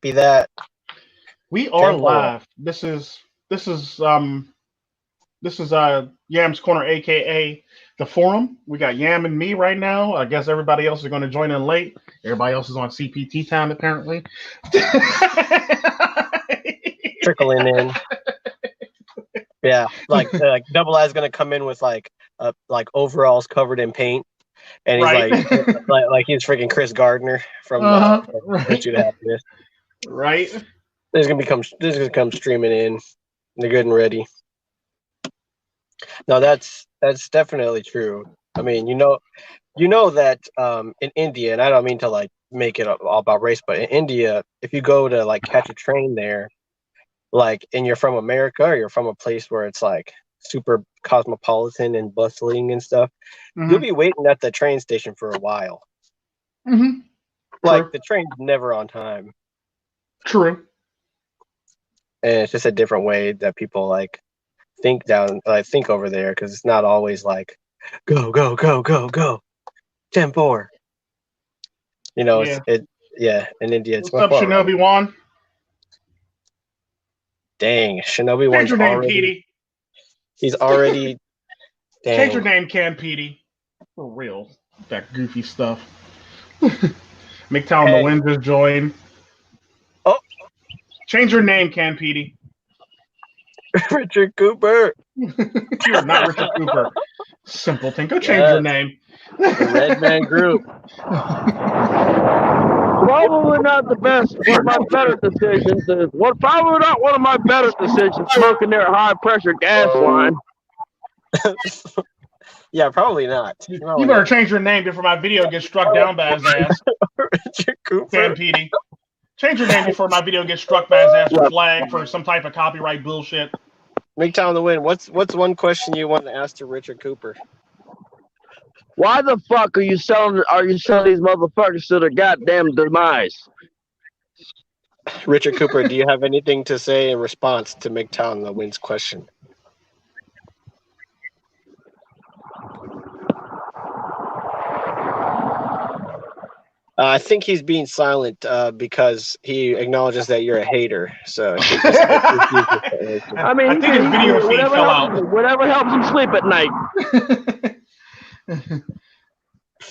Be that. We are live. This is Yam's Corner, aka the forum. We got Yam and me right now. I guess everybody else is going to join in late. Everybody else is on CPT time apparently. Trickling in. Yeah, like Double I is going to come in with like overalls covered in paint, and he's right. like he's freaking Chris Gardner from Pursuit of Happiness. Right. This is gonna come streaming in. They're good and ready. No, that's definitely true. I mean, you know that in India, and I don't mean to like make it all about race, but in India, if you go to like catch a train there, like, and you're from America or you're from a place where it's like super cosmopolitan and bustling and stuff, you'll be waiting at the train station for a while. Mm-hmm. Like the train's never on time. True. And it's just a different way that people like think over there, because it's not always like go 10-4. You know, yeah. in India it's what's up, Shinobi Wan? Dang, Shinobi Wan's change your name, already, Petey. He's already dang. Change your name, Cam Petey. For real. That goofy stuff. MiGTOW the Wind just joined. Oh. Change your name, Cam Petey. Richard Cooper. You are not Richard Cooper. Simpleton. Go change your name. The Red Man Group. Probably not the best. One of my better decisions is probably not one of my better decisions. Smoking their high pressure gas line. Yeah, probably not. You better change your name before my video gets struck down by his ass. Richard Cooper. Cam Petey. Change your name before my video gets struck by his ass for flag for some type of copyright bullshit. MiGTOW the Wind. What's one question you want to ask to Richard Cooper? Why the fuck are you selling these motherfuckers to their goddamn demise? Richard Cooper, do you have anything to say in response to MiGTOW the Wind's question? I think he's being silent because he acknowledges that you're a hater. So I mean, I think his video feed fell out. Whatever helps him sleep at night.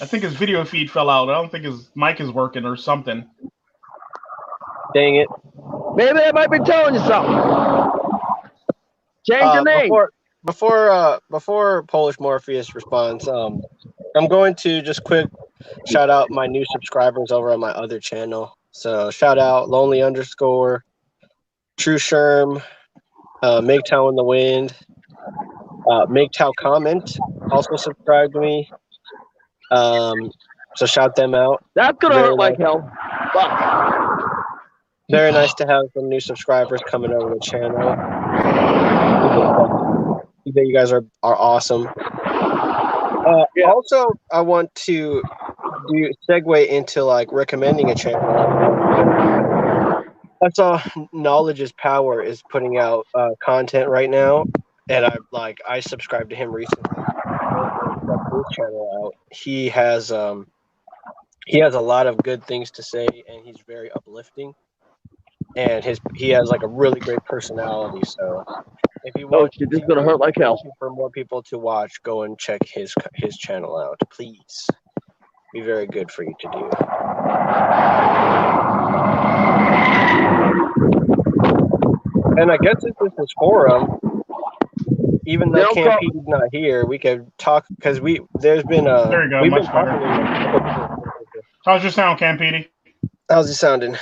I think his video feed fell out. I don't think his mic is working or something. Dang it. Maybe they might be telling you something. Change your name. Before Polish Morpheus responds, I'm going to just quick shout out my new subscribers over on my other channel. So shout out Lonely _ True Sherm, MiGTOW in the Wind, MiGTOW Comment also subscribe to me. So shout them out. That's gonna hurt like hell. Fuck. Very nice to have some new subscribers coming over the channel. You guys are awesome. Also, I want to segue into like recommending a channel. I saw Knowledge is Power is putting out content right now, and I subscribed to him recently. His channel out. He has a lot of good things to say, and he's very uplifting. And he has like a really great personality. So if you want, this is gonna hurt like hell. For more people to watch, go and check his channel out, please. Be very good for you to do. And I guess this is his forum. Even though Campede's not here, we could talk because there's been a. There you go. Much better. How's your sound, Campede? How's he sounding?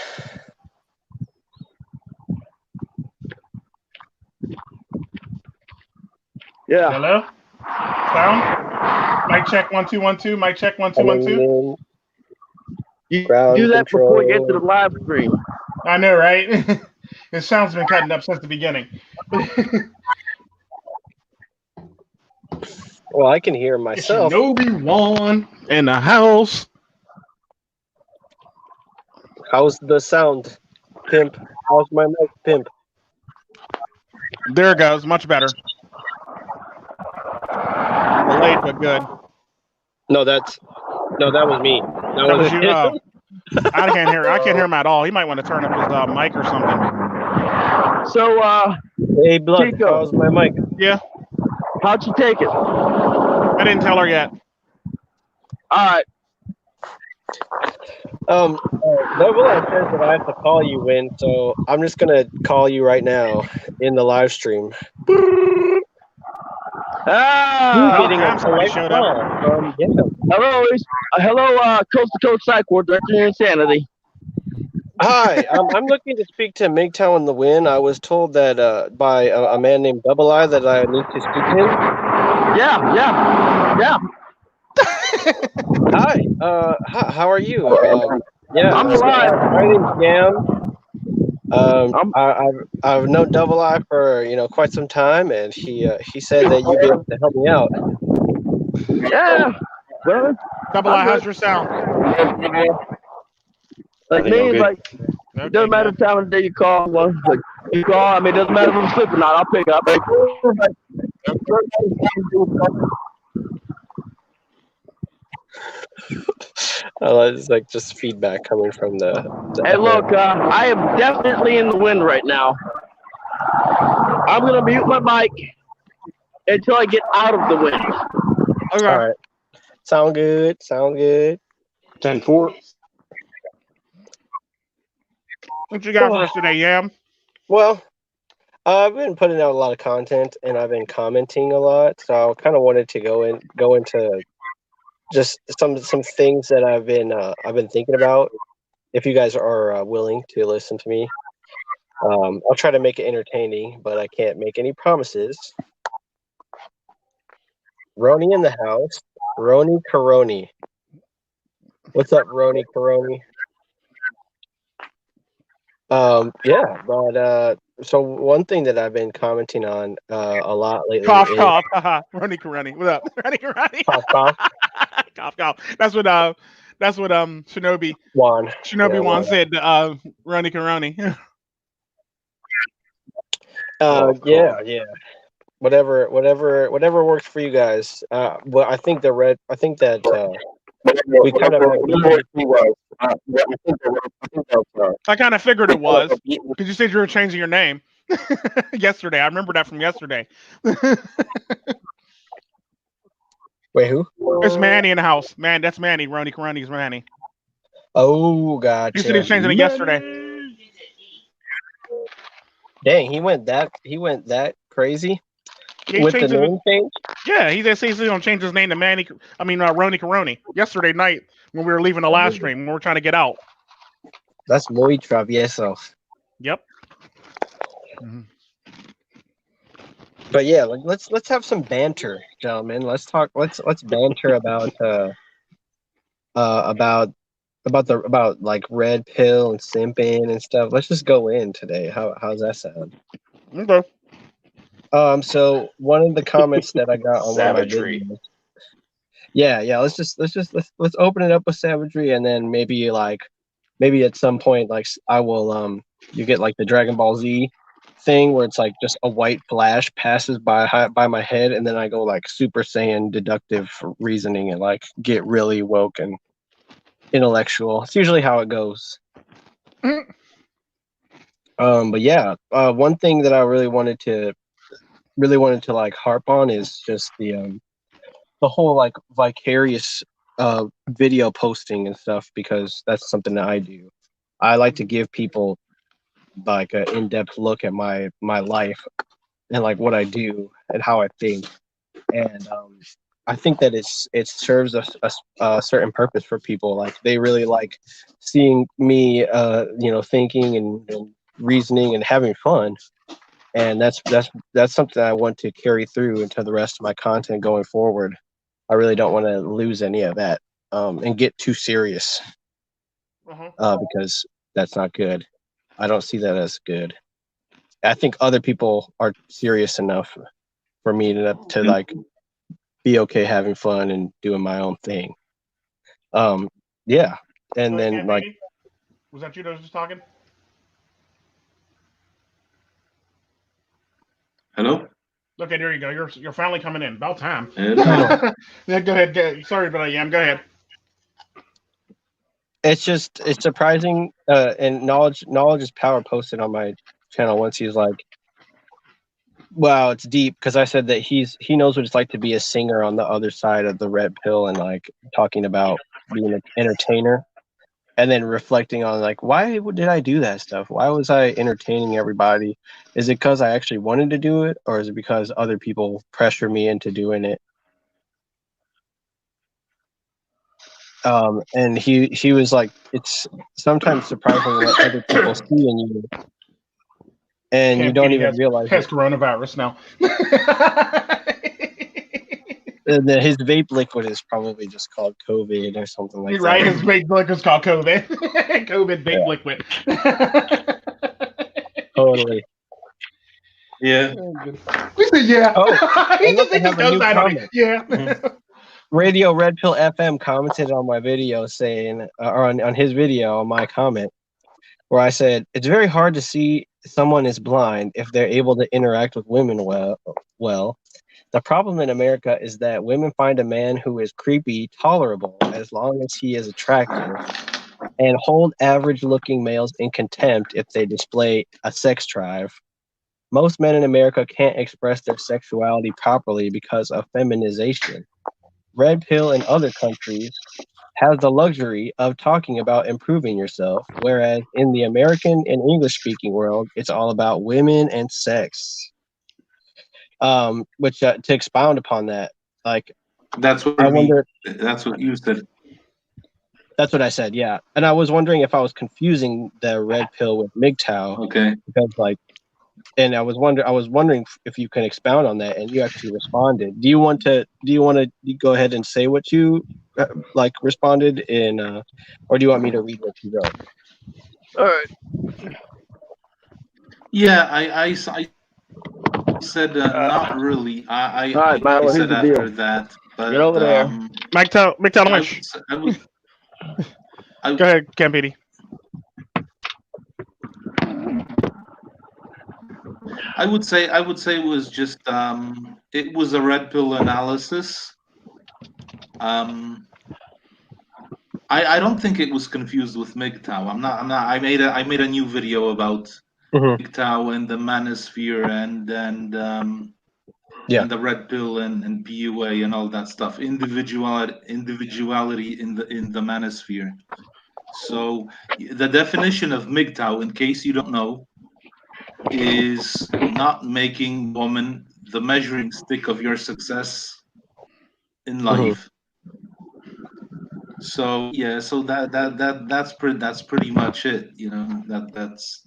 Yeah. Hello? Sound? Mic check 1 2 1 2. Mic check 1 2 1 2. You do that before you get to the live stream. I know, right? His sound's been cutting up since the beginning. Well, I can hear myself. Shinobi Wan in the house. How's the sound, pimp? How's my mic, pimp? There it goes. Much better. Delayed, but good. No, that was me. That was you. I can't hear him at all. He might want to turn up his mic or something. So, Hey, Blood, Tico. how's my mic? Yeah, how'd you take it? I didn't tell her yet. All right. Double I says that I have to call you in, so I'm just gonna call you right now in the live stream. Getting a Somebody polite showed call up. from Hello, Coast to Coast Psych Director Insanity. Hi, I'm looking to speak to MiGTOW in the Win. I was told that by a man named Double I that I need to speak to him. Yeah. Hi, how are you? I'm alive. My name's Yam. I've known Double I for quite some time, and he said that you'd be able to help me out. Yeah. Well, Double I, how's your sound? like me, like it doesn't matter good. the time of the day you call. Well, like you call. I mean, it doesn't matter if I'm asleep or not. I'll pick up. It's like just feedback coming from the Hey, look, I am definitely in the wind right now. I'm gonna mute my mic until I get out of the wind. Okay. All right. Sound good. 10-4. What you got for us today, Yam? Well, I've been putting out a lot of content, and I've been commenting a lot. So I kind of wanted to go into just some things that I've been thinking about. If you guys are willing to listen to me, I'll try to make it entertaining, but I can't make any promises. Roni in the house. Roni Caroni. What's up, Roni Caroni? Yeah, but so one thing that I've been commenting on a lot lately Cough, is cough. Ronnie Karani. What up? Ronnie Karani. cough, cough. Cough, cough. That's what Shinobi Juan. Juan said Ronnie Karani. Yeah. Whatever works for you guys. Well, I think that we kind of I kind of figured it was because you said you were changing your name yesterday. I remember that from yesterday. Wait, who? It's Manny in the house. Man, that's Manny. Ronnie Karani's Manny. Oh, gotcha. You said he was changing it yesterday. Dang, he went that crazy with the name change. Yeah, he just says he's gonna change his name to Manny. Ronnie Karoni. Yesterday night when we were leaving the last stream, when we were trying to get out. That's muy travieso. Yep. Mm-hmm. But yeah, let's have some banter, gentlemen. Let's talk. Let's banter about like red pill and simping and stuff. Let's just go in today. How's that sound? Okay. So one of the comments that I got on Savagery. one of my videos. Yeah. Let's open it up with savagery, and then maybe at some point, like I will you get like the Dragon Ball Z thing where it's like just a white flash passes by my head, and then I go like Super Saiyan deductive reasoning and like get really woke and intellectual. It's usually how it goes. But yeah, one thing that I really wanted to like harp on is just the whole like vicarious video posting and stuff, because that's something that I do. I like to give people like an in-depth look at my life and like what I do and how I think, and I think that it serves a certain purpose for people. Like they really like seeing me thinking and reasoning and having fun, and that's something I want to carry through into the rest of my content going forward. I really don't want to lose any of that and get too serious because that's not good. I don't see that as good. I think other people are serious enough for me to like be okay having fun and doing my own thing. Yeah. And then like, was that you that was just talking? Hello? Okay, there you go. You're finally coming in. About time. Hello. Yeah, go ahead. Sorry, but I am. Go ahead. it's surprising. And knowledge is power posted on my channel once. He's like, wow, it's deep, because I said that he knows what it's like to be a singer on the other side of the red pill, and like talking about being an entertainer, and then reflecting on like, why did I do that stuff? Why was I entertaining everybody? Is it because I actually wanted to do it, or is it because other people pressure me into doing it? And he was like, it's sometimes surprising what other people see in you, and you don't Campini even realize has it. coronavirus now. And then his vape liquid is probably just called COVID or something like Right, that. his vape liquid is called COVID. COVID vape liquid. Totally. Yeah. We said yeah. Oh, he and look, I just have a goes new out on it. comment. Yeah. Radio Red Pill FM commented on my video saying, or on his video, on my comment, where I said, it's very hard to see someone is blind if they're able to interact with women well. The problem in America is that women find a man who is creepy tolerable as long as he is attractive, and hold average-looking males in contempt if they display a sex drive. Most men in America can't express their sexuality properly because of feminization. Red Pill in other countries has the luxury of talking about improving yourself, whereas in the American and English-speaking world, it's all about women and sex. Which to expound upon that, like, That's what I wonder. That's what you said. That's what I said, yeah. And I was wondering if I was confusing the red pill with MiGTOW, Okay. because like, and I was wondering if you can expound on that, and you actually responded. Do you want to go ahead and say what you like responded in, or do you want me to read what you wrote? All right. Yeah, I said not really. All right, I Milo, here's said the after deal. that, but Get over there. MiGTOW, I Lynch. would, I Go ahead, Campini. I would say it was just it was a red pill analysis. I don't think it was confused with MiGTOW. I'm not. I made a new video about MiGTOW and the manosphere and Yeah. and the red pill and PUA and all that stuff. Individuality in the manosphere. So the definition of MiGTOW, in case you don't know, is not making woman the measuring stick of your success in life. So yeah, so that's pretty much it. You know, that's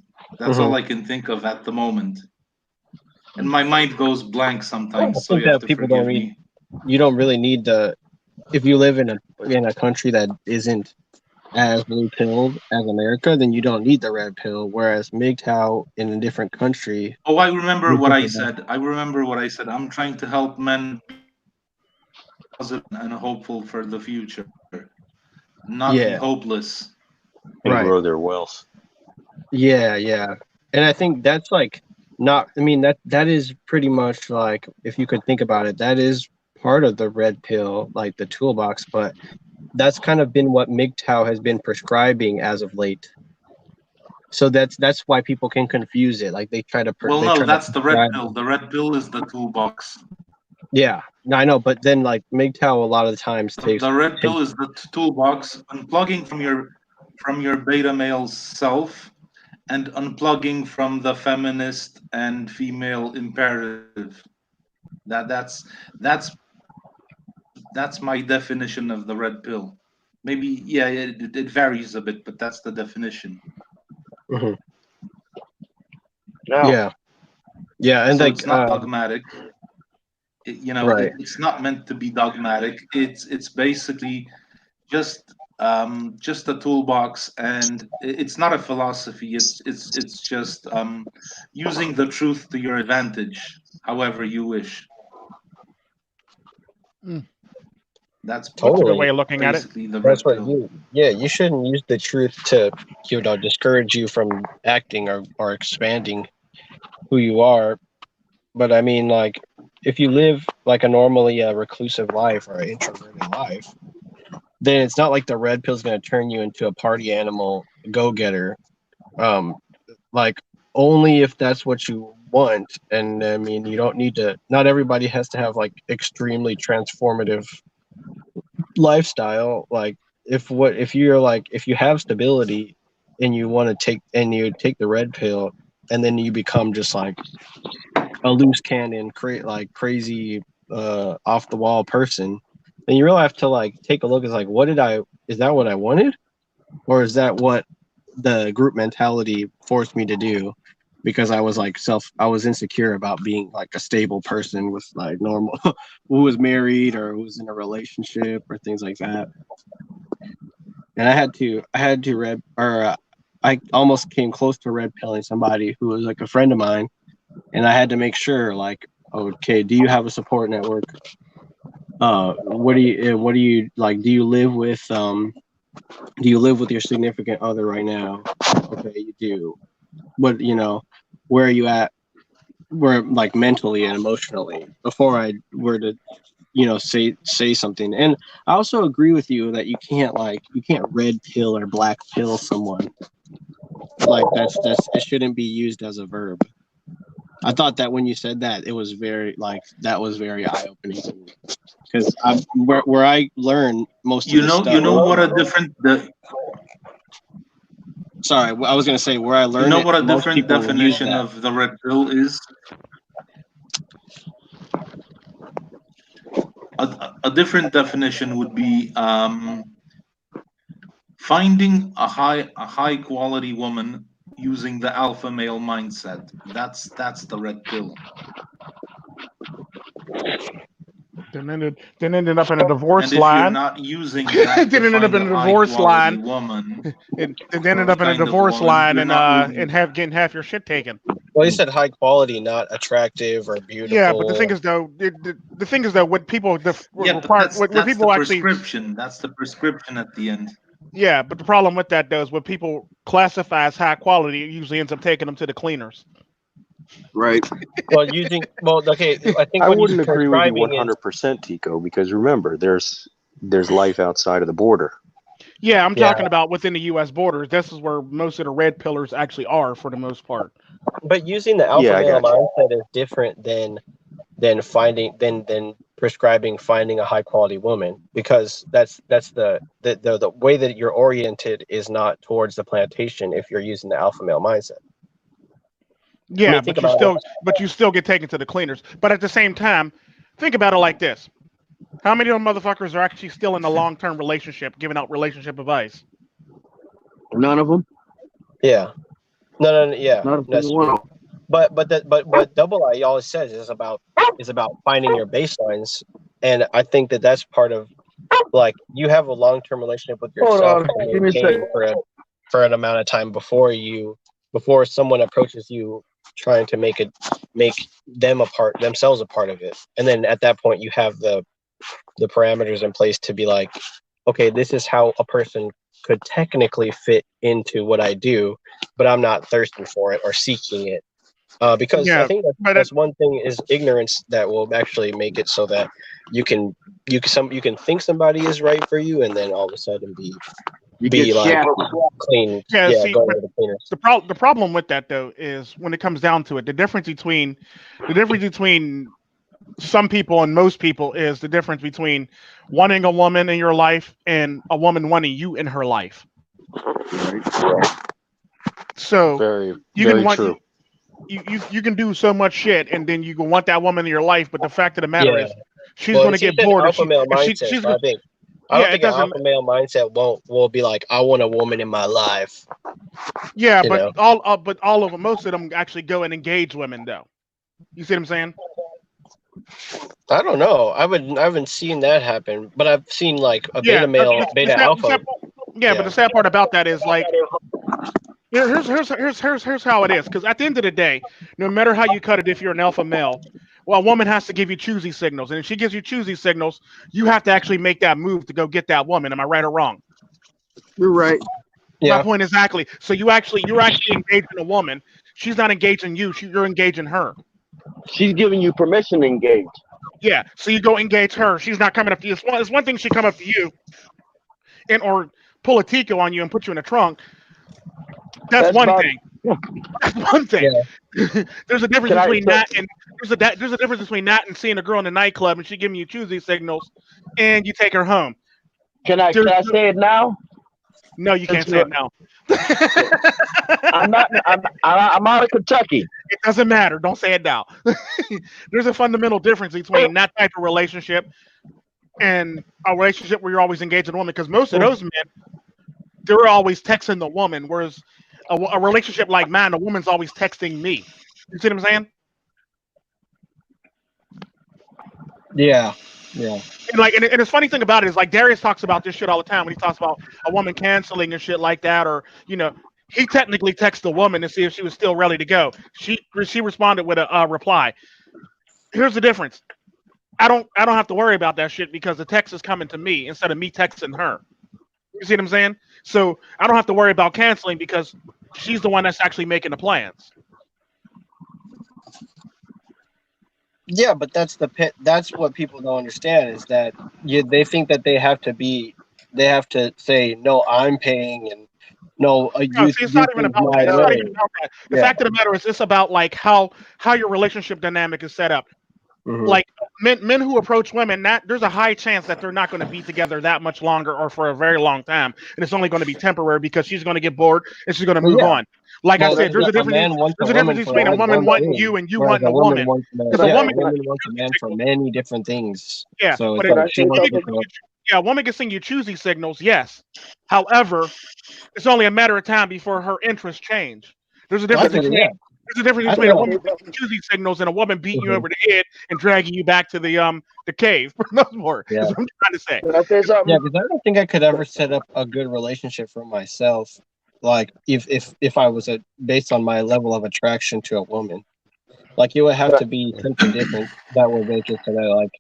all I can think of at the moment. And my mind goes blank I sometimes, so think you have that to people don't forgive read. me. You don't really need to, if you live in a country that isn't as blue pilled as America, then you don't need the red pill. Whereas MGTOW in a different country. Oh, I remember what I said. I'm trying to help men be positive and hopeful for the future, not be hopeless. And grow their wealth. Yeah, yeah. And I think that's like not, I mean, that is pretty much like, if you could think about it, that is part of the red pill, like the toolbox, but that's kind of been what MGTOW has been prescribing as of late. So that's why people can confuse it. Like they try to. Well, no, that's the red pill. The red pill is the toolbox. Yeah, I know, but then like MGTOW a lot of the times takes. The red pill is the toolbox, unplugging from your beta male self, and unplugging from the feminist and female imperative. That's my definition of the red pill. Maybe it varies a bit, but that's the definition. Mm-hmm. Yeah, and so like it's not dogmatic. right. It's not meant to be dogmatic. It's basically just a toolbox, and it's not a philosophy. It's just using the truth to your advantage, however you wish. That's totally a good way of looking at it. That's right. You shouldn't use the truth to discourage you from acting or expanding who you are. But I mean, like, if you live like a normally reclusive life or an introverted life, then it's not like the red pill is going to turn you into a party animal go-getter. Like only if that's what you want. And I mean, you don't need to. Not everybody has to have like extremely transformative lifestyle. Like if you have stability and you want to take the red pill, and then you become just like a loose cannon, crazy off the wall person, then you really have to like take a look at like is that what I wanted, or is that what the group mentality forced me to do because I was insecure about being like a stable person with like normal who was married or who was in a relationship or things like that. And I almost came close to red pilling somebody who was like a friend of mine, and I had to make sure like, okay, do you have a support network? What do you like? Do you live with your significant other right now? Okay, you do. What, where are you at? Where, like, mentally and emotionally before I were to, say something. And I also agree with you that you can't red pill or black pill someone. Like it shouldn't be used as a verb. I thought that when you said that, it was very eye opening to me, because where I learned most of this stuff. You know what a different Sorry, I was going to say where I learned. You know what a different definition of the red pill is? A different definition would be finding a high quality woman using the alpha male mindset. That's the red pill. Then ended up in a divorce and if line. You're not using that. Then ended up in a divorce line. Woman. It ended up in a divorce line and getting half your shit taken. Well, you said high quality, not attractive or beautiful. Yeah, but the thing is though, what people require, what people actually prescription. That's the prescription at the end. Yeah, but the problem with that though is what people classify as high quality, it usually ends up taking them to the cleaners. Right. Okay. I think I wouldn't agree with you 100%, Tico, because remember, there's life outside of the border. Yeah, I'm talking about within the U.S. borders. This is where most of the red pillars actually are, for the most part. But using the alpha male mindset is different than prescribing finding a high quality woman, because that's the way that you're oriented is not towards the plantation if you're using the alpha male mindset. Yeah, but you still get taken to the cleaners. But at the same time, think about it like this: how many of them motherfuckers are actually still in a long-term relationship, giving out relationship advice? None of them. Yeah. No. Yeah. Not that's true. But Double I always says is about finding your baselines, and I think that's part of, like, you have a long-term relationship with yourself for an amount of time before someone approaches you trying to make themselves a part of it, and then at that point you have the parameters in place to be like, okay, this is how a person could technically fit into what I do, but I'm not thirsting for it or seeking it. Because I think that's one thing is ignorance that will actually make it so that you can think somebody is right for you, and then all of a sudden be like clean. Yeah, see, the problem with that though is when it comes down to it, the difference between some people and most people is the difference between wanting a woman in your life and a woman wanting you in her life. Right. So very true. You can do so much shit, and then you can want that woman in your life, but the fact of the matter is she's going to get bored. I don't think an alpha male mindset will be like, I want a woman in my life. Yeah, but all of them, most of them actually go and engage women though. You see what I'm saying? I don't know. I haven't seen that happen, but I've seen like a beta alpha. But the sad part about that is like, here's how it is. Because at the end of the day, no matter how you cut it, if you're an alpha male, well, a woman has to give you choosy signals, and if she gives you choosy signals, you have to actually make that move to go get that woman. Am I right or wrong? You're right. Yeah. My point exactly. So you're actually engaging a woman. She's not engaging you. You're engaging her. She's giving you permission to engage. Yeah. So you go engage her. She's not coming up to you. It's one thing she come up to you. and or pull a Tico on you and put you in a trunk, that's one thing. That's one thing. Yeah. There's a difference between that and there's a difference between that and seeing a girl in a nightclub and she giving you choosy signals and you take her home. Can I say it now? No, you can't say it now. I'm out of Kentucky. It doesn't matter. Don't say it now. There's a fundamental difference between that type of relationship and a relationship where you're always engaged in a woman. Because most of those men, they're always texting the woman, whereas a relationship like mine, the woman's always texting me. You see what I'm saying? Yeah. And and the funny thing about it is, like, Darius talks about this shit all the time when he talks about a woman canceling and shit like that, or he technically texted the woman to see if she was still ready to go. She responded with a reply. Here's the difference. I don't have to worry about that shit because the text is coming to me instead of me texting her. You see what I'm saying? So I don't have to worry about canceling because she's the one that's actually making the plans. Yeah, but that's what people don't understand is that they think that they have to say, no, I'm paying, and no, it's not even about that. It's not even about that. The fact of the matter is, it's about like how your relationship dynamic is set up. Mm-hmm. Like men who approach women, there's a high chance that they're not going to be together that much longer or for a very long time, and it's only going to be temporary because she's going to get bored and she's going to move on. Like I said, there's a difference between a woman wanting you and you wanting a woman. Because a woman wants a man for many different things. Yeah, so but a woman can send you choosy signals, yes. However, it's only a matter of time before her interests change. There's a difference between a woman sending choosy signals and a woman beating you over the head and dragging you back to the cave. For the most part, that's what I'm trying to say. Because I don't think I could ever set up a good relationship for myself. Like if I was based on my level of attraction to a woman, like it would have to be something different that would make it so that like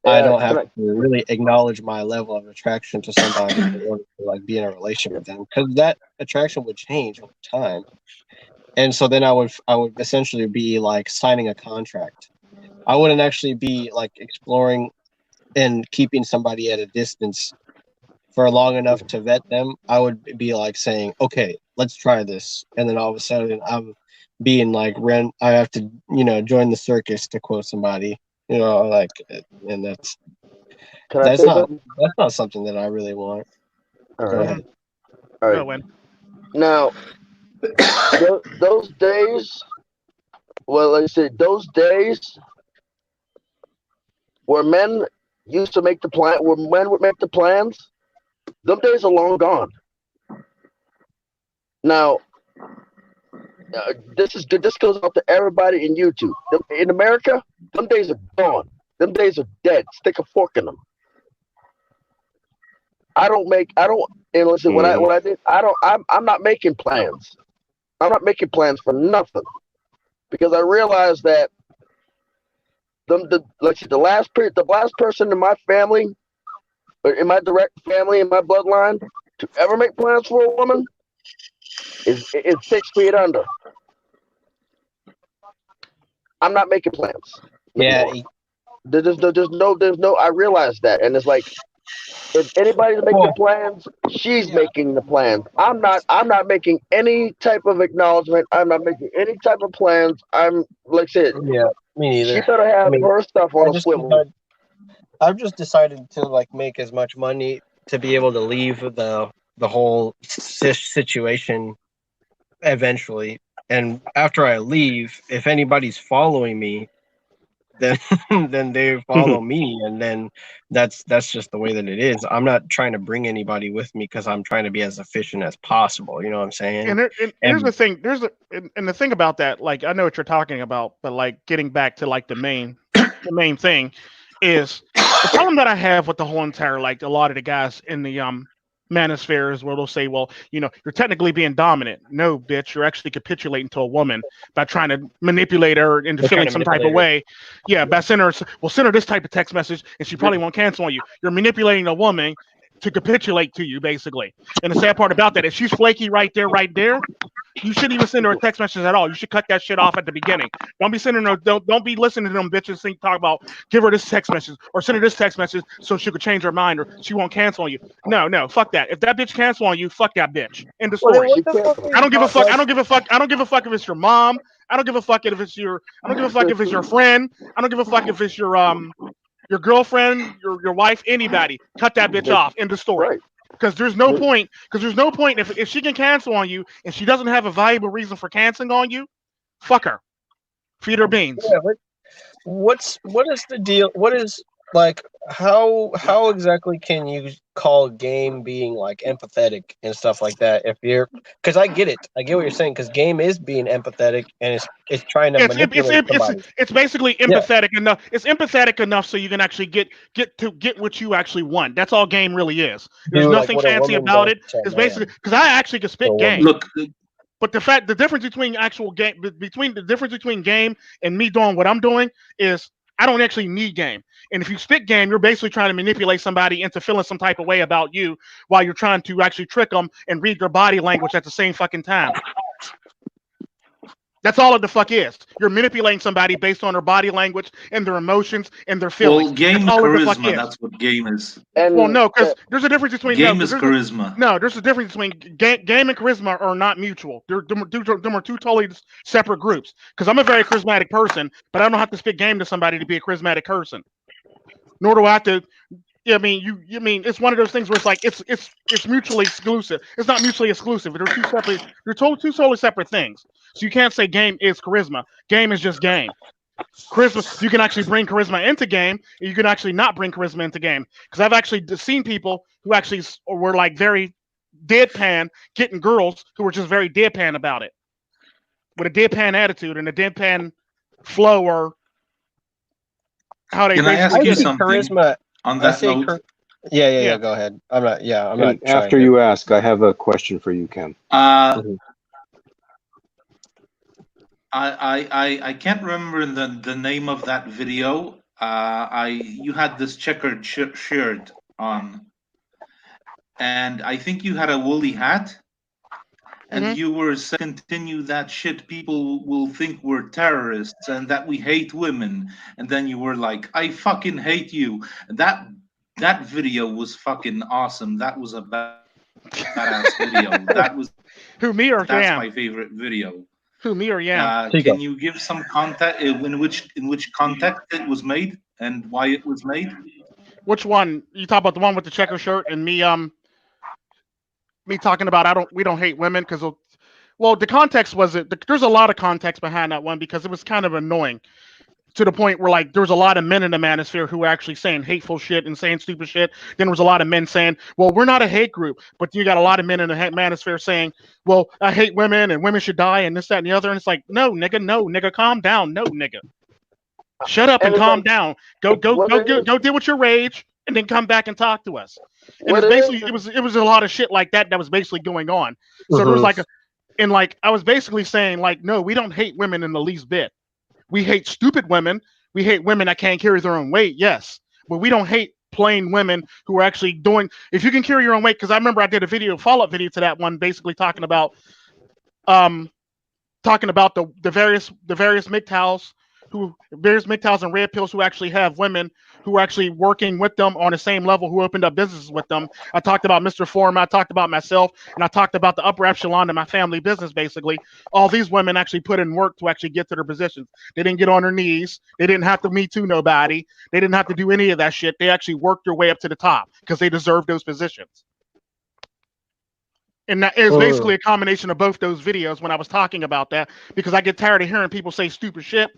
I don't have to really acknowledge my level of attraction to somebody in order to like be in a relationship with them, because that attraction would change over time. And so then I would essentially be like signing a contract. I wouldn't actually be like exploring and keeping somebody at a distance for long enough to vet them. I would be like saying, okay, let's try this. And then all of a sudden I'm being like, I have to, join the circus, to quote somebody, like, and that's not something that I really want. All right. Go ahead. All right. Now, those days, those days where men used to make where men would make the plans, them days are long gone. Now, this goes out to everybody in YouTube. In America, them days are gone. Them days are dead. Stick a fork in them. What I did, I'm not making plans. I'm not making plans for nothing, because I realized that the last person in my family, or in my direct family, in my bloodline, to ever make plans for a woman is 6 feet under. I'm not making plans. Yeah. There's no. I realized that, and it's like, if anybody's making plans, she's making the plans. I'm not making any type of acknowledgement. I'm not making any type of plans. I'm like I said. Yeah, me neither. She better have her stuff on a swivel. I've just decided to like make as much money to be able to leave the whole situation eventually. And after I leave, if anybody's following me, then they follow me, and then that's just the way that it is. I'm not trying to bring anybody with me because I'm trying to be as efficient as possible. You know what I'm saying? And here's the thing. The thing about that, like, I know what you're talking about, but like getting back to like the main thing is the problem that I have with the whole entire, like, a lot of the guys in the manospheres where they'll say, well, you're technically being dominant. No, bitch, you're actually capitulating to a woman by trying to manipulate her into feeling some type of way. Yeah, by send her this type of text message and she probably won't cancel on you. You're manipulating a woman to capitulate to you, basically. And the sad part about that is she's flaky right there. You shouldn't even send her a text message at all. You should cut that shit off at the beginning. Don't be sending her. Don't be listening to them bitches talk about give her this text message or send her this text message so she could change her mind or she won't cancel on you. No, fuck that. If that bitch cancel on you, fuck that bitch. End of Well, then story. what the fuck are I you don't give a fuck. like, I don't give a fuck. I don't give a fuck if it's your mom. I don't give a fuck if it's your. I don't give a fuck if it's your friend. I don't give a fuck if it's your girlfriend, your wife, anybody. Cut that bitch off. End of story. Right. Because there's no point. Because there's no point if she can cancel on you and she doesn't have a valuable reason for canceling on you, fuck her. Feed her beans. Yeah, what is the deal? What is like how exactly can you call game being like empathetic and stuff like that? If you're because I get what you're saying because game is being empathetic and it's trying to manipulate somebody. It's basically empathetic enough. It's empathetic enough so you can actually get what you actually want. That's all game really is. There's nothing what a fancy woman about does it. to a It's man. basically because I actually can spit game. Look, But the difference between actual game, the difference between game and me doing what I'm doing is I don't actually need game. And if you spit game, you're basically trying to manipulate somebody into feeling some type of way about you while you're trying to actually trick them and read their body language at the same fucking time. That's all it the fuck is. You're manipulating somebody based on their body language and their emotions and their feelings. well, game That's all it the fuck charisma. is. That's what game is. And Well, no, because there's a difference between Game is charisma. there's a difference between game and charisma are not mutual. Them are two totally separate groups. Because I'm a very charismatic person, but I don't have to spit game to somebody to be a charismatic person. Nor do I have to. I mean, you mean it's one of those things where it's like it's mutually exclusive. It's not mutually exclusive. They're two separate. They're two totally separate things. So you can't say game is charisma. Game is just game. Charisma, you can actually bring charisma into game, and you can actually not bring charisma into game. Because I've actually seen people who actually were like very deadpan, getting girls who were just very deadpan about it, with a deadpan attitude and a deadpan flow, or how they Can I ask basically you get it. something? Charisma. On that note, Yeah. Go ahead. I'm not. And after you ask, I have a question for you, Ken. I can't remember the name of that video. You had this checkered shirt on, and I think you had a woolly hat, and you were saying, continue that shit. People will think we're terrorists and that we hate women. And then you were like, I fucking hate you. That video was fucking awesome. That was a badass video. That was that's my favorite video. Who, me or Yam? Can you give some context in which context it was made and why it was made? Which one? You talk about the one with the checker shirt and me talking about we don't hate women because the context was there's a lot of context behind that one because it was kind of annoying to the point where like there was a lot of men in the manosphere who were actually saying hateful shit and saying stupid shit. Then there was a lot of men saying, well, we're not a hate group, but you got a lot of men in the manosphere saying, well, I hate women and women should die and this, that, and the other. And it's like, no, nigga, calm down. No, nigga. Shut up and calm down. Go deal with your rage and then come back and talk to us. And it's basically it was a lot of shit like that was basically going on. So there was like I was basically saying like, no, we don't hate women in the least bit. We hate stupid women. We hate women that can't carry their own weight. Yes, but we don't hate plain women who are actually doing. If you can carry your own weight, because I remember I did a follow-up video to that one, basically talking about the various MiGTOWs and red pills who actually have women who are actually working with them on the same level who opened up businesses with them. I talked about Mr. Foreman, I talked about myself, and I talked about the upper echelon of my family business, basically. All these women actually put in work to actually get to their positions. They didn't get on their knees. They didn't have to Me Too nobody. They didn't have to do any of that shit. They actually worked their way up to the top because they deserve those positions. And that is basically a combination of both those videos when I was talking about that, because I get tired of hearing people say stupid shit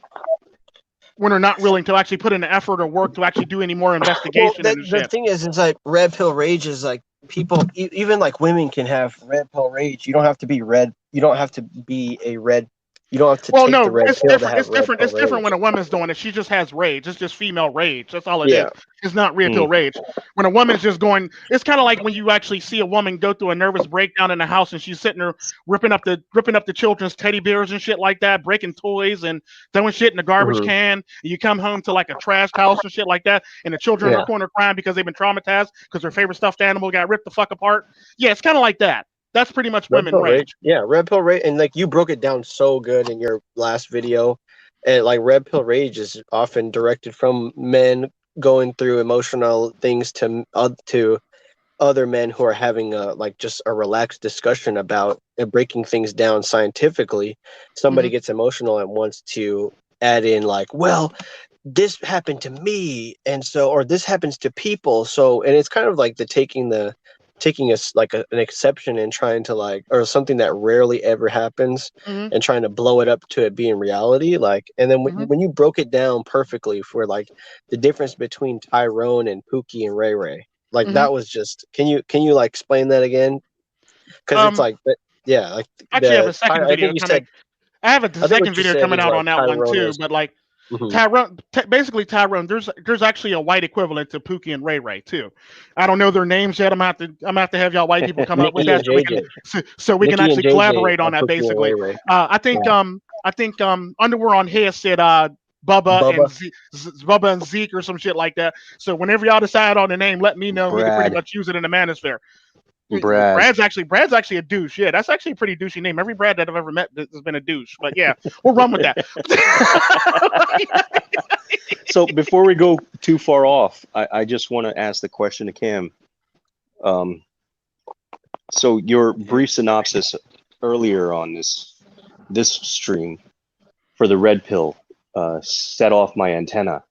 when they're not willing to actually put in the effort or work to actually do any more investigation. The thing is, it's like red pill rage is like people, even like women can have red pill rage. You don't have to be red. You don't have to be a red. You don't have to take the red pill to have it's different. It's different when a woman's doing it. She just has rage. It's just female rage. That's all it is. It's not red pill rage. When a woman's just going, it's kind of like when you actually see a woman go through a nervous breakdown in the house and she's sitting there ripping up the children's teddy bears and shit like that, breaking toys and throwing shit in the garbage can. And you come home to like a trash house and shit like that, and the children in the corner crying because they've been traumatized because their favorite stuffed animal got ripped the fuck apart. Yeah, it's kind of like that. That's pretty much Red women pill rage. rage. Yeah, red pill rage, and like you broke it down so good in your last video. And like red pill rage is often directed from men going through emotional things to other men who are having a like just a relaxed discussion about breaking things down scientifically. Somebody Mhm. gets emotional and wants to add in like, well, this happened to me, and so, or this happens to people, so, and it's kind of like taking like an exception and trying to like, or something that rarely ever happens, Mhm. and trying to blow it up to it being reality, like. And then Mhm. when you broke it down perfectly for like the difference between Tyrone and Pookie and Ray Ray, like Mhm. that was just, can you like explain that again, because it's Um, like yeah, like actually, I have a second I think video you coming. said, I have a I think second what you video said coming is out like on that one Tyrone too. is. But like Mhm. Tyrone, basically Tyrone. There's actually a white equivalent to Pookie and Ray Ray too. I don't know their names yet. I'm gonna have to have y'all white people come up with Nikki and that JJ. so we can Nikki and actually JJ collaborate are on that. Pookie and Basically, Ray Ray. I think Underwear on His said Bubba and Bubba. Bubba and Zeke or some shit like that. So whenever y'all decide on the name, let me know. And we can pretty Brad. much use it in the manosphere. Brad. Brad's actually a douche. Yeah, that's actually a pretty douchey name. Every Brad that I've ever met has been a douche. But yeah, we'll run with that. So before we go too far off, I just want to ask the question to Cam. So your brief synopsis earlier on this stream for the red pill set off my antenna.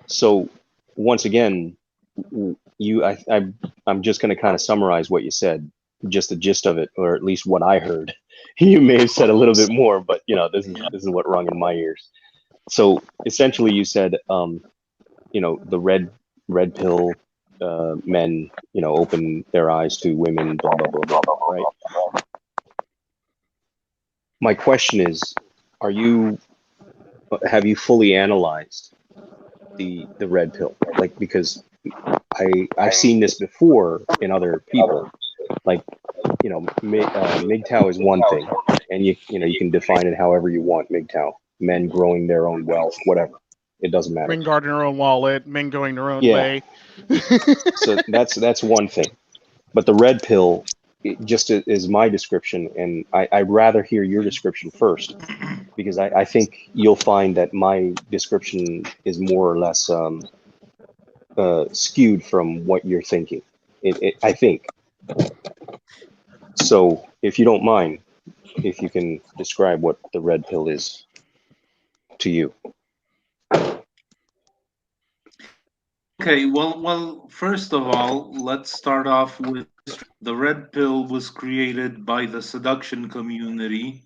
So once again, I'm just going to kind of summarize what you said, just the gist of it, or at least what I heard. You may have said a little bit more, but this is what rung in my ears. So essentially, you said, the red pill men, open their eyes to women, blah blah blah blah blah. Right. My question is, have you fully analyzed the red pill? Like, because I've seen this before in other people. Like, MiGTOW is one thing, and you can define it however you want. MiGTOW, men growing their own wealth, whatever. It doesn't matter. Men guarding their own wallet, men going their own Yeah. way. So that's one thing. But the red pill, it just is my description, and I'd rather hear your description first, because I think you'll find that my description is more or less skewed from what you're thinking. I think. So if you don't mind, if you can describe what the red pill is to you. Okay, well, first of all, let's start off with the red pill was created by the seduction community,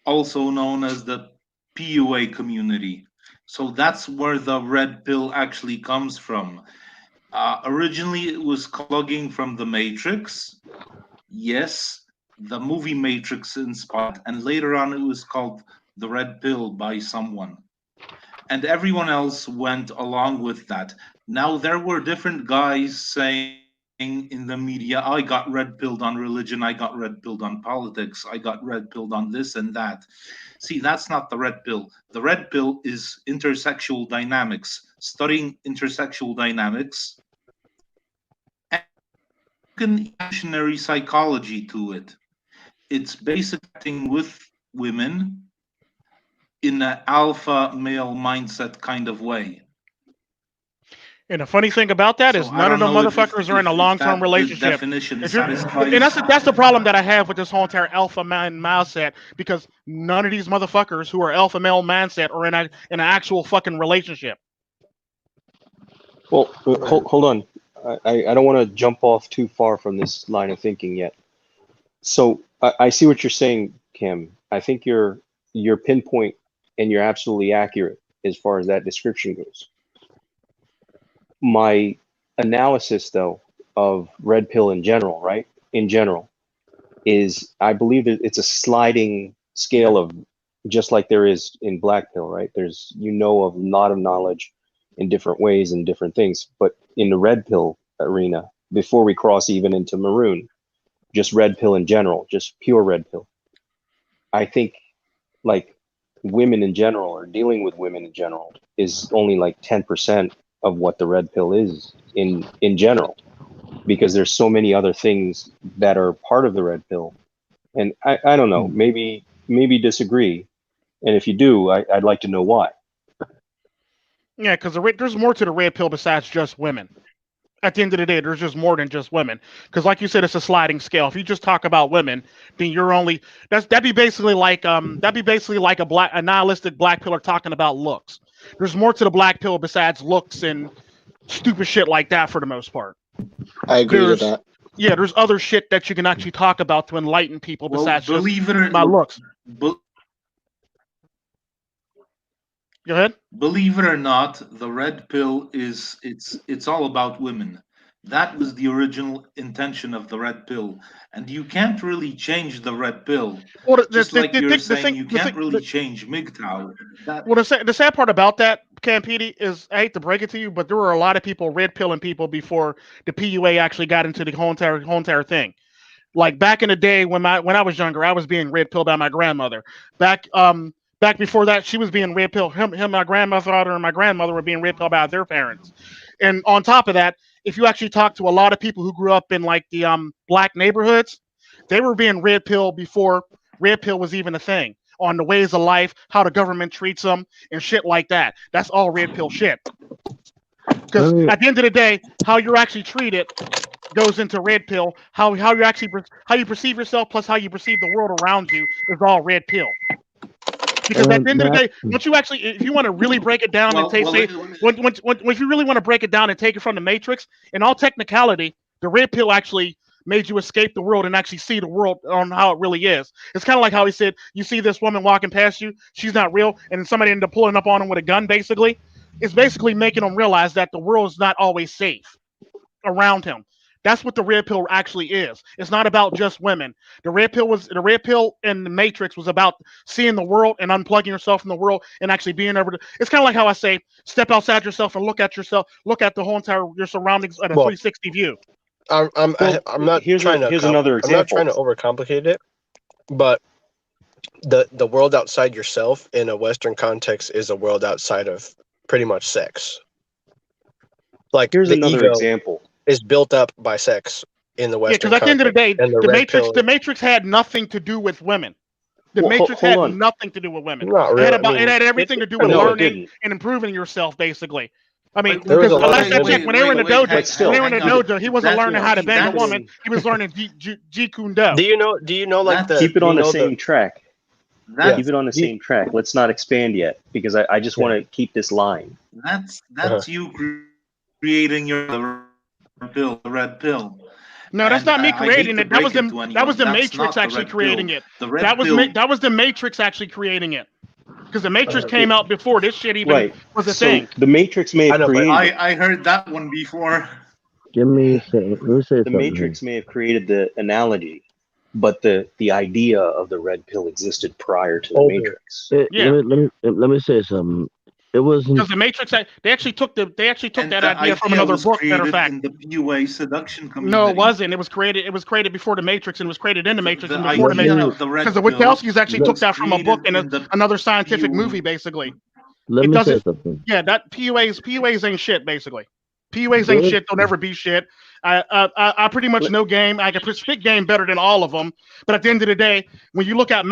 also known as the PUA community. So that's where the red pill actually comes from. Originally, it was plugging from the Matrix. Yes, the movie Matrix inspired, and later on, it was called the red pill by someone. And everyone else went along with that. Now, there were different guys saying in the media, I got red pilled on religion, I got red pilled on politics, I got red pilled on this and that. See, that's not the red pill. The red pill is intersexual dynamics, studying intersexual dynamics, and evolutionary psychology to it. It's basically acting with women in an alpha male mindset kind of way. And the funny thing about that So is I none of don't them know motherfuckers are in a if long-term that the relationship. definition If you're, satisfies. and that's the problem that I have with this whole entire alpha man mindset, because none of these motherfuckers who are alpha male mindset are in an actual fucking relationship. Well, hold on. I don't want to jump off too far from this line of thinking yet. So I see what you're saying, Kim. I think you're pinpoint, and you're absolutely accurate as far as that description goes. My analysis, though, of red pill in general, right? In general, is I believe that it's a sliding scale of, just like there is in black pill, right? There's of a lot of knowledge in different ways and different things, but in the red pill arena, before we cross even into maroon, just red pill in general, just pure red pill. I think, like, women in general, or dealing with women in general, is only like 10% of what the red pill is in general. because there's so many other things that are part of the red pill. And I don't know, maybe disagree. And if you do, I'd like to know why. Yeah, because there's more to the red pill besides just women. At the end of the day, there's just more than just women. Because, like you said, it's a sliding scale. If you just talk about women, then you're only that'd be basically like a nihilistic black pillar talking about looks. There's more to the black pill besides looks and stupid shit like that for the most part. I agree with that. Yeah, there's other shit that you can actually talk about to enlighten people besides just my looks. Go ahead. Believe it or not, the red pill it's all about women. That was the original intention of the red pill, and you can't really change the red pill. Well, Just like you're saying, you can't really change MiGTOW. Well, the sad part about that, Campedi, is I hate to break it to you, but there were a lot of people red pilling people before the PUA actually got into the whole entire thing. Like back in the day when I was younger, I was being red pilled by my grandmother. Back before that, she was being red pilled. My grandmother and my grandmother were being red pilled by their parents. And on top of that, if you actually talk to a lot of people who grew up in like the black neighborhoods, they were being red pilled before red pill was even a thing. On the ways of life, how the government treats them, and shit like that. That's all red pill shit. Because at the end of the day, how you're actually treated goes into red pill. How you perceive yourself plus how you perceive the world around you is all red pill. Because at the end of the day, once you actually, if you want to really break it down if you really want to break it down and take it from the Matrix, in all technicality, the red pill actually made you escape the world and actually see the world on how it really is. It's kind of like how he said, you see this woman walking past you, she's not real, and somebody ended up pulling up on him with a gun, basically. It's basically making him realize that the world is not always safe around him. That's what the red pill actually is. It's not about just women. The red pill in the Matrix was about seeing the world and unplugging yourself from the world and actually being able to. It's kind of like how I say, step outside yourself and look at the whole entire your surroundings at a 360 view. I'm not here's another example. I'm not trying to overcomplicate it, but the world outside yourself in a Western context is a world outside of pretty much sex. Like here's the another ego example. Is built up by sex in the Western. Yeah, because at the end of the day, the Matrix had nothing to do with women. The Matrix had nothing to do with women. Not really. It had everything to do with learning and improving yourself, basically. I mean, because last I checked, when they were in the dojo, he wasn't learning how to bang a woman. He was learning Jeet Kune Do. Do you know like keep it on the same track? Keep it on the same track. Let's not expand yet because I just want to keep this line. That's you creating your pill, the red pill. No, that's not me creating it. That was the Matrix actually creating it. That was the Matrix actually creating it. Because the Matrix came out before this shit even was a thing. The Matrix may have created. I heard that one before. The Matrix may have created the analogy, but the idea of the red pill existed prior to the Matrix. Let me say something. It wasn't because the Matrix. They actually took that idea from another book. Matter of fact, in the PUA seduction community. No, it wasn't. It was created before the Matrix, and it was created in the Matrix and before the Matrix. Because the Wachowskis actually took that from a book and another scientific movie, basically. Let me say something. Yeah, that PUAs ain't shit, basically. PUAs ain't shit. They'll never be shit. I pretty much know game. I can speak game better than all of them. But at the end of the day, when you look at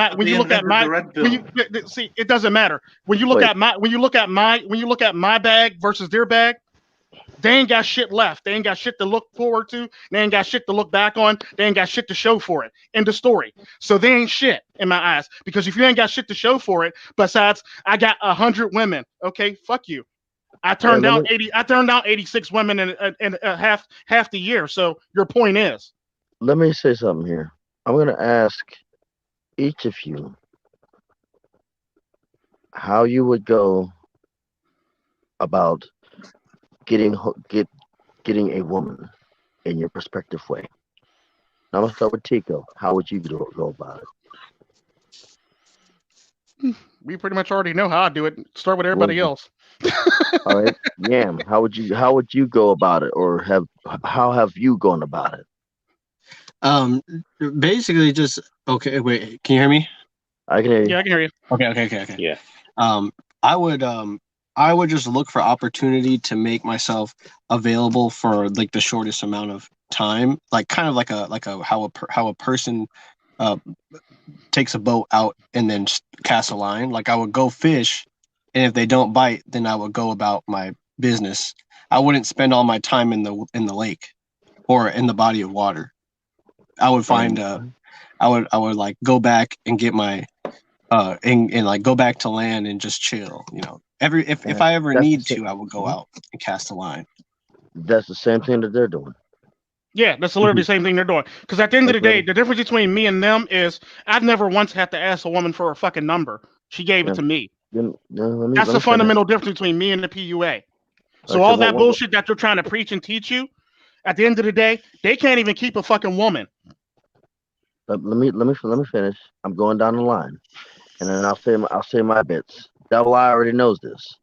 see, it doesn't matter. When you look at my bag versus their bag, they ain't got shit left. They ain't got shit to look forward to. They ain't got shit to look back on. They ain't got shit to show for it. End of story. So they ain't shit in my eyes. Because if you ain't got shit to show for it, besides I got 100 women, okay, fuck you. I turned down 86 women in half the year. So your point is. Let me say something here. I'm going to ask each of you how you would go about getting a woman in your prospective way. Now I'm going to start with Tico. How would you go about it? We pretty much already know how I do it. Start with everybody else. All right, Yam. How would you go about it, or how have you gone about it? Basically, just okay. Wait, can you hear me? I can hear you. Yeah, I can hear you. Okay. Yeah. I would just look for opportunity to make myself available for like the shortest amount of time, like kind of like a how a person takes a boat out and then casts a line. Like I would go fish, and if they don't bite, then I would go about my business. I wouldn't spend all my time in the lake or in the body of water. I would find I would like go back and get my and like go back to land and just chill. If I ever need to, I would go out and cast a line. That's the same thing that they're doing. Yeah, that's literally the same thing they're doing. Because at the end of the day, the difference between me and them is I've never once had to ask a woman for a fucking number. She gave it to me. That's the fundamental difference between me and the PUA. So all that bullshit that they're trying to preach and teach you, at the end of the day, they can't even keep a fucking woman. Let me finish. I'm going down the line, and then I'll say my bits. Double I already knows this.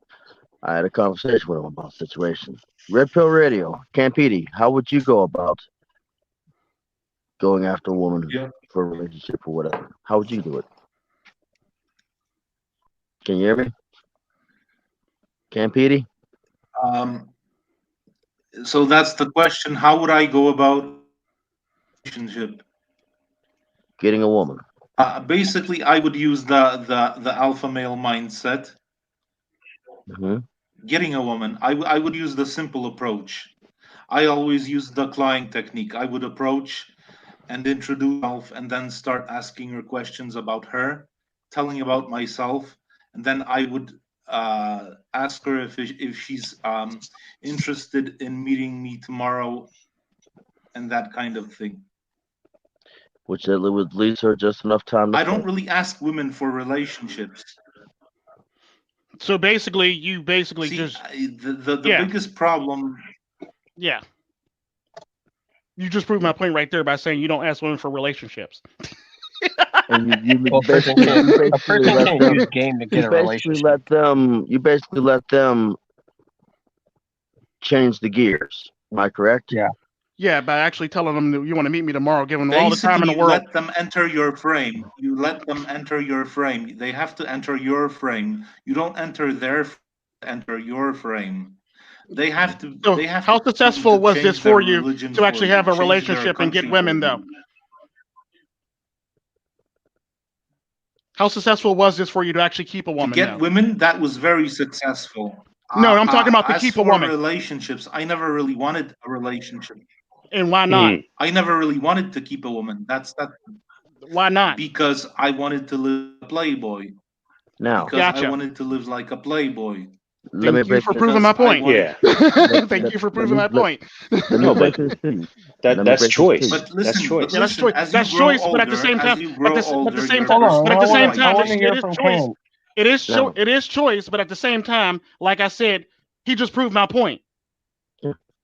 I had a conversation with him about the situation. Red Pill Radio, Campidi, how would you go about going after a woman for a relationship or whatever? How would you do it? Can you hear me? Campidi? So that's the question. How would I go about relationship? Getting a woman. Basically, I would use the alpha male mindset. Mm-hmm. Getting a woman, I would use the simple approach. I always use the Klein technique. I would approach and introduce myself and then start asking her questions about her, telling about myself, and then I would ask her if she's interested in meeting me tomorrow and that kind of thing. Which would leave her just enough time to I don't really ask women for relationships. So basically, you See, just the biggest problem. Yeah. You just proved my point right there by saying you don't ask women for relationships. And you a person can't use game to get a relationship. You basically let them change the gears. Am I correct? Yeah. Yeah, by actually telling them that you want to meet me tomorrow, giving them all the time in the world. Let them enter your frame. You let them enter your frame. They have to enter your frame. You don't enter their frame, enter your frame. They have to. So they have how to successful was this for you to actually have a change their relationship and get women, though? How successful was this for you to actually keep a woman? To get women, that was very successful. No, I'm talking about to as keep a for woman. Relationships, I never really wanted a relationship. And why not? I never really wanted to keep a woman. That's that. Why not? Because I wanted to live a playboy. Now, because I wanted to live like a playboy. Thank you for proving my point. Yeah. Thank you for proving my point. No, but that's choice. But listen, that's choice. Yeah, that's choice. That's choice. But at the same time, it is choice. But at the same time, like I said, he just proved my point.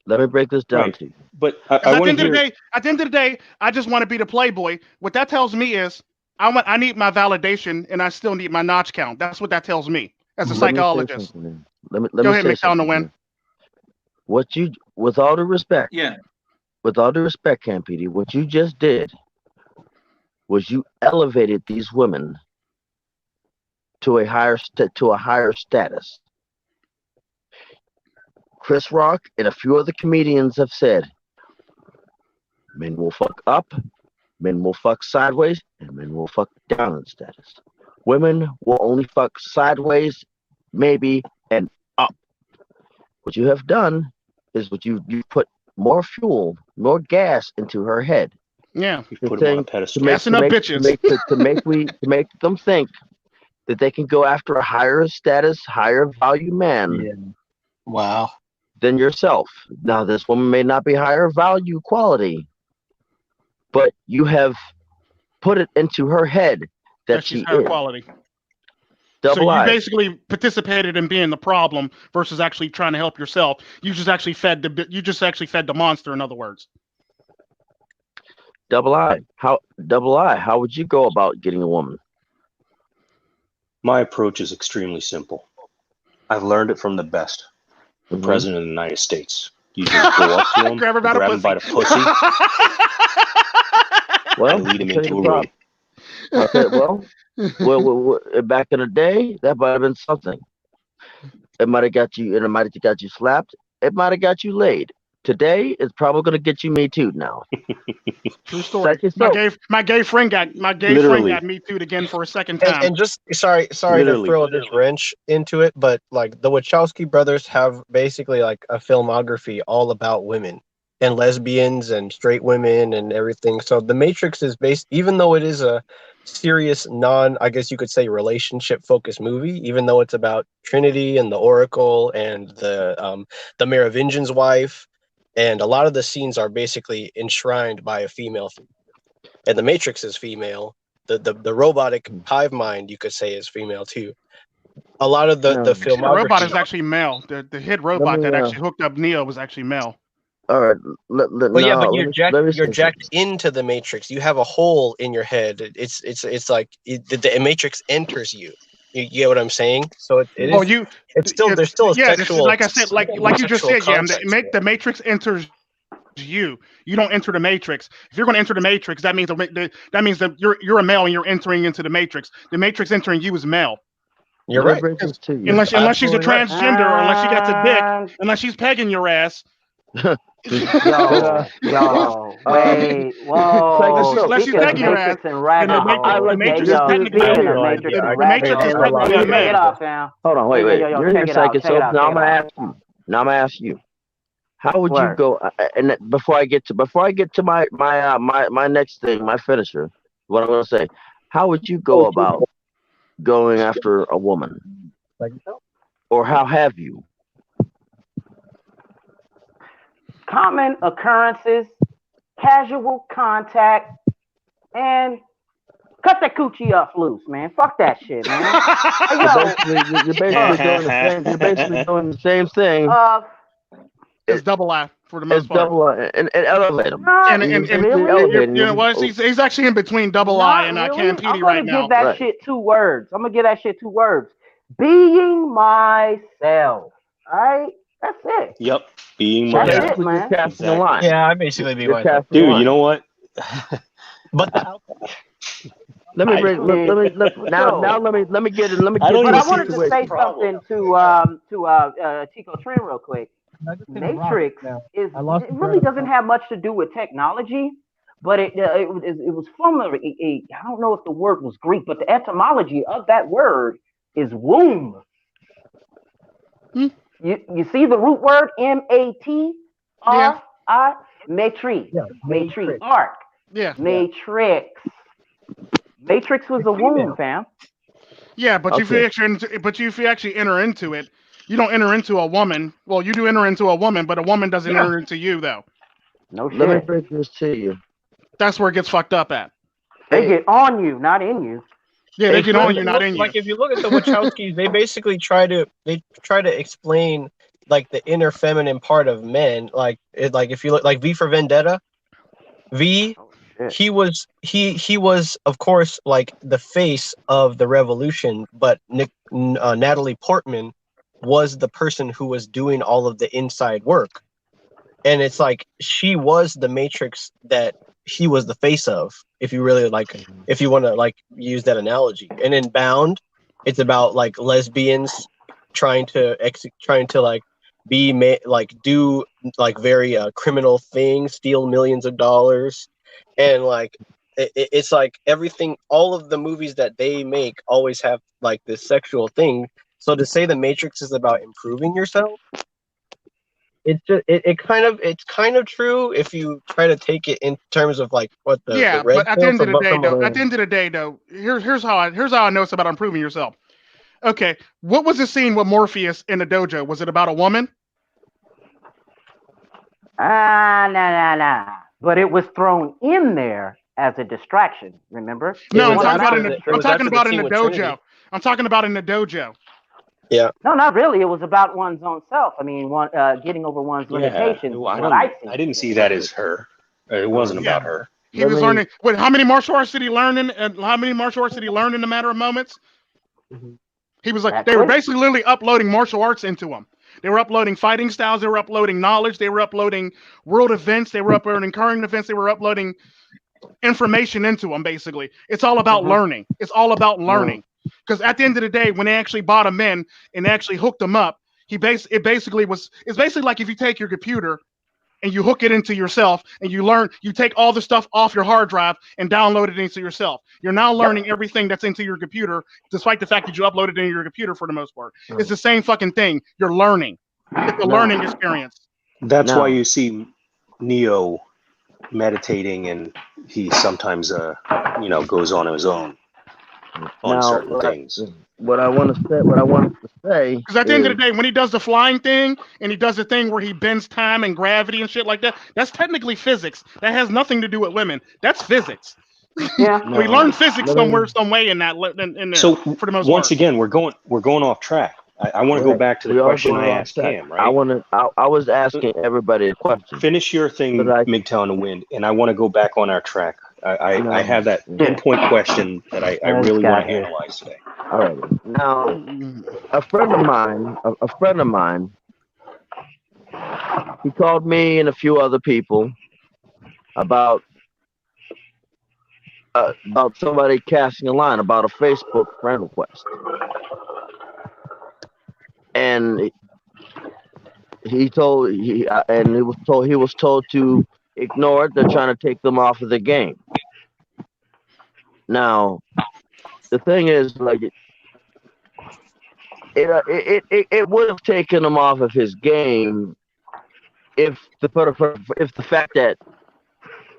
Let me break this down to you. But at the end of the day, I just want to be the playboy. What that tells me is I need my validation, and I still need my notch count. That's what that tells me as a psychologist. Let me go ahead, MiGTOW, win. What you, with all due respect, Campidi, what you just did was you elevated these women to a higher status. Chris Rock and a few other comedians have said, men will fuck up, men will fuck sideways, and men will fuck down in status. Women will only fuck sideways, maybe, and up. What you have done is you put more fuel, more gas into her head. Yeah, you put them on a pedestal. To make them think that they can go after a higher status, higher value man. Wow. Than yourself. Now, this woman may not be higher value quality, but you have put it into her head that she's higher quality. So you basically participated in being the problem versus actually trying to help yourself. You just actually fed the monster. In other words, Double I, how would you go about getting a woman? My approach is extremely simple. I've learned it from the best. The President of the United States. You just go up to him, grab him by the pussy, and lead him into a room. Okay, well, back in the day, that might have been something. It might have got you slapped. It might have got you laid. Today is probably gonna get you me too now. True story. Psychesoap. My gay friend got Literally. me too again for a second time. And just sorry to Literally. throw this wrench into it, but like the Wachowski brothers have basically like a filmography all about women and lesbians and straight women and everything. So The Matrix is based, even though it is a serious I guess you could say relationship focused movie, even though it's about Trinity and the Oracle and the Merovingian's wife, and a lot of the scenes are basically enshrined by a female figure. And the Matrix is female. The robotic hive mind, you could say, is female too. A lot of the The filmography. robot is actually male. The hit robot that actually hooked up Neo was actually male. All right. But you're jacked into the Matrix. You have a hole in your head. It's like the Matrix enters you. You get what I'm saying? So it is. Well, there's still a sexual. Like I said, like you just said, context the Matrix enters you. You don't enter the Matrix. If you're going to enter the Matrix, that means that you're a male and you're entering into the Matrix. The Matrix entering you is male. You're right. Unless she's a transgender, or unless she gets a dick, unless she's pegging your ass. Yo, wait, whoa. Unless she's pegging your ass. The Matrix is technically a man. Hold on, wait. You're here, Psychesoap. Now I'm gonna ask you. How would you go? And before I get to my next thing, my finisher, what I'm gonna say. How would you go about going after a woman? Or how have you? Common occurrences, casual contact, and cut that coochie up loose, man. Fuck that shit, man. You're basically doing the same thing. It's double I for the most part. Double I and elevate him. You know what? He's actually in between double I and Campini right now. I'm gonna give that shit 2 words. Being myself. All right? That's it. Yep. Being That's myself. it, man. Exactly. Yeah, I basically be myself. Dude, you know what? But let me get it. But I wanted to say something to Tico Tren real quick. Matrix it really doesn't have much to do with technology, but it was from I don't know if the word was Greek, but the etymology of that word is womb. You see the root word MATRI, matrix, arc, matrix. Matrix was a womb, fam. Yeah, but if you actually enter into it, you don't enter into a woman. Well, you do enter into a woman, but a woman doesn't enter into you, though. No shit. Let me break this to you. That's where it gets fucked up at. They get on you, not in you. Yeah, they get on you, not in you. Like if you look at the Wachowskis, they basically try to explain like the inner feminine part of men. Like if you look like V for Vendetta, he was of course like the face of the revolution, but Natalie Portman was the person who was doing all of the inside work, and it's like she was the Matrix that he was the face of, if you really if you want to like use that analogy. And in Bound, it's about like lesbians trying to like do like very criminal things, steal millions of dollars, and like it's like everything. All of the movies that they make always have like this sexual thing. So to say the Matrix is about improving yourself, it's just it's kind of true if you try to take it in terms of like what the red but at the end of the day though, here's how I know it's about improving yourself. Okay, what was the scene with Morpheus in the dojo? Was it about a woman? Nah. But it was thrown in there as a distraction. Remember? No, I'm talking about in the dojo. I'm talking about in the dojo. Yeah. No, not really. It was about one's own self. I mean, getting over one's limitations. I didn't see that as her. It wasn't about her. He was learning. Wait, how many martial arts did he learn in? How many martial arts did he learn in a matter of moments? Mm-hmm. He was like, they were basically literally uploading martial arts into him. They were uploading fighting styles. They were uploading knowledge. They were uploading world events. They were uploading current events. They were uploading information into him. Basically, it's all about learning. It's all about learning. Because at the end of the day, when they actually bought him in and actually hooked him up, it's basically like if you take your computer and you hook it into yourself, and you take all the stuff off your hard drive and download it into yourself. You're now learning everything that's into your computer, despite the fact that you uploaded it into your computer for the most part. It's the same fucking thing. You're learning. It's a learning experience. That's why you see Neo meditating, and he sometimes, goes on his own on certain things. What I want to say, because at the end of the day, when he does the flying thing and he does the thing where he bends time and gravity and shit like that, that's technically physics. That has nothing to do with women. That's physics. Yeah, we learn physics somewhere, some way in that. In there, so for the most once part. again, we're going off track. I want to go back to the question I asked him. Right? I was asking everybody a question. Finish your thing, MiGTOW and the Wind, and I want to go back on our track. I have that pinpoint question that I really want to analyze today. All right. Now, a friend of mine, he called me and a few other people about somebody casting a line about a Facebook friend request, and he was told to ignore it. They're trying to take them off of the game. Now, the thing is, like, it would have taken him off of his game if the fact that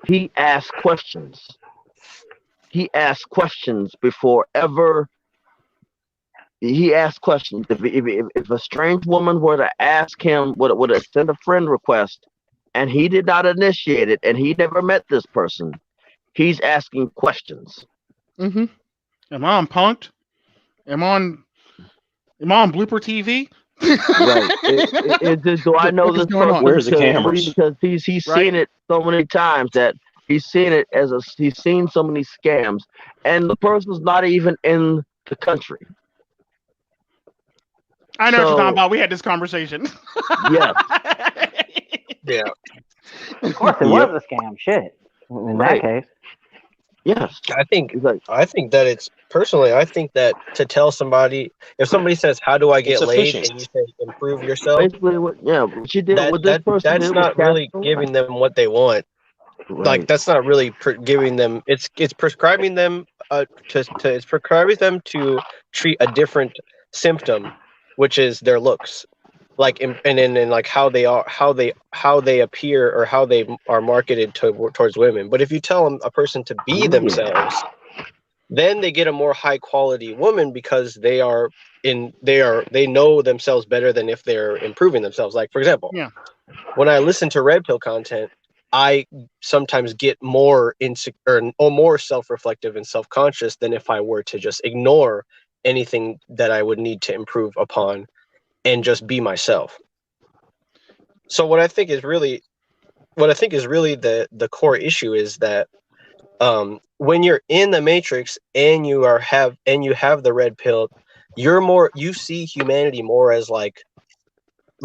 he asked questions. He asked questions before ever. He asked questions. If a strange woman were to ask him, would have sent a friend request, and he did not initiate it, and he never met this person, he's asking questions. Mm-hmm. Am I on Punked? Am I on Blooper TV? Right. Do I know this person? Where's the cameras? Because he's seen it so many times that he's seen it he's seen so many scams, and the person's not even in the country. I know what you're talking about. We had this conversation. Yeah. Yeah. Of course, it was a scam. Shit. In that case. Yes. I think that it's personally, I think that to tell somebody, if somebody says, "How do I get laid?" and you say, "Improve yourself," basically, what she did with this person, that's not really giving them what they want. Right. Like, that's not really giving them. It's prescribing them it's prescribing them to treat a different symptom, which is their looks. Like, and like how they appear or how they are marketed towards women. But if you tell a person to be themselves, then they get a more high quality woman because they know themselves better than if they're improving themselves. Like, for example, when I listen to Red Pill content, I sometimes get more insecure or more self-reflective and self-conscious than if I were to just ignore anything that I would need to improve upon and just be myself. So what I think is really the core issue is that when you're in the Matrix and you have the red pill, you see humanity more as like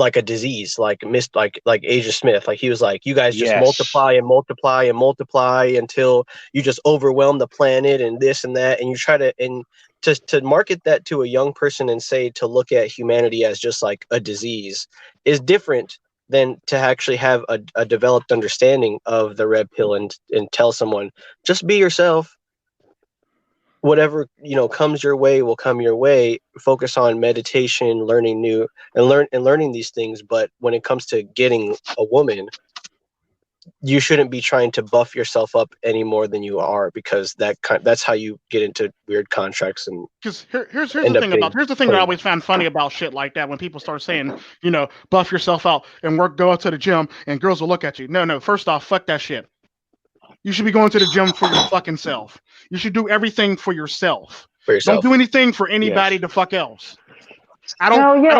a disease, like Asia Smith. Like, he was like, you guys just multiply and multiply and multiply until you just overwhelm the planet and this and that, and you try to market that to a young person and say to look at humanity as just like a disease is different than to actually have a developed understanding of the red pill and tell someone, just be yourself. Whatever comes your way will come your way. Focus on meditation, learning new and learning these things. But when it comes to getting a woman, you shouldn't be trying to buff yourself up any more than you are, because that's how you get into weird contracts. And because here's the thing that I always found funny about shit like that, when people start saying, buff yourself out and go out to the gym and girls will look at you. No, first off, fuck that shit. You should be going to the gym for your fucking self. You should do everything for yourself. Don't do anything for anybody the fuck else. I don't work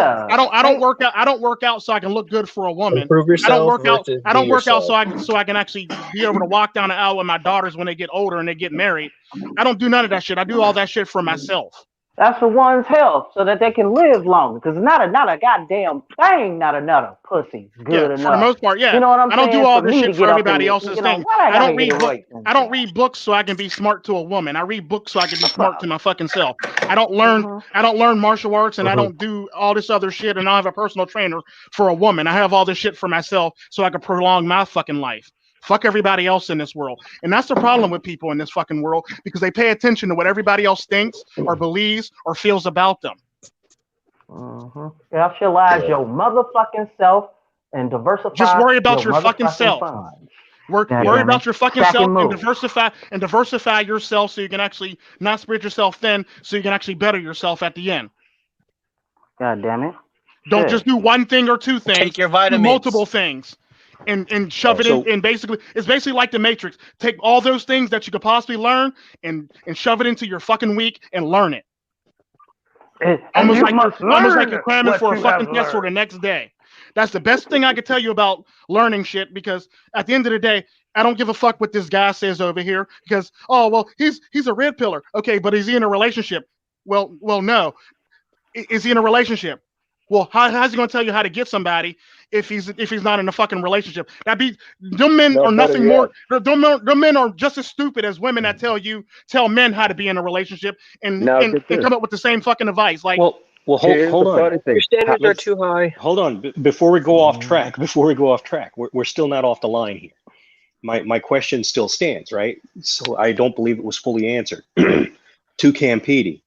out. I don't work out so I can look good for a woman. Improve yourself. I don't work out so I can actually be able to walk down the aisle with my daughters when they get older and they get married. I don't do none of that shit. I do all that shit for myself. That's for one's health, so that they can live longer. Because not a goddamn thing, not another pussy's good For the enough. most part, yeah. You know what I'm I don't saying? do all For this me to shit get for up everybody and else's thing. why I I gotta don't get read it book. right? I don't read books so I can be smart to a woman. I read books so I can be smart to my fucking self. I don't learn. I don't learn martial arts, and I don't do all this other shit. And I don't have a personal trainer for a woman. I have all this shit for myself so I can prolong my fucking life. Fuck everybody else in this world. And that's the problem with people in this fucking world, because they pay attention to what everybody else thinks or believes or feels about them. Specialize your motherfucking self and diversify. Just worry about your fucking self. funds. Worry about your fucking self and diversify yourself so you can actually not spread yourself thin, so you can actually better yourself at the end. God damn it. Don't just do one thing or two things. Take your vitamins. Do multiple things. And shove it in, and basically it's basically like the Matrix. Take all those things that you could possibly learn and shove it into your fucking week and learn it. Almost like you're cramming for a fucking test for the next day. That's the best thing I could tell you about learning shit, because at the end of the day, I don't give a fuck what this guy says over here, because he's a red pillar. Okay, but is he in a relationship? Well, no. Is he in a relationship? Well, how's he going to tell you how to get somebody if he's not in a fucking relationship? Them men are nothing more. Them men are just as stupid as women that tell men how to be in a relationship and come up with the same fucking advice. Like, well, hold on. Your standards are too high. Hold on. Before we go off track, we're still not off the line here. My question still stands, right? So I don't believe it was fully answered. To Campidi,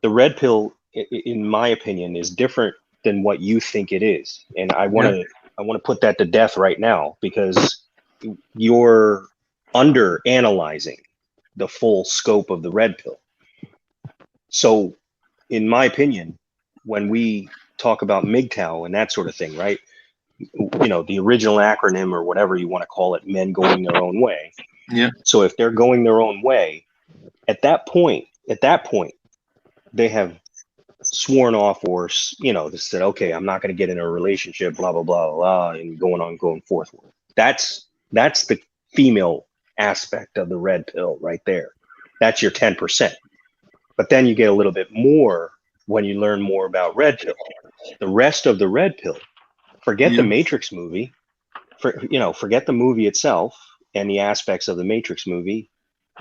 the red pill, in my opinion, is different than what you think it is, and I want to put that to death right now, because you're under analyzing the full scope of the red pill. So, in my opinion, when we talk about MiGTOW and that sort of thing, right? The original acronym, or whatever you want to call it, men going their own way. Yeah. So if they're going their own way, at that point, they have sworn off, or they said, okay, I'm not going to get in a relationship, blah blah blah blah, and going forth. That's the female aspect of the red pill right there. That's your 10%. But then you get a little bit more when you learn more about red pill. The rest of the red pill, forget the Matrix movie, forget the movie itself and the aspects of the Matrix movie.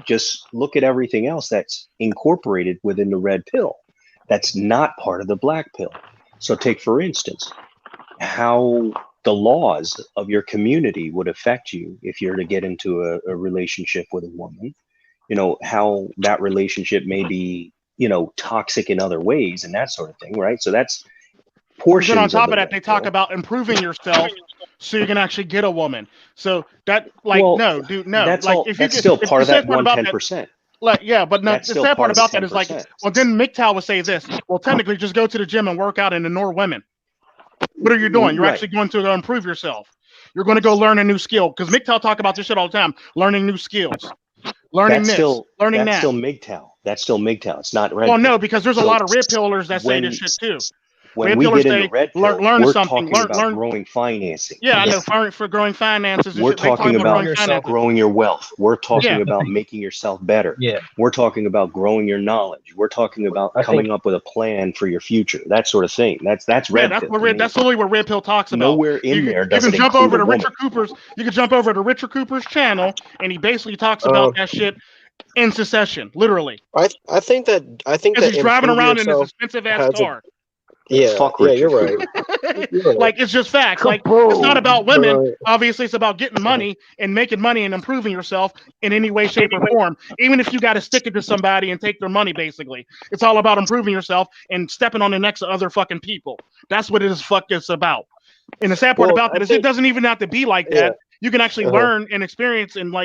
Just look at everything else that's incorporated within the red pill. That's not part of the black pill. So take, for instance, how the laws of your community would affect you if you're to get into a relationship with a woman. How that relationship may be, toxic in other ways and that sort of thing, right? So that's portions. Then on top of that, they talk about improving yourself so you can actually get a woman. So that, no. That's like, all, if that's you still get, part of that 110%. But no, the sad part about that is like, well, then MiGTOW would say this. Well, technically, just go to the gym and work out and ignore women. What are you doing? You're actually going to improve yourself. You're going to go learn a new skill, because MiGTOW talk about this shit all the time. Learning new skills, learning that's this, learning that's that. Still MiGTOW. That's still MiGTOW. It's not red. Well, no, because there's a lot of red pillers that say this shit too. When we get into red pill, we're talking about growing financing. Yeah, I know, for growing finances. We're talking about growing your wealth. We're talking about making yourself better. Yeah. We're talking about growing your knowledge. We're talking about coming up with a plan for your future. That sort of thing. That's red pill. That's only what red pill talks about. Nowhere in there doesn't you can jump over to woman. Richard Cooper's. You can jump over to Richard Cooper's channel, and he basically talks about that shit in succession, literally. I think that he's driving around in his expensive ass car. Yeah, you're right. Like, it's just facts. Like, it's not about women. Obviously, it's about getting money and making money and improving yourself in any way, shape, or form. Even if you got to stick it to somebody and take their money, basically, it's all about improving yourself and stepping on the necks of other fucking people. That's what it's about. And the sad part about that is it doesn't even have to be like that. You can actually learn and experience and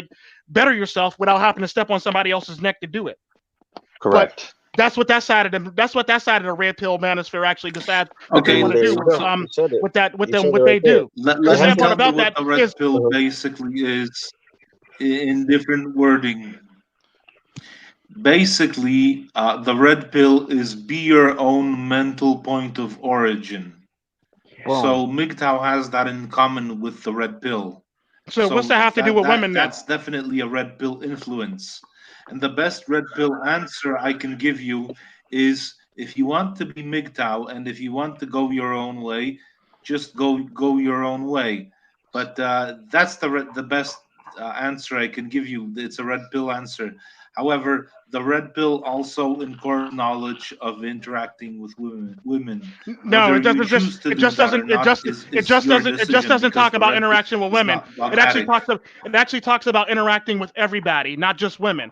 better yourself without having to step on somebody else's neck to do it. Correct. But that's what that side of the red pill manosphere actually decides what they want to do with what they do. Let me tell you what the red pill basically is in different wording. Basically, the red pill is be your own mental point of origin. So MiGTOW has that in common with the red pill. So what's that have to do with women? That's definitely a red pill influence. And the best red pill answer I can give you is if you want to be MGTOW and if you want to go your own way, just go your own way. But that's the best answer I can give you. It's a red pill answer. However, the red pill also incorporates knowledge of interacting with women. No, Whether it you doesn't. choose to It do just that or doesn't. not It is just your doesn't. It just decision, doesn't because talk the about red pill interaction with is women. not It actually dogmatic. talks. It actually talks about interacting with everybody, not just women.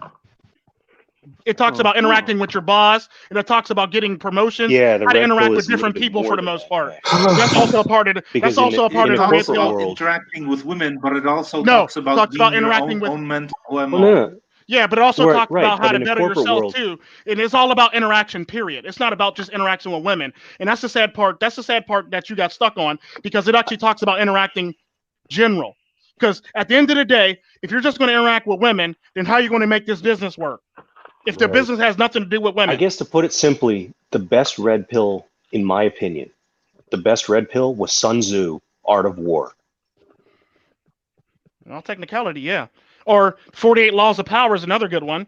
It talks about interacting with your boss, and it talks about getting promotions. Yeah, the How to red interact pill with is a little different bit people more for the than most that, part. actually. That's also a part of. Because That's also a part in of a the red Talks corporate pill. about world, interacting with women, but it also No, talks it about talks about being your interacting with. own mental well, MO. no, Yeah, but it also right, talks about how but to in a better corporate yourself world, too. And it's all about interaction, period. It's not about just interaction with women. And that's the sad part. That's the sad part that you got stuck on, because it actually talks about interacting general. Because at the end of the day, if you're just going to interact with women, then how are you going to make this business work? If the Right. business has nothing to do with I women. guess to put it simply, the best red pill, in my opinion, the best red pill was Sun Tzu, Art of War. Well, technicality, yeah. Or 48 Laws of Power is another good one.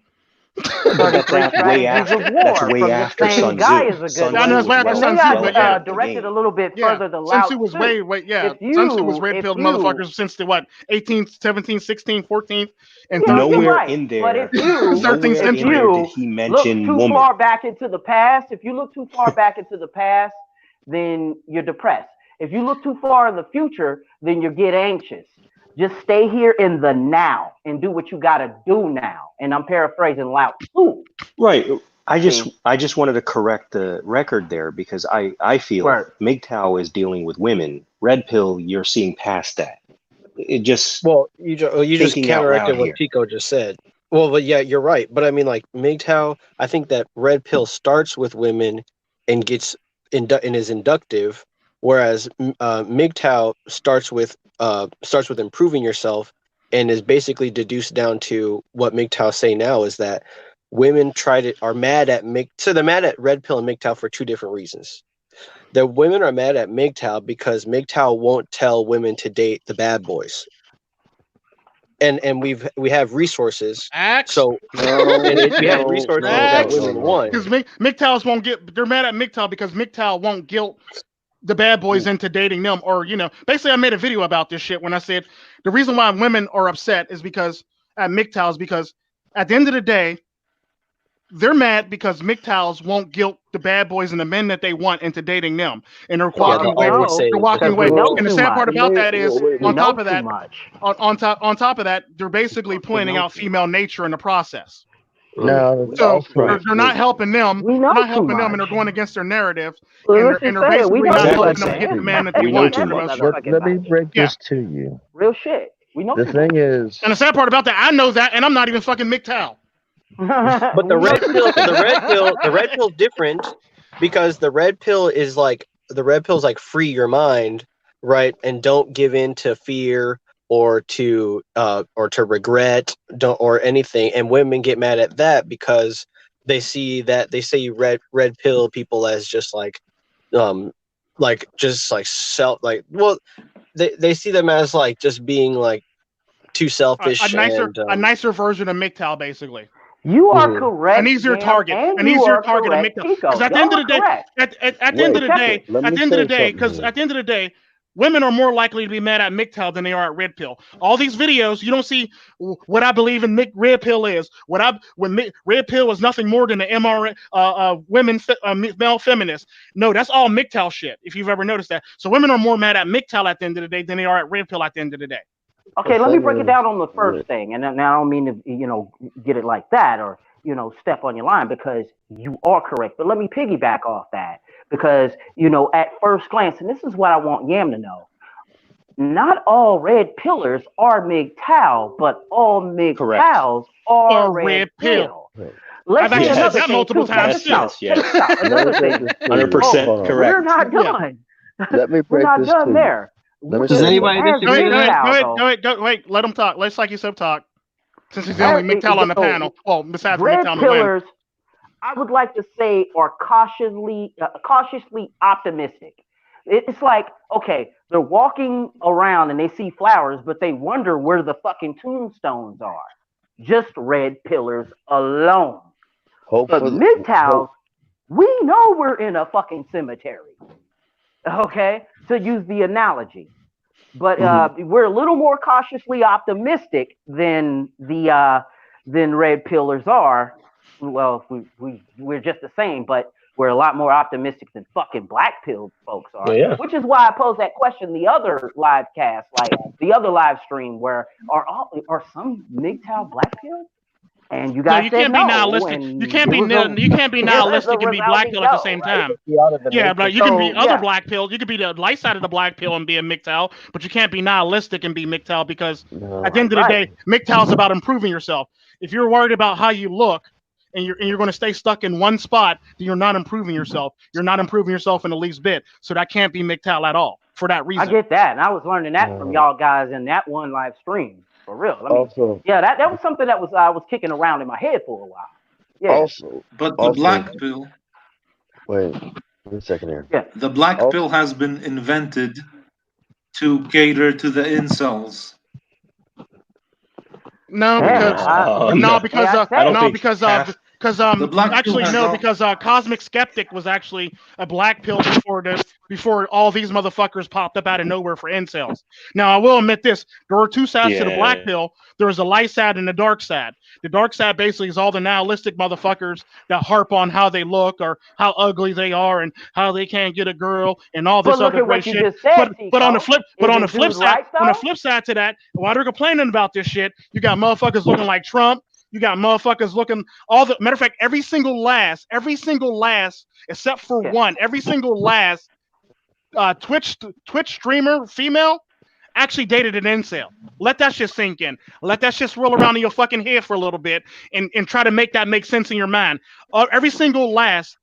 But that's 33 way Strategies after. of That's War way from the after same Sun guy Tzu. is a Sun good Yeah, Tzu no, one. it's was way after And well Sun they Tzu, well but ahead yeah. of the directed a game. little bit Yeah. further than Sun Lao Tzu was Tzu. yeah. If Sun Tzu was you, red if pilled you, motherfuckers since the what? 18th, 17th, 16th, 14th, and yeah, 13th. you're Nowhere right. in But if there, you, 13th nowhere if in century. there did you he look mention too woman. far back into the past, if you look too far back into the past, then you're depressed. If you look too far in the future, then you get anxious. Just stay here in the now and do what you got to do now. And I'm paraphrasing Lao Tzu. Right. I See, just wanted to correct the record there, because I feel word. MGTOW is dealing with women. Red pill, you're seeing past that. It just Well, you just thinking out loud counteracted what here. Tico just said. Well, but yeah, you're right. But I mean, like MGTOW, I think that red pill starts with women and gets and is inductive, whereas MGTOW starts with improving yourself and is basically deduced down to what MGTOW say now is that women are mad at so they're mad at red pill and MGTOW for two different reasons. The women are mad at MGTOW because MGTOW won't tell women to date the bad boys. And we have resources. Axe. So we have resources that women want. Because MGTOWs won't get. They're mad at MGTOW because MGTOW won't guilt the bad boys into dating them, or basically I made a video about this shit when I said the reason why women are upset is because at MGTOW is because at the end of the day they're mad because MGTOWs won't guilt the bad boys and the men that they want into dating them, and they're walking away. They're walking away. And the sad part about that is, on top of that, on top of that, they're basically pointing out female nature in the process. No, So they're not helping them. They're not helping them, and they're going against their narrative. And they're basically not helping them get the man that they want. Let me break this to you. Real shit. We know the thing is, and the sad part about that, I know that, and I'm not even fucking MGTOW. But the red pill's different, because the red pill is like free your mind, right, and don't give in to fear or to regret, or anything. And women get mad at that because they see red pill people as just they see them as like just being like too selfish, a nicer version of MGTOW, basically. You are correct. An easier target. And An easier target of MGTOW. Because at the end of the day, at the end of the day, women are more likely to be mad at MGTOW than they are at red pill. All these videos, you don't see what I believe in red pill is. Red pill is nothing more than an male feminist. No, that's all MGTOW shit, if you've ever noticed that. So women are more mad at MGTOW at the end of the day than they are at red pill at the end of the day. Okay, let me break it down on the first thing, and now I don't mean to, get it like that or step on your line, because you are correct. But let me piggyback off that, because at first glance, and this is what I want Yam to know: not all red pillars are MGTOW, but all MGTOWs are red pill. I've actually said that multiple times. Yes. Another thing, 100% correct. We're not done. Let me break we're not this done to there. Does anybody disagree? Go wait. Let him talk. Let Psychesoap talk. Since he's the only MGTOW on the panel. Well, besides red MGTOW pillars, I would like to say, are cautiously optimistic. It's like, okay, they're walking around and they see flowers, but they wonder where the fucking tombstones are. Just red pillars alone. But MGTOWs We know we're in a fucking cemetery. Okay, to use the analogy, but we're a little more cautiously optimistic than red pillars are. Well, we're just the same, but we're a lot more optimistic than fucking black pill folks are. Yeah. Which is why I posed that question the other live cast, like the other live stream, where are some MiGTOW black pills? And you guys you said can't be no, nihilistic. You can't be nihilistic and be black pill at the same time. Yeah, but you can be other black pills. You could be the light side of the black pill and be a MiGTOW, but you can't be nihilistic and be MiGTOW because at the end of the day, MiGTOW is about improving yourself. If you're worried about how you look and you're going to stay stuck in one spot, then you're not improving yourself. You're not improving yourself in the least bit. So that can't be MiGTOW at all for that reason. I get that, and I was learning that from y'all guys in that one live stream. For real. I mean, that was something that I was kicking around in my head for a while. Yeah. But the black pill. Wait a second here. Yeah. The black pill has been invented to cater to the incels. Because Cosmic Skeptic was actually a black pill before all these motherfuckers popped up out of nowhere for incels. Now I will admit this: there were two sides to the black pill. There was a light side and a dark side. The dark side basically is all the nihilistic motherfuckers that harp on how they look or how ugly they are and how they can't get a girl and all this other great shit. But on the flip side to that, while they're complaining about this shit, you got motherfuckers looking like Trump. You got motherfuckers looking matter of fact, every single last, except for one, every single last Twitch streamer female actually dated an incel. Let that shit sink in. Let that shit swirl around in your fucking head for a little bit and try to make that make sense in your mind. Every single last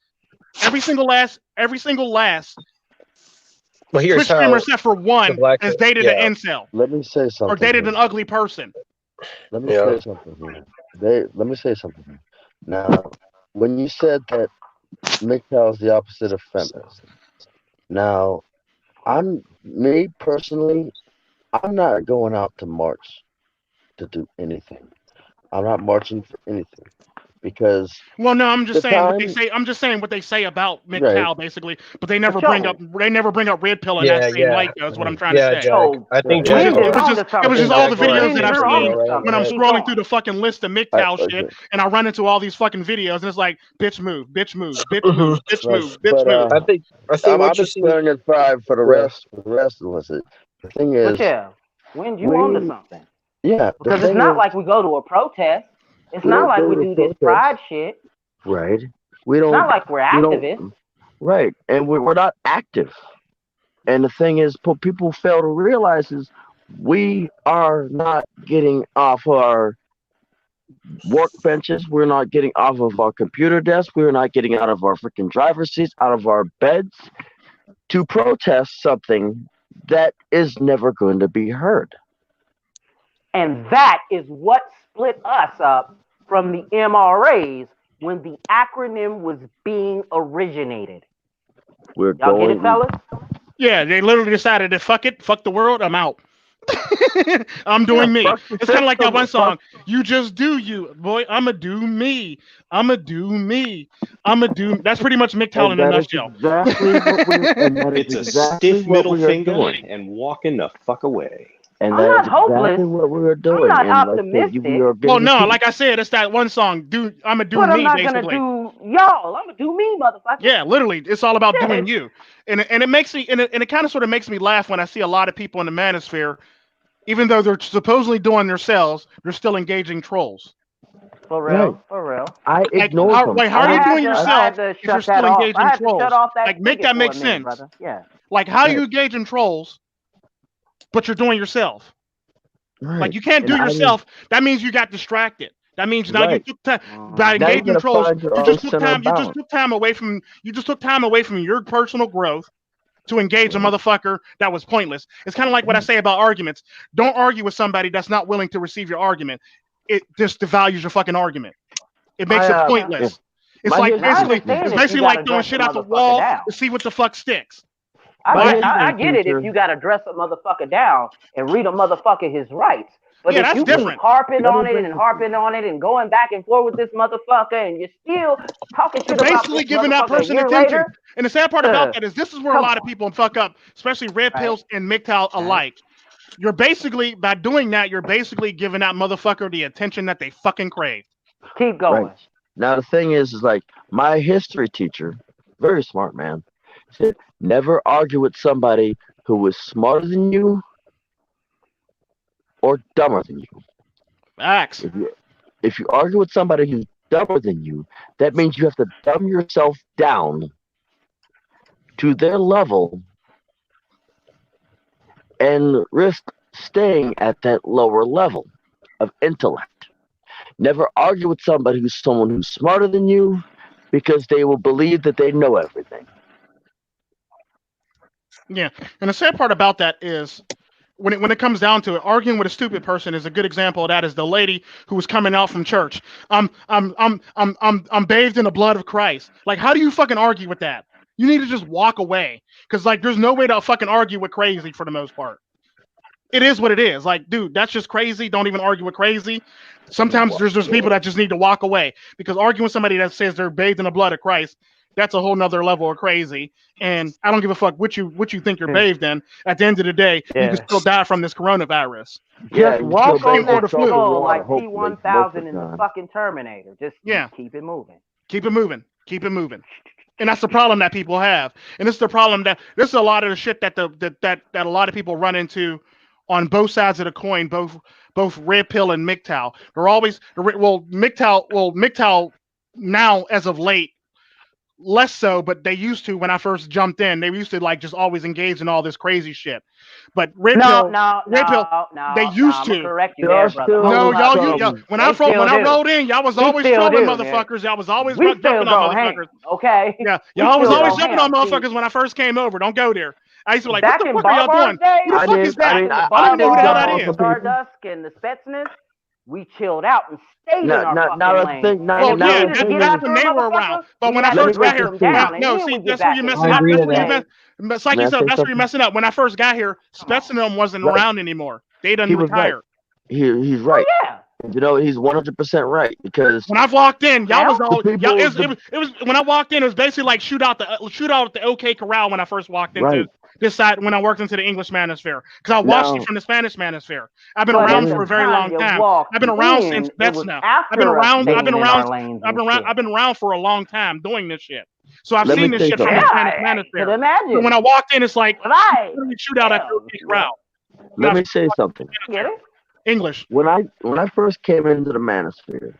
Twitch streamer except for one has dated an incel. Let me say something. Or dated an ugly person. Let me say something here. Let me say something here. Now, when you said that MiGTOW is the opposite of feminist, now, me personally, I'm not going out to march to do anything. I'm not marching for anything because. Well, no, I'm just saying what they say. I'm just saying what they say about MiGTOW, basically, but they never bring up red pill in that same light. That's what I'm trying to say. Jack. I think it was just all the videos that I've seen when I'm scrolling through the fucking list of MiGTOW shit, and I run into all these fucking videos, and it's like, bitch move, bitch move, bitch move, bitch move, bitch move. I think I'm just clearing it pride for the rest. For the rest of us, the thing is, when you onto something, because it's not like we go to a protest. It's not like we do this pride shit. Right. We don't. It's not like we're activists. Right. And we're not active. And the thing is, what people fail to realize is we are not getting off our work benches. We're not getting off of our computer desks. We're not getting out of our freaking driver's seats, out of our beds to protest something that is never going to be heard. And that is what split us up from the MRAs when the acronym was being originated. Y'all get it, fellas? Yeah, they literally decided to fuck the world, I'm out. I'm doing me. It's kind of like that one song. You just do you, boy. I'ma do me. I'ma do me. I'ma do. That's pretty much MiGTOW in a nutshell. It's a stiff middle finger and walking the fuck away. And I'm not hopeless. Exactly what we were doing. I'm not optimistic. Well, no, like I said, it's that one song. I'ma do me, basically. I'm gonna do me, motherfucker. Yeah, literally, it's all about doing you. And it makes me, and it kind of sort of makes me laugh when I see a lot of people in the manosphere, even though they're supposedly doing themselves, they're still engaging trolls. For real, for real. I ignore them. Like, how are you doing yourself if you're still engaging trolls? Like, make that make sense. Yeah. Like, how are you engaging trolls, but you're doing yourself? Right. Like, you can't do yourself. That means you got distracted. That means now you took time by engaging trolls. You just took time away from your personal growth to engage a motherfucker that was pointless. It's kind of like what I say about arguments. Don't argue with somebody that's not willing to receive your argument. It just devalues your fucking argument. It makes it pointless. It's like basically like throwing shit out the wall to see what the fuck sticks. I get it if you gotta dress a motherfucker down and read a motherfucker his rights. But Yeah, if that's you different. keep harping on it and going back and forth with this motherfucker, and you're still talking shit You're about basically this giving that motherfucker a person year attention. later, And the sad part about that is this is where a come lot of on. people fuck up, especially red Right. pills and MiGTOW alike. You're basically, by doing that, you're basically giving that motherfucker the attention that they fucking crave. Keep going. Right. Now the thing is like my history teacher, very smart man, said never argue with somebody who is smarter than you or dumber than you. Facts. If you argue with somebody who's dumber than you, that means you have to dumb yourself down to their level and risk staying at that lower level of intellect. Never argue with somebody who's someone who's smarter than you because they will believe that they know everything. Yeah, and the sad part about that is when it comes down to it, arguing with a stupid person is a good example of that. Is the lady who was coming out from church. I'm bathed in the blood of Christ. Like, how do you fucking argue with that? You need to just walk away, because like there's no way to fucking argue with crazy for the most part. It is what it is. Like, dude, that's just crazy. Don't even argue with crazy. Sometimes there's people that just need to walk away, because arguing with somebody that says they're bathed in the blood of Christ, that's a whole nother level of crazy. And I don't give a fuck what you think you're bathed in. At the end of the day, you can still die from this coronavirus. Just walk on that flu. skull like T-1000 in the fucking Terminator. Just keep it moving. Keep it moving. Keep it moving. And that's the problem that people have. And this is the problem that this is a lot of the shit that that a lot of people run into on both sides of the coin, both red pill and MiGTOW. They're always MiGTOW now as of late less so, but they used to when I first jumped in. They used to like just always engage in all this crazy shit. But red pill, they used to. Correct you there, brother. No, y'all. When I rolled in, y'all was always trolling motherfuckers. Y'all was always jumping on motherfuckers. Okay. Yeah, y'all was always jumping on motherfuckers when I first came over. Don't go there. I used to be like, what the fuck are y'all doing? Who the fuck is that? I don't even know who the hell that is. Stardust and the Spetsnaz, we chilled out and stayed in our fucking lane. Well, yeah, that's when they were around. But when I first got here, no, see, that's where you're messing up. Psychesoap, that's where you're messing up. When I first got here, Spetsnaz wasn't around anymore. They done retired. He's right. Oh, yeah. You know, he's 100% right, because when I walked in, y'all was all it was when I walked in, it was basically like shoot out at the OK Corral when I first walked into this side when I worked into the English manosphere, because I watched it from the Spanish manosphere. I've been around for a very long time. I've been around since Spetsnaz. I've been around for a long time doing this shit. So I've seen this shit from the Spanish manosphere. So when I walked in, it's like shoot out at the OK Corral. Let me say something. Get it? English. When I first came into the manosphere,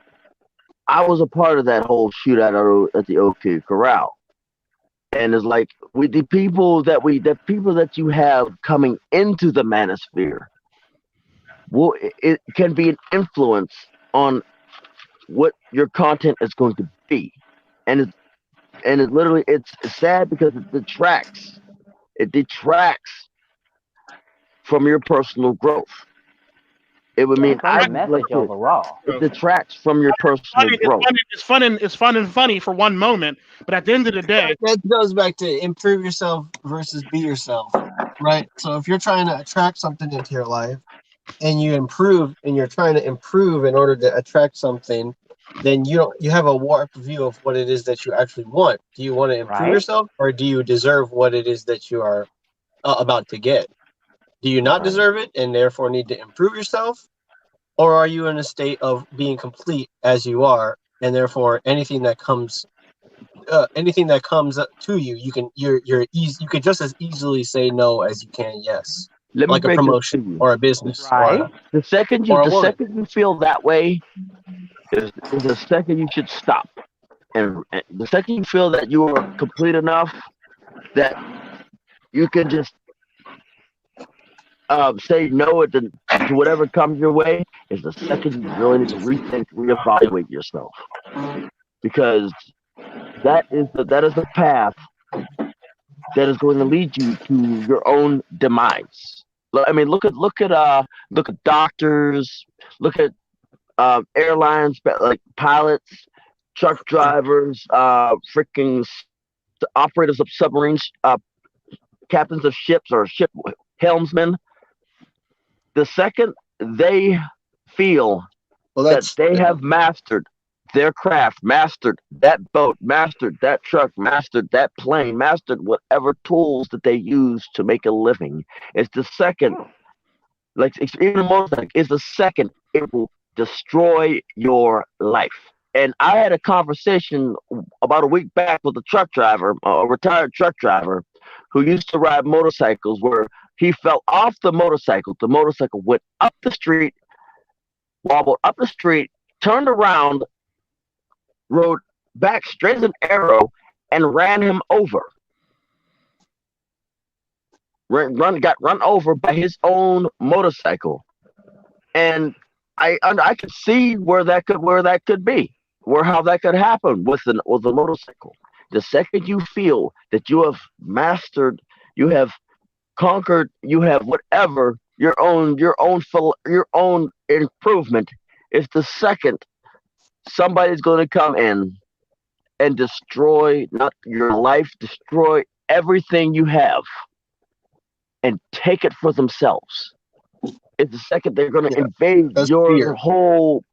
I was a part of that whole shootout at the OK Corral. And it's like the people that you have coming into the manosphere, well, it can be an influence on what your content is going to be. And it literally, it's sad because it detracts from your personal growth. It would mean it detracts from your personal growth. It's fun and funny for one moment, but at the end of the day, that goes back to improve yourself versus be yourself, right? So if you're trying to attract something into your life, and you improve, and you're trying to improve in order to attract something, then you have a warped view of what it is that you actually want. Do you want to improve yourself, or do you deserve what it is that you are about to get? Do you not deserve it and therefore need to improve yourself? Or are you in a state of being complete as you are, and therefore anything that comes to you, you can just as easily say no as you can yes. Like a promotion or a business. Right. The second you feel that way is the second you should stop. And the second you feel that you are complete enough that you can just say no to whatever comes your way is the second you really need to reevaluate yourself, because that is the path that is going to lead you to your own demise. I mean, look at doctors, look at airlines, like pilots, truck drivers, freaking operators of submarines, captains of ships or ship helmsmen. The second they feel that they have mastered their craft, mastered that boat, mastered that truck, mastered that plane, mastered whatever tools that they use to make a living. It's the second, like even a motorcycle, is the second it will destroy your life. And I had a conversation about a week back with a truck driver, a retired truck driver, who used to ride motorcycles where he fell off the motorcycle. The motorcycle went up the street, wobbled up the street, turned around, rode back straight as an arrow, and ran him over. Got run over by his own motorcycle, and I could see where that could be, how that could happen with a motorcycle. The second you feel that you have mastered, you have conquered, you have whatever your own improvement, is the second somebody's going to come in and destroy not your life, destroy everything you have, and take it for themselves. It's the second they're going to invade your whole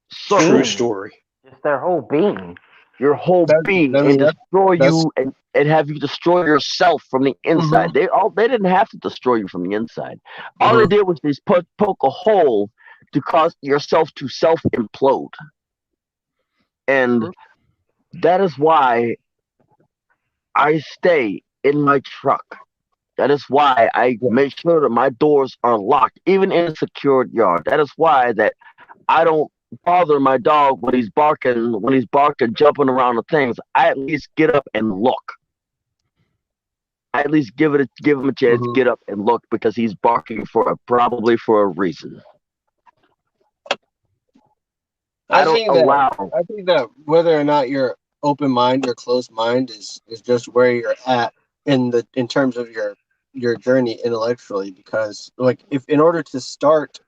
soul. True story. Just their whole being. Your whole being, and destroy you, and have you destroy yourself from the inside. They didn't have to destroy you from the inside. All they did was just poke a hole to cause yourself to self-implode. And that is why I stay in my truck. That is why I make sure that my doors are locked, even in a secured yard. That is why that I don't bother my dog when he's barking, jumping around the things. I at least get up and look. I at least give him a chance to get up and look, because he's barking probably for a reason. I think that whether or not you're open mind or closed mind is just where you're at in terms of your journey intellectually, because like if in order to start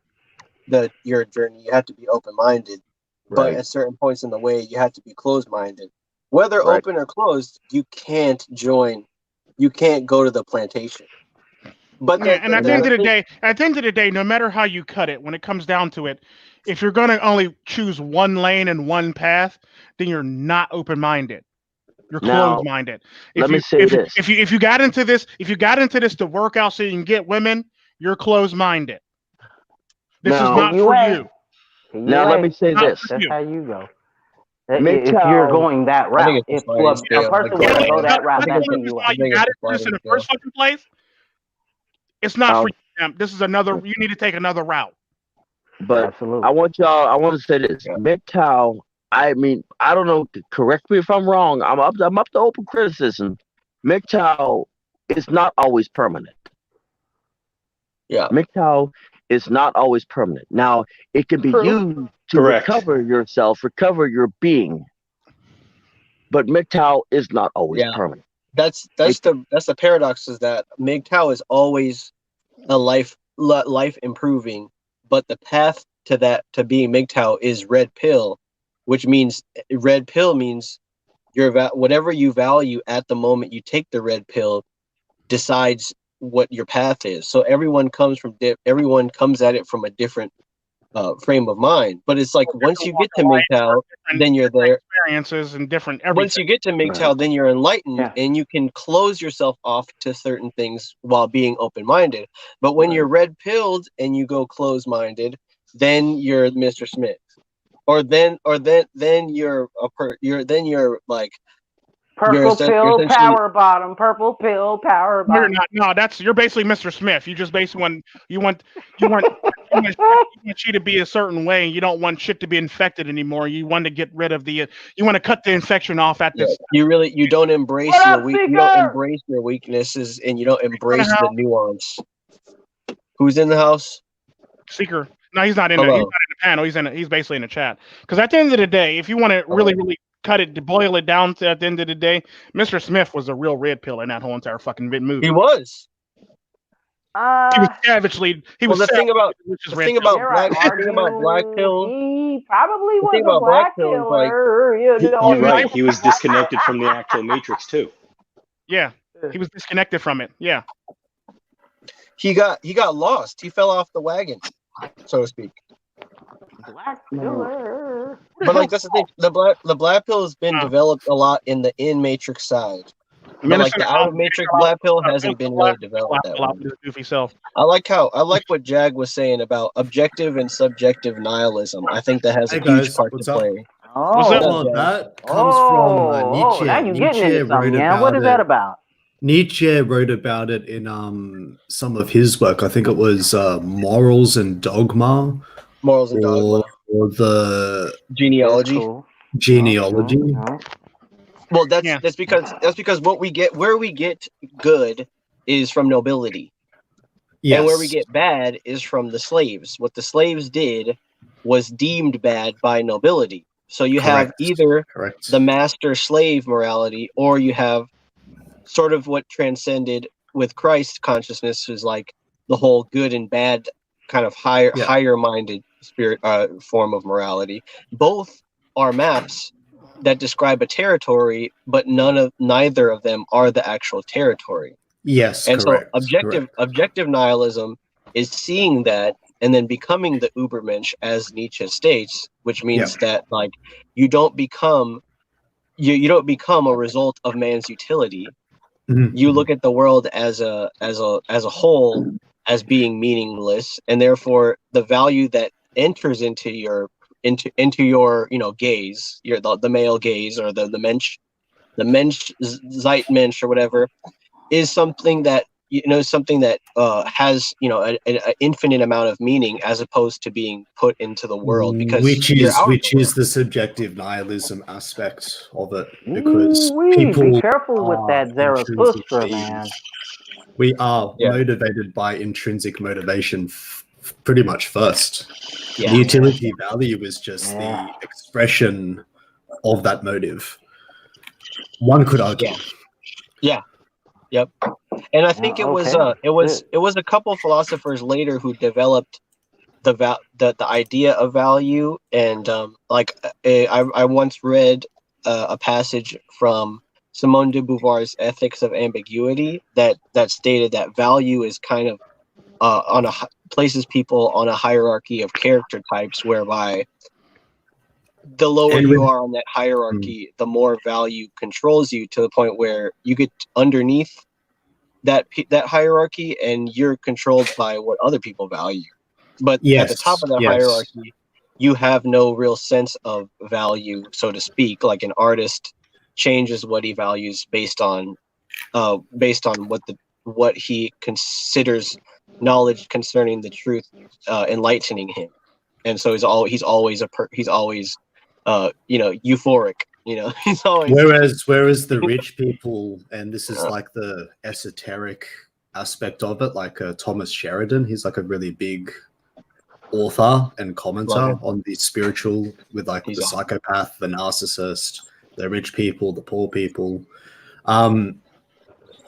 your journey you have to be open minded, but at certain points in the way you have to be closed minded. Whether open or closed, you can't go to the plantation. But and at the end of the day, no matter how you cut it, when it comes down to it, if you're going to only choose one lane and one path, then you're not open minded. You're closed minded. If you got into this to work out so you can get women, you're closed minded. This is not for you. Now let me say this. That's how you go. If you're going that route, if a person wants to go that route, that's who you are. You got this in the first fucking place. It's not for you. This is another. You need to take another route. But absolutely. I want to say this. MiGTOW, I mean, I don't know. Correct me if I'm wrong. I'm up to open criticism. MiGTOW is not always permanent. Yeah. MiGTOW is not always permanent. Now, it can be used to recover yourself, recover your being. But MiGTOW is not always permanent. That's the paradox, is that MiGTOW is always a life improving, but the path to being MiGTOW is red pill, which means red pill means whatever you value at the moment you take the red pill decides what your path is. So everyone comes at it from a different frame of mind. But it's like once you get to MiGTOW, then you're there. Experiences and different everything. Once you get to MiGTOW, then you're enlightened and you can close yourself off to certain things while being open-minded. But when you're red-pilled and you go closed-minded, then you're Mr. Smith, or then you're like purple pill power bottom. Purple pill power bottom. You're basically Mr. Smith. You just basically want you to be a certain way, and you don't want shit to be infected anymore. You want to get rid of you want to cut the infection off at this. You don't embrace your weaknesses, and you don't embrace the nuance. Who's in the house? Seeker. No, he's not in there. He's not in the panel. He's basically in the chat. Because at the end of the day, if you want to really cut it, to boil it down to at the end of the day, Mr. Smith was a real red pill in that whole entire fucking movie. He was. He was savagely. The thing about black pill. He probably was a black killer. You're right. He was disconnected from the actual Matrix too. Yeah, he was disconnected from it. Yeah. he got lost. He fell off the wagon, so to speak. Black killer. But like that's the thing, the black pill has been developed a lot in the Matrix side. But like the out of Matrix black pill hasn't been really developed that way. Goofy self. I like what Jag was saying about objective and subjective nihilism. I think that has a huge part to play. Oh, that comes from Nietzsche. Now you're getting Nietzsche into something, wrote yeah. What is that about? Nietzsche wrote about it in some of his work. I think it was Morals and Dogma. Morals and Dogma. Or the genealogy. Genealogy. Well, that's because where we get good is from nobility. Yes. And where we get bad is from the slaves. What the slaves did was deemed bad by nobility. So you have either the master-slave morality, or you have sort of what transcended with Christ consciousness, is like the whole good and bad kind of higher-minded spirit form of morality. Both are maps that describe a territory, but neither of them are the actual territory. Yes, and so objective nihilism is seeing that and then becoming the Übermensch, as Nietzsche states, which means that like you don't become a result of man's utility. Mm-hmm. You look at the world as a whole as being meaningless, and therefore the value that enters into your gaze, the male gaze, or the Mensch, Zeitmensch, or whatever, is something that has an infinite amount of meaning, as opposed to being put into the world, because which is the subjective nihilism aspect of it, because people be careful with that Zarathustra, man. We are motivated by intrinsic motivation pretty much first. The utility value is just the expression of that motive. One could argue. Yep. And I think it was a couple of philosophers later who developed the idea of value, and I once read a passage from Simone de Beauvoir's Ethics of Ambiguity that stated that value is kind of places people on a hierarchy of character types, whereby the lower you are on that hierarchy, the more value controls you, to the point where you get underneath that hierarchy and you're controlled by what other people value. But at the top of that hierarchy, you have no real sense of value, so to speak. Like an artist changes what he values based on what he considers knowledge concerning the truth enlightening him, and so he's always euphoric. He's always. Whereas the rich people, and this is like the esoteric aspect of it, like Thomas Sheridan, he's like a really big author and commenter on the spiritual, with like the psychopath, the narcissist, the rich people, the poor people.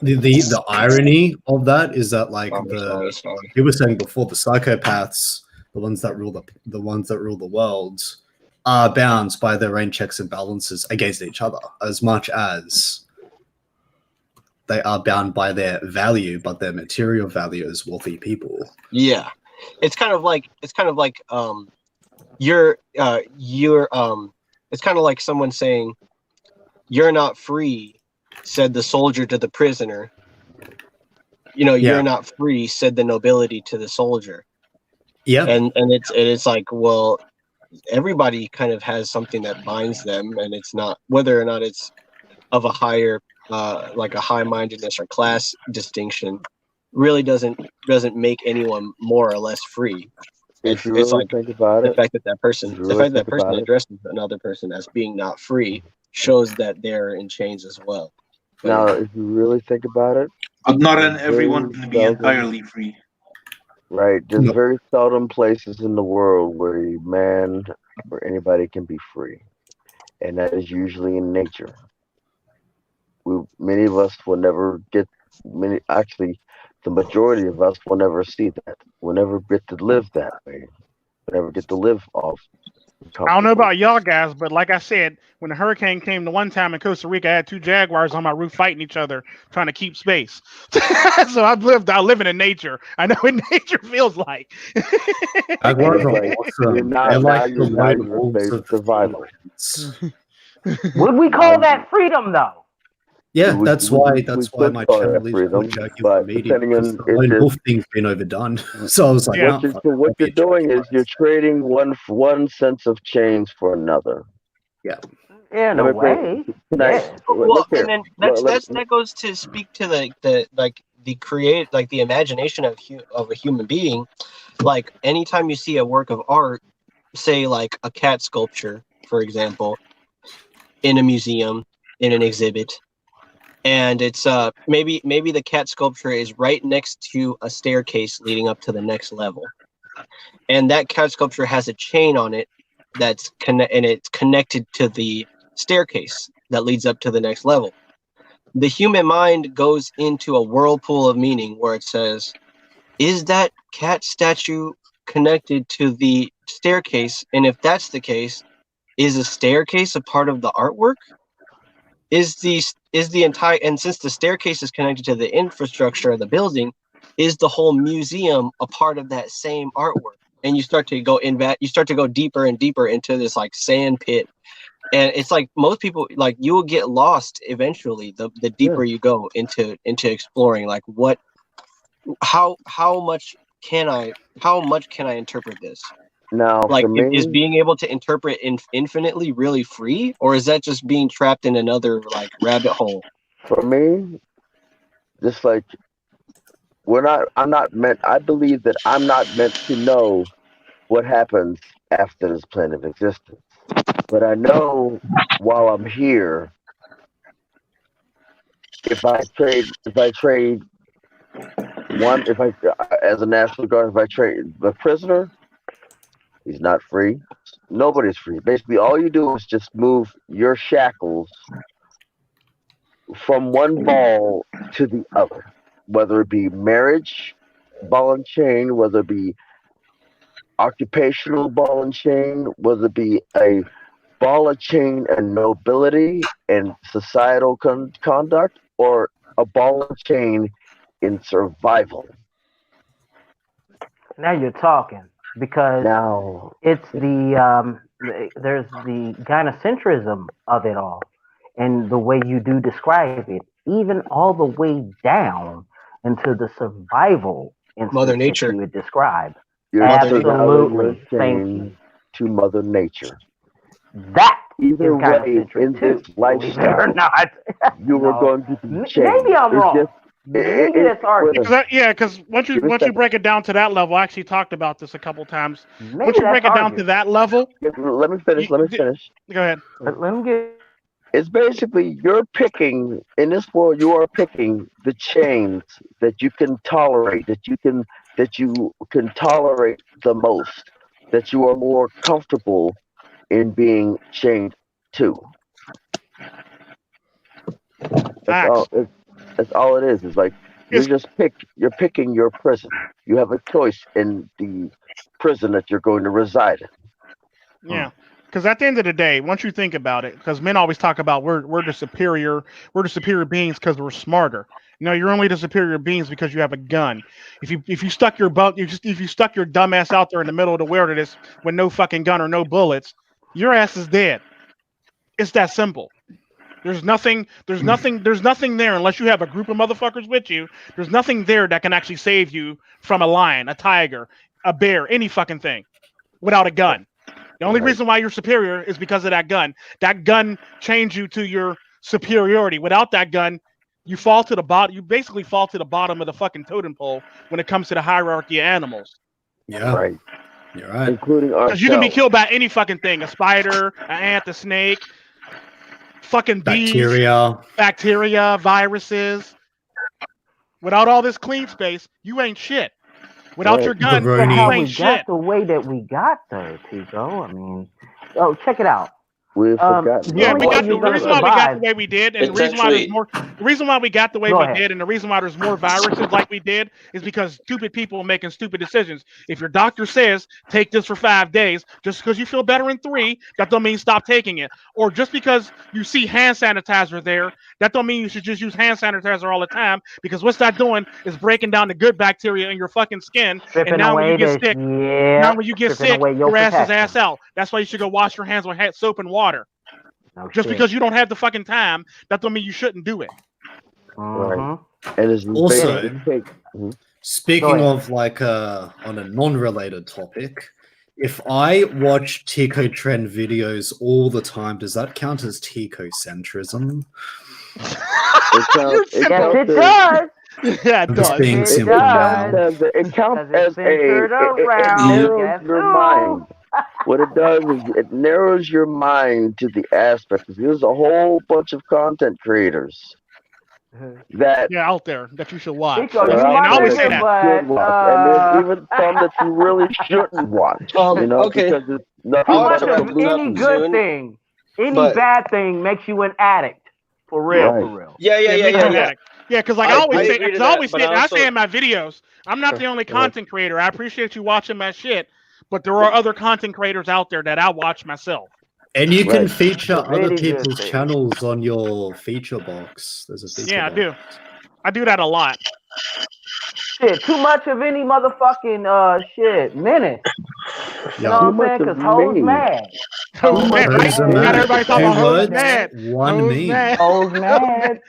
The irony of that is that, like, you were saying before, the psychopaths, the ones that rule the world, are bound by their own checks and balances against each other, as much as they are bound by their value, but their material value as wealthy people. Yeah, it's kind of like it's kind of like someone saying, "You're not free," said the soldier to the prisoner. You're not free, said the nobility to the soldier. Yeah, and it's like, well, everybody kind of has something that binds them, and it's not whether or not it's of a higher, like a high-mindedness or class distinction, really doesn't make anyone more or less free. If you really think about the fact that person addresses another person as being not free shows that they're in chains as well. Now, if you really think about it, but not everyone can be entirely free. Right. There's very seldom places in the world where a man or anybody can be free. And that is usually in nature. Many of us will never the majority of us will never see that. We'll never get to live that way. We'll never get to live off I don't know about y'all guys, but like I said, when the hurricane came the one time in Costa Rica, I had 2 Jaguars on my roof fighting each other, trying to keep space. So I living in nature. I know what nature feels like. Jaguars are Like, awesome. now They're like you're the lone now wolves you're of survival. Would we call that freedom, though? Yeah, We- that's we- why we that's why could my call channel that is freedom, called Jaguar but Media, depending because on the it's lone just wolf thing's been overdone. So I was like, Yeah. oh, fuck, what I'll be you're a doing is Jaguar. you're trading one sense of change for another. In a way, yeah. Well, Look here. and then Look, that goes to speak to the imagination of a human being. Like anytime you see a work of art, say like a cat sculpture, for example, in a museum, in an exhibit, and it's maybe the cat sculpture is right next to a staircase leading up to the next level, and that cat sculpture has a chain on it and it's connected to the staircase that leads up to the next level. The human mind goes into a whirlpool of meaning where it says, is that cat statue connected to the staircase? And if that's the case, is a staircase a part of the artwork? Is the entire, and since the staircase is connected to the infrastructure of the building, is the whole museum a part of that same artwork? And you start to go deeper and deeper into this like sand pit. And it's like most people, like, you will get lost eventually the deeper you go into exploring like how much can I interpret this? now Like, for me, is being able to interpret infinitely really free, or is that just being trapped in another like rabbit hole? just like I believe that I'm not meant to know what happens after this plane of existence. But I know while I'm here, if I trade as a National Guard, if I trade the prisoner, he's not free. Nobody's free. Basically, all you do is just move your shackles from one ball to the other, whether it be marriage, ball and chain, whether it be occupational ball and chain, whether it be a ball and chain and nobility and societal conduct, or a ball and chain in survival. Now you're talking, because Now, it's there's the gynocentrism of it all, and the way you do describe it, even all the way down into the survival instance Mother that Nature. you would describe. you're Absolutely. your Thank chain you. to Mother Nature. That Either is way, in gynocentric this too, believe it or lifestyle, not. you were No. going to be chained. Maybe I'm It's wrong. just- Maybe that's argument. Because once Give me a you second. break it down to that level, I actually talked about this a couple times. Maybe Once you that's break it down to argument. that level, Let me finish. You- Let me finish. go ahead. Let me get. It's basically you're picking in this world. You are picking the chains that you can tolerate, that you can tolerate the most, that you are more comfortable in being chained to. Facts. That's all it is. It's like you're picking your prison. You have a choice in the prison that you're going to reside in. Yeah. Because at the end of the day, once you think about it, because men always talk about we're the superior beings because we're smarter. No, you're only the superior beings because you have a gun. If you stuck your dumb ass out there in the middle of the wilderness with no fucking gun or no bullets, your ass is dead. It's that simple. There's nothing there unless you have a group of motherfuckers with you. There's nothing there that can actually save you from a lion, a tiger, a bear, any fucking thing without a gun. The only reason why you're superior is because of that gun. That gun changed you to your superiority. Without that gun, you fall to the bottom. You basically fall to the bottom of the fucking totem pole when it comes to the hierarchy of animals. Yeah, Right. You're right. Including ourselves. Because you can be killed by any fucking thing: a spider, an ant, a snake, fucking bees, bacteria, viruses. Without all this clean space, you ain't shit. Without your gun, But how you we ain't shit. got the way that we got though, Tico. I mean, check it out. We've forgotten. Yeah, we got you're the gonna reason why we got the survive. way we did, and the It's reason why there's actually more. The reason why we got the way Go we ahead. did, and the reason why there's more viruses like we did, is because stupid people making stupid decisions. If your doctor says take this for 5 days, just because you feel better in 3, that don't mean stop taking it. Or just because you see hand sanitizer there, that don't mean you should just use hand sanitizer all the time. Because what's that doing is breaking down the good bacteria in your fucking skin, Stripping and now when away you get this, sick, yeah. now when you get Stripping sick, away your your ass is protection. ass out. That's why you should go wash your hands with soap and water. No Just shit. because you don't have the fucking time, that don't mean you shouldn't do it. Mhm. And it's Also, Mhm. speaking Go of like on a non-related topic, if I watch Tico Tren videos all the time, does that count as Tico-centrism? It counts. It Yes, counts it as, does. Yeah, it I'm just does. being It simple does. now. it counts Because it's as centered it around narrows guess your who? mind. What it does is it narrows your mind to the aspect. There's a whole bunch of content creators that Yeah, out there that you should watch. Tico, are you out And I my always say there nigga, that you that. should but watch, and there's even some that you really shouldn't watch. Okay. Because it's nothing I'll too have but much to of wrap this up any solution. good soon. thing, any But bad thing makes you an addict. For real, Right. for real. yeah, It makes you an addict. Yeah, because like I always say, agree to because I that, always but say, I I also say in my videos, I'm not the only Go ahead. content creator. I appreciate you watching my shit, but there are other content creators out there that I watch myself. And you can Right. feature other Really good people's thing. channels on your feature box. There's a feature Yeah, I box. do. I do that a lot. Shit, too much of any motherfucking shit menace. You know Yeah. what I'm saying? Because hoes me. mad. Who's mad, right? Hoes are Got mad. everybody talking about 2 hoes words, mad. 1 Hoes meme. mad. Hoes mad.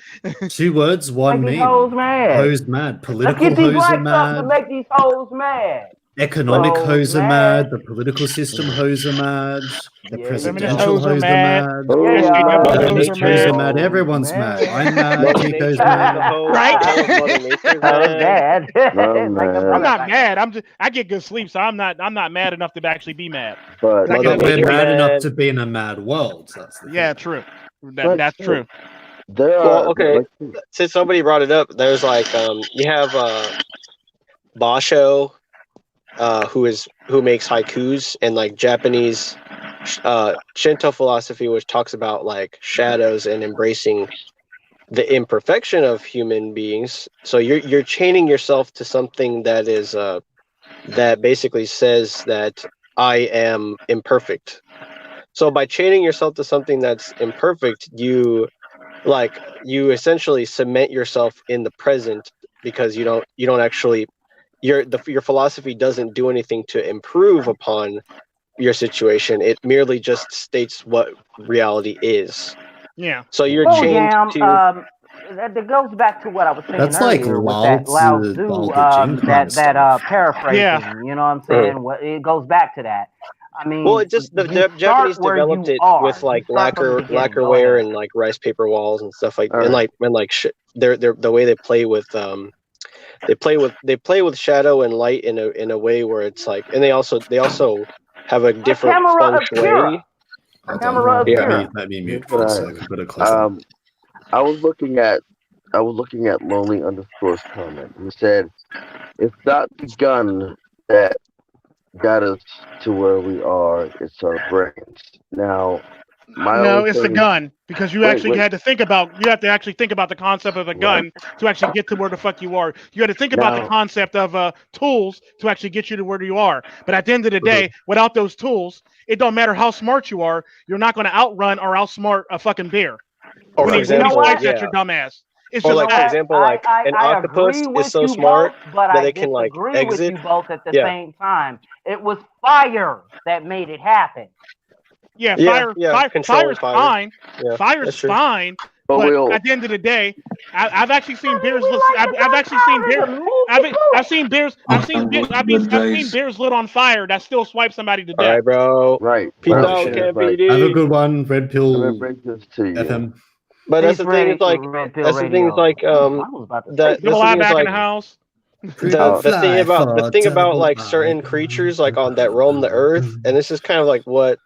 2 words, 1 Make these meme. hoes mad. Hoes mad. Let's Political get these hoes are likes up to mad. make these hoes mad. Economic Hoes hoes are mad. mad. The political system hoes are mad. The Yeah, Feminist presidential hoes are hoes are mad. mad. Yeah, SJW hoes Feminist are hoes are mad. mad. Everyone's mad. I'm mad. Mother Tico's Nature, mad. the hoes, Right? the whole of Mother Nature's Hoes mad. mad. I'm Like a mad. I'm not motherfucker. mad. I get good sleep, so I'm not mad enough to actually be mad. But I Mother get But we're Nature mad enough mad. to be in a mad world. That's the Yeah, thing. true. But That's true. there Well, are okay. like Since somebody brought it up, there's like you have Basho, who makes haikus, and like Japanese Shinto philosophy, which talks about like shadows and embracing the imperfection of human beings. So you're chaining yourself to something that is that basically says that I am imperfect. So by chaining yourself to something that's imperfect, you essentially cement yourself in the present, because you don't actually your philosophy doesn't do anything to improve upon your situation. It merely just states what reality is. Yeah. So you're Oh, chained yeah. to That goes back to what I was saying That's like earlier with Lao that Lao Tzu, Tzu, Dao De Jing kind of stuff. paraphrasing. Yeah. You know what I'm saying? What it goes back to that. I mean, well, it just the you Japanese start where developed you it are. with like You start from the beginning. Go lacquerware ahead. and like rice paper walls and stuff like All and right. like they're the way they play with they play with shadow and light in a way where it's like, and they also have a different Camera feng obscura. shui. Hold Camera on. obscura. Let me mute Here's for a what sec. I've got to close that. I was looking at lonely_'s comment. He said, "It's not the gun that got us to where we are; it's our brains." Now, my No, only it's the thing- gun, because you Wait, actually wait. had to think about. You have to actually think about the concept of a gun to actually get to where the fuck you are. You had to think about the Now- concept of tools to actually get you to where you are. But at the end of the day, without those tools, it don't matter how smart you are. You're not going to outrun or outsmart a fucking bear Or when for he example, swipes yeah. at your dumb ass. It's Or just like for that. example, like an octopus agree with is so you smart both, but that I they can like disagree with exit. you both at the Yeah. same time. It was fire that made it happen. Yeah, Yeah, fire's fire. fine. Yeah, Fire's that's true. fine. But But we'll- at the end of the day, I've actually seen bears. We like I've the actually seen bears. gunpowder, I've seen bears. I've seen bears lit on fire that still swipe somebody to All death. right, bro. Right. Peace Well, out, shit. Camp Right. PD. Have a good one, Red I'm Pill gonna break this to you. FM. But that's the Peace thing. It's like Red Pill that's the thing. It's Radio. like I was about to say that. Double That's the I thing. Is back in like the house. the thing about like certain creatures like on that roam the earth, and this is kind of like what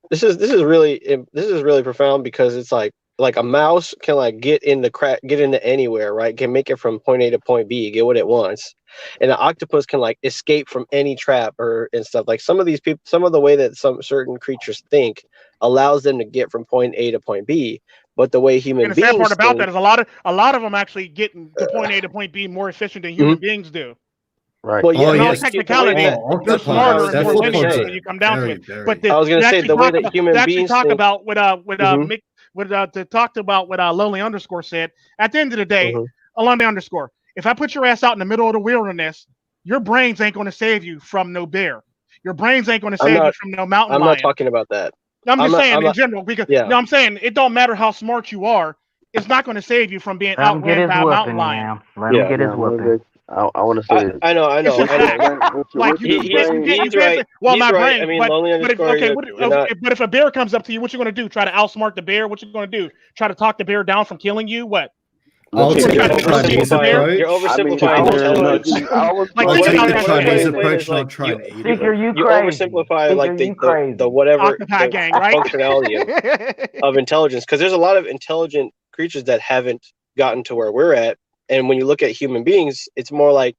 this is really profound, because it's like like a mouse can like get into anywhere, right? Can make it from point A to point B, get what it wants. And an octopus can like escape from any trap and stuff. Like some of these people, some of the way that some certain creatures think allows them to get from point A to point B. But the way human And the beings sad part about think, that is a lot of them actually get to point A to point B more efficient than human beings do. Right. well, yeah, In all yes. technicality, they're smarter and more linear when you come down to it. But I was gonna say the way that human they actually beings talk think. about to talk about what Lonely Underscore said. At the end of the day, Lonely Underscore, if I put your ass out in the middle of the wilderness, your brains ain't going to save you from no bear. Your brains ain't going to save you from no mountain lion. I'm not talking about that. I'm just saying in general, because no, I'm saying it don't matter how smart you are, it's not going to save you from being outran by a mountain lion. Let him get his whooping. I want to say this. I know. It's a fact. Like you can't say, well, my brain. I mean, but if a bear comes up to you, what you going to do? Try to outsmart the bear? What you going to do? Try to talk the bear down from killing you? What? I'll take the Chinese approach. You're oversimplifying intelligence. I'll take the Chinese approach, not try to eat it. You oversimplify like the whatever functionality of intelligence, because there's a lot of intelligent creatures that haven't gotten to where we're at. And when you look at human beings, it's more like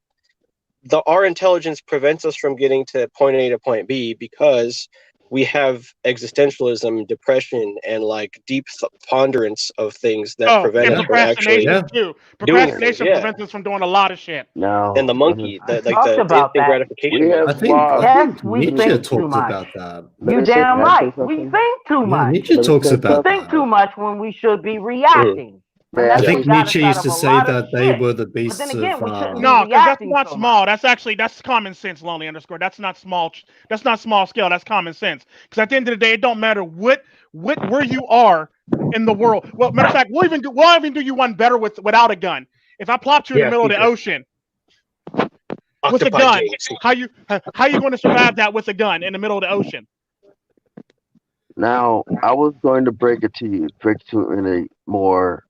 our intelligence prevents us from getting to point A to point B because we have existentialism, depression, and like deep ponderance of things that prevent us from actually too. Procrastination prevents us from doing a lot of shit. No. And the monkey, the instant gratification. I think Nietzsche talked about that. You damn right. We think too much. Nietzsche talks about that. We think too much when we should be reacting. I think Nietzsche used to say that they were the beasts of... No, because that's not small. That's common sense, Lonely Underscore. That's not small scale. That's common sense. Because at the end of the day, it don't matter where you are in the world. Well, matter of fact, we'll even do you one better without a gun. If I plopped you in the middle of the ocean with a gun, how you going to survive that with a gun in the middle of the ocean? Now, I was going to break it to you in a more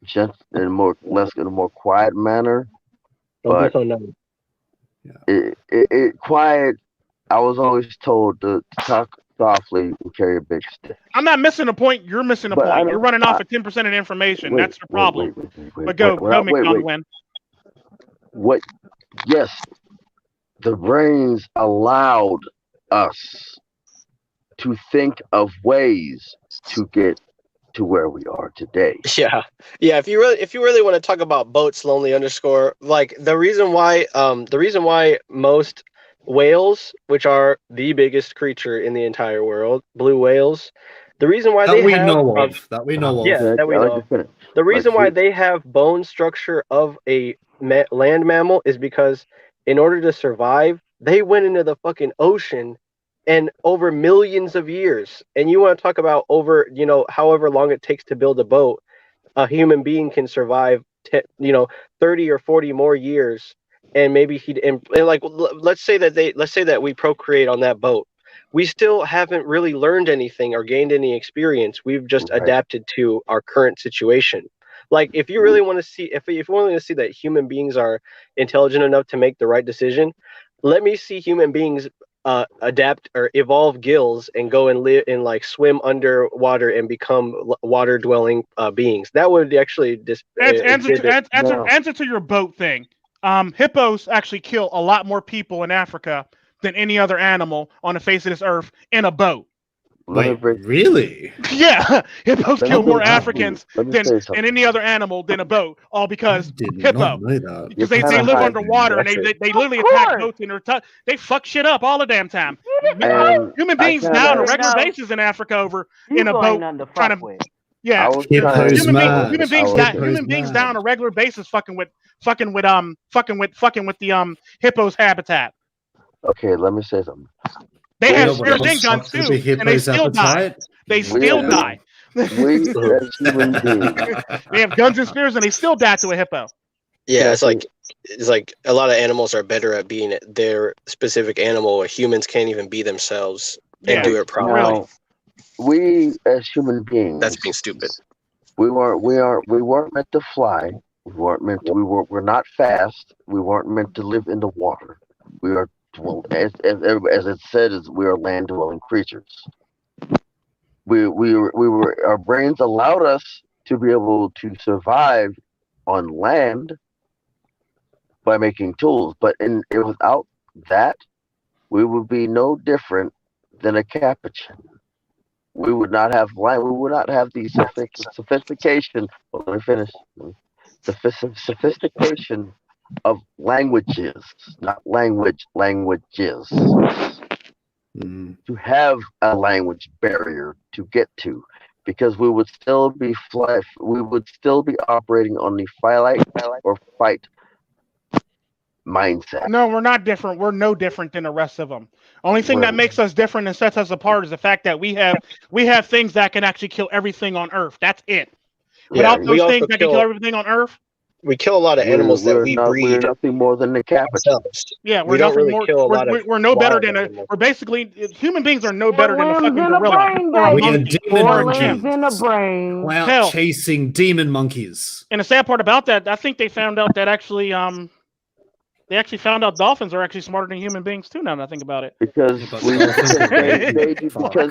just in a more quiet manner, but it quiet. I was always told to talk softly and carry a big stick. I'm not missing a point. You're missing a point. You're running off at 10% of the information. That's the problem. But go, MiGTOW. What? Yes, the brains allowed us to think of ways to get to where we are today. Yeah. If you really want to talk about boats, Lonely Underscore, like the reason why most whales, which are the biggest creature in the entire world, blue whales, the reason why the reason why they have bone structure of a land mammal is because in order to survive, they went into the fucking ocean. And over millions of years, and you want to talk about however long it takes to build a boat, a human being can survive 30 or 40 more years, and maybe let's say that we procreate on that boat. We still haven't really learned anything or gained any experience. We've just adapted to our current situation. Like if you really want to see, if you want to see that human beings are intelligent enough to make the right decision, let me see human beings adapt or evolve gills and go and live and like swim underwater and become water dwelling beings. That would actually answer to your boat thing. Hippos actually kill a lot more people in Africa than any other animal on the face of this earth in a boat. Wait, really? Yeah, hippos kill more Africans than any other animal than a boat, all because hippo. Because they live underwater and they literally attack boats in their they fuck shit up all the damn time. Human beings die on a regular basis in Africa in a boat trying to. Yeah, human beings die on a regular basis fucking with the hippo's habitat. Okay, let me say something. They have spears and guns too, and they still die. They still die. They have guns and spears, and they still die to a hippo. Yeah, it's like a lot of animals are better at being their specific animal, where humans can't even be themselves and do it properly. Now, we as human beings, that's being stupid. We weren't meant to fly. We're not fast. We weren't meant to live in the water. We are. Well, as it said, we are land-dwelling creatures. our brains allowed us to be able to survive on land by making tools, but without that, we would be no different than a Capuchin. We would not have land. We would not have the sophistication. Well, let me finish. The sophistication of languages, not languages. To have a language barrier to get to, because we would still be operating on the fight or fight mindset. No, we're not different. We're no different than the rest of them. Only thing that makes us different and sets us apart is the fact that we have things that can actually kill everything on Earth. That's it. Without those things that can kill everything on Earth, we kill a lot of animals that we breed. We're nothing more than the Capuchin. Yeah, we don't really kill a lot of. We're no better than we're basically human beings are no better than a fucking gorilla. We are demon monkeys. In the brain. Clout chasing demon monkeys. And the sad part about that, I think they found out that actually found out dolphins are actually smarter than human beings too. Now that I think about it, because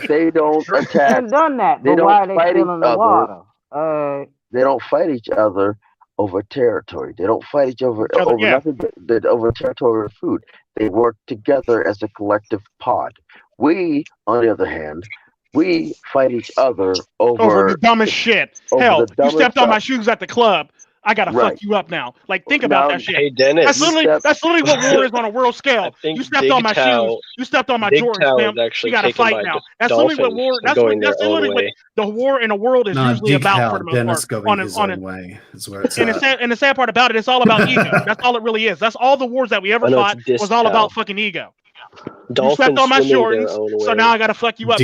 they don't attack. Done that. They don't fight each other. They don't fight each other over territory. They don't fight each other over nothing but over territory or food. They work together as a collective pod. We, on the other hand, we fight each other over the dumbest shit. Hell, you stepped on my shoes at the club. I gotta fuck you up now. Like, think about that shit. Hey, Dennis, that's literally what war is on a world scale. You stepped on my shoes. You stepped on my Jordans, man. You gotta fight now. That's literally what war. That's literally what the war in the world is usually about for the most part. On his own way. That's where it's at. And the sad part about it, it's all about ego. That's all it really is. That's all the wars that we ever fought was all about fucking ego. You stepped on my Jordans, so now I gotta fuck you up.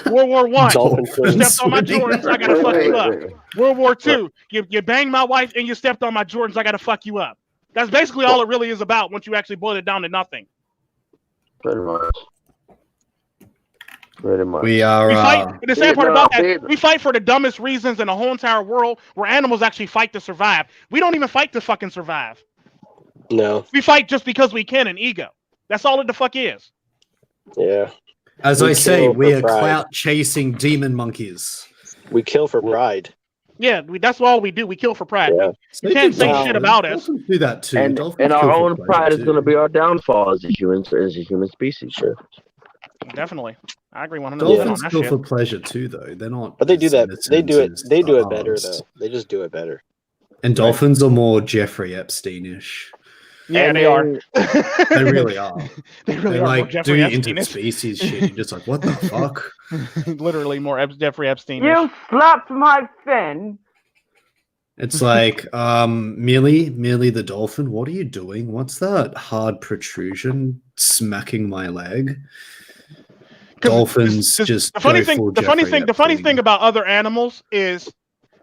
World War I. You stepped on my Jordans, I gotta fuck you up. World War II. You banged my wife and you stepped on my Jordans, I gotta fuck you up. That's basically all it really is about once you actually boil it down to nothing. Pretty much. We are. The sad part about that, we fight for the dumbest reasons in the whole entire world, where animals actually fight to survive. We don't even fight to fucking survive. No. We fight just because we can in ego. That's all it the fuck is. Yeah. As I say, we are clout chasing demon monkeys. We kill for pride. Yeah, that's all we do. We kill for pride. Yeah. You can't say shit about us. Do that too. And our own pride is going to be our downfall as a human species. Sure. Definitely, I agree 100%. Dolphins kill for pleasure too, though. They're not. But they do that. They do it. They do it better, though. They just do it better. And dolphins are more Jeffrey Epstein-ish. Yeah, they are. They really are. They really They're are. like doing interspecies shit. You're just like, what the fuck? Literally more Jeffrey Epstein. You slapped my fin. It's like, Millie the dolphin, what are you doing? What's that hard protrusion smacking my leg? Dolphins just the funny thing about other animals is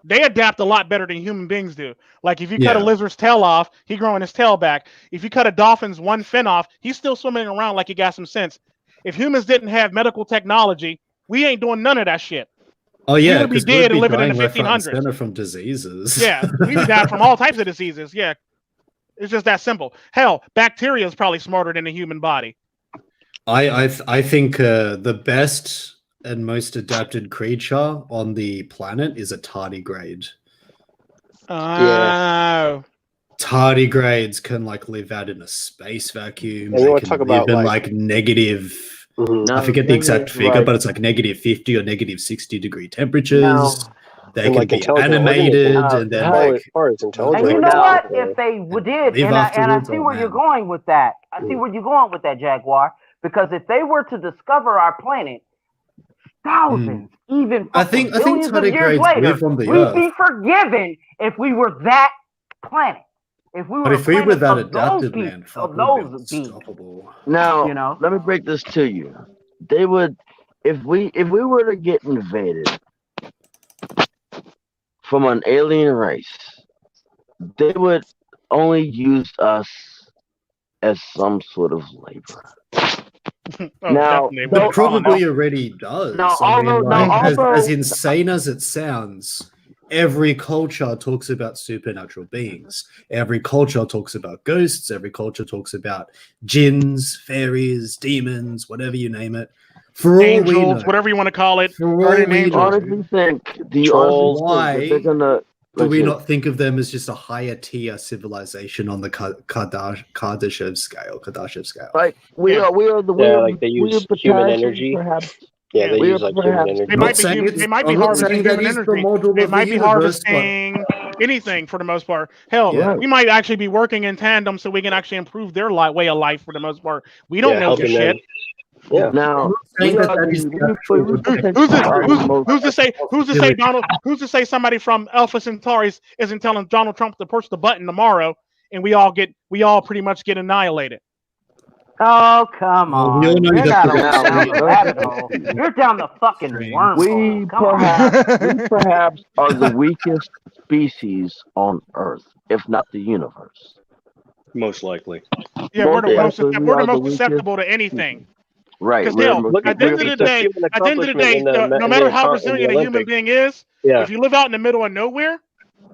they adapt a lot better than human beings do. Like if you cut a lizard's tail off, he growing his tail back. If you cut a dolphin's one fin off, he's still swimming around like he got some sense. If humans didn't have medical technology, we ain't doing none of that shit. Oh yeah, we would be dead and living in the 1500s. From diseases. Yeah, we would die from all types of diseases. Yeah, it's just that simple. Hell, bacteria is probably smarter than the human body. I think the best and most adapted creature on the planet is a tardigrade. Tardigrades can like live out in a space vacuum. And you want to talk about like negative. I forget the exact figure, but it's like negative 50 or negative 60 degree temperatures. No. They can be animated, and then like. And you know what? If they did, and I see where you're going with that. I see where you're going with that, Jaguar. Because if they were to discover our planet, thousands, even billions of years later, we'd be forgiven if we were that planet. If we were that adapted, man, of those beings. Now, you know, let me break this to you. They would, if we were to get invaded from an alien race, they would only use us as some sort of labor. Now, it probably already does. As insane as it sounds, every culture talks about supernatural beings. Every culture talks about ghosts. Every culture talks about jinns, fairies, demons, whatever you name it. For all we angels, know, whatever you want to call it, for all guardian we angels. know, honestly think, do you Trolls. honestly think that they're gonna? do Like, we not think of them as just a higher tier civilization on the Kardashev scale? like we Yeah. are the Yeah, like they we are use human potassium, energy. perhaps. Yeah, they Yeah. We use are like human perhaps. energy. They might be human, they might be I'm not harvesting saying that human is the energy. model They of might the be universe, but harvesting anything for the most part. Hell, Yeah. we might actually be working in tandem so we can actually improve their way of life for the most part. We don't Yeah, know this helping them. shit. Yeah. Now, saying we that are that is the the actual we effect potentially are the most. Who's to say Donald? Who's to say somebody from Alpha Centauri isn't telling Donald Trump to push the button tomorrow, and we all pretty much get annihilated? Oh, come Well, we all on. know You're that not the down Now, the rabbit hole. You're down the fucking Extreme. wormhole. we Come on. perhaps are the weakest species on Earth, if not the universe. Most likely. Yeah, we're the Most most likely, we we're the are the most weakest susceptible to anything. Right. Because We're hell, Look at at the end look of at the the day, human at the end of the accomplishment day, in the no matter how in the resilient a human Olympics. being is, Yeah, if you live out in the middle of nowhere,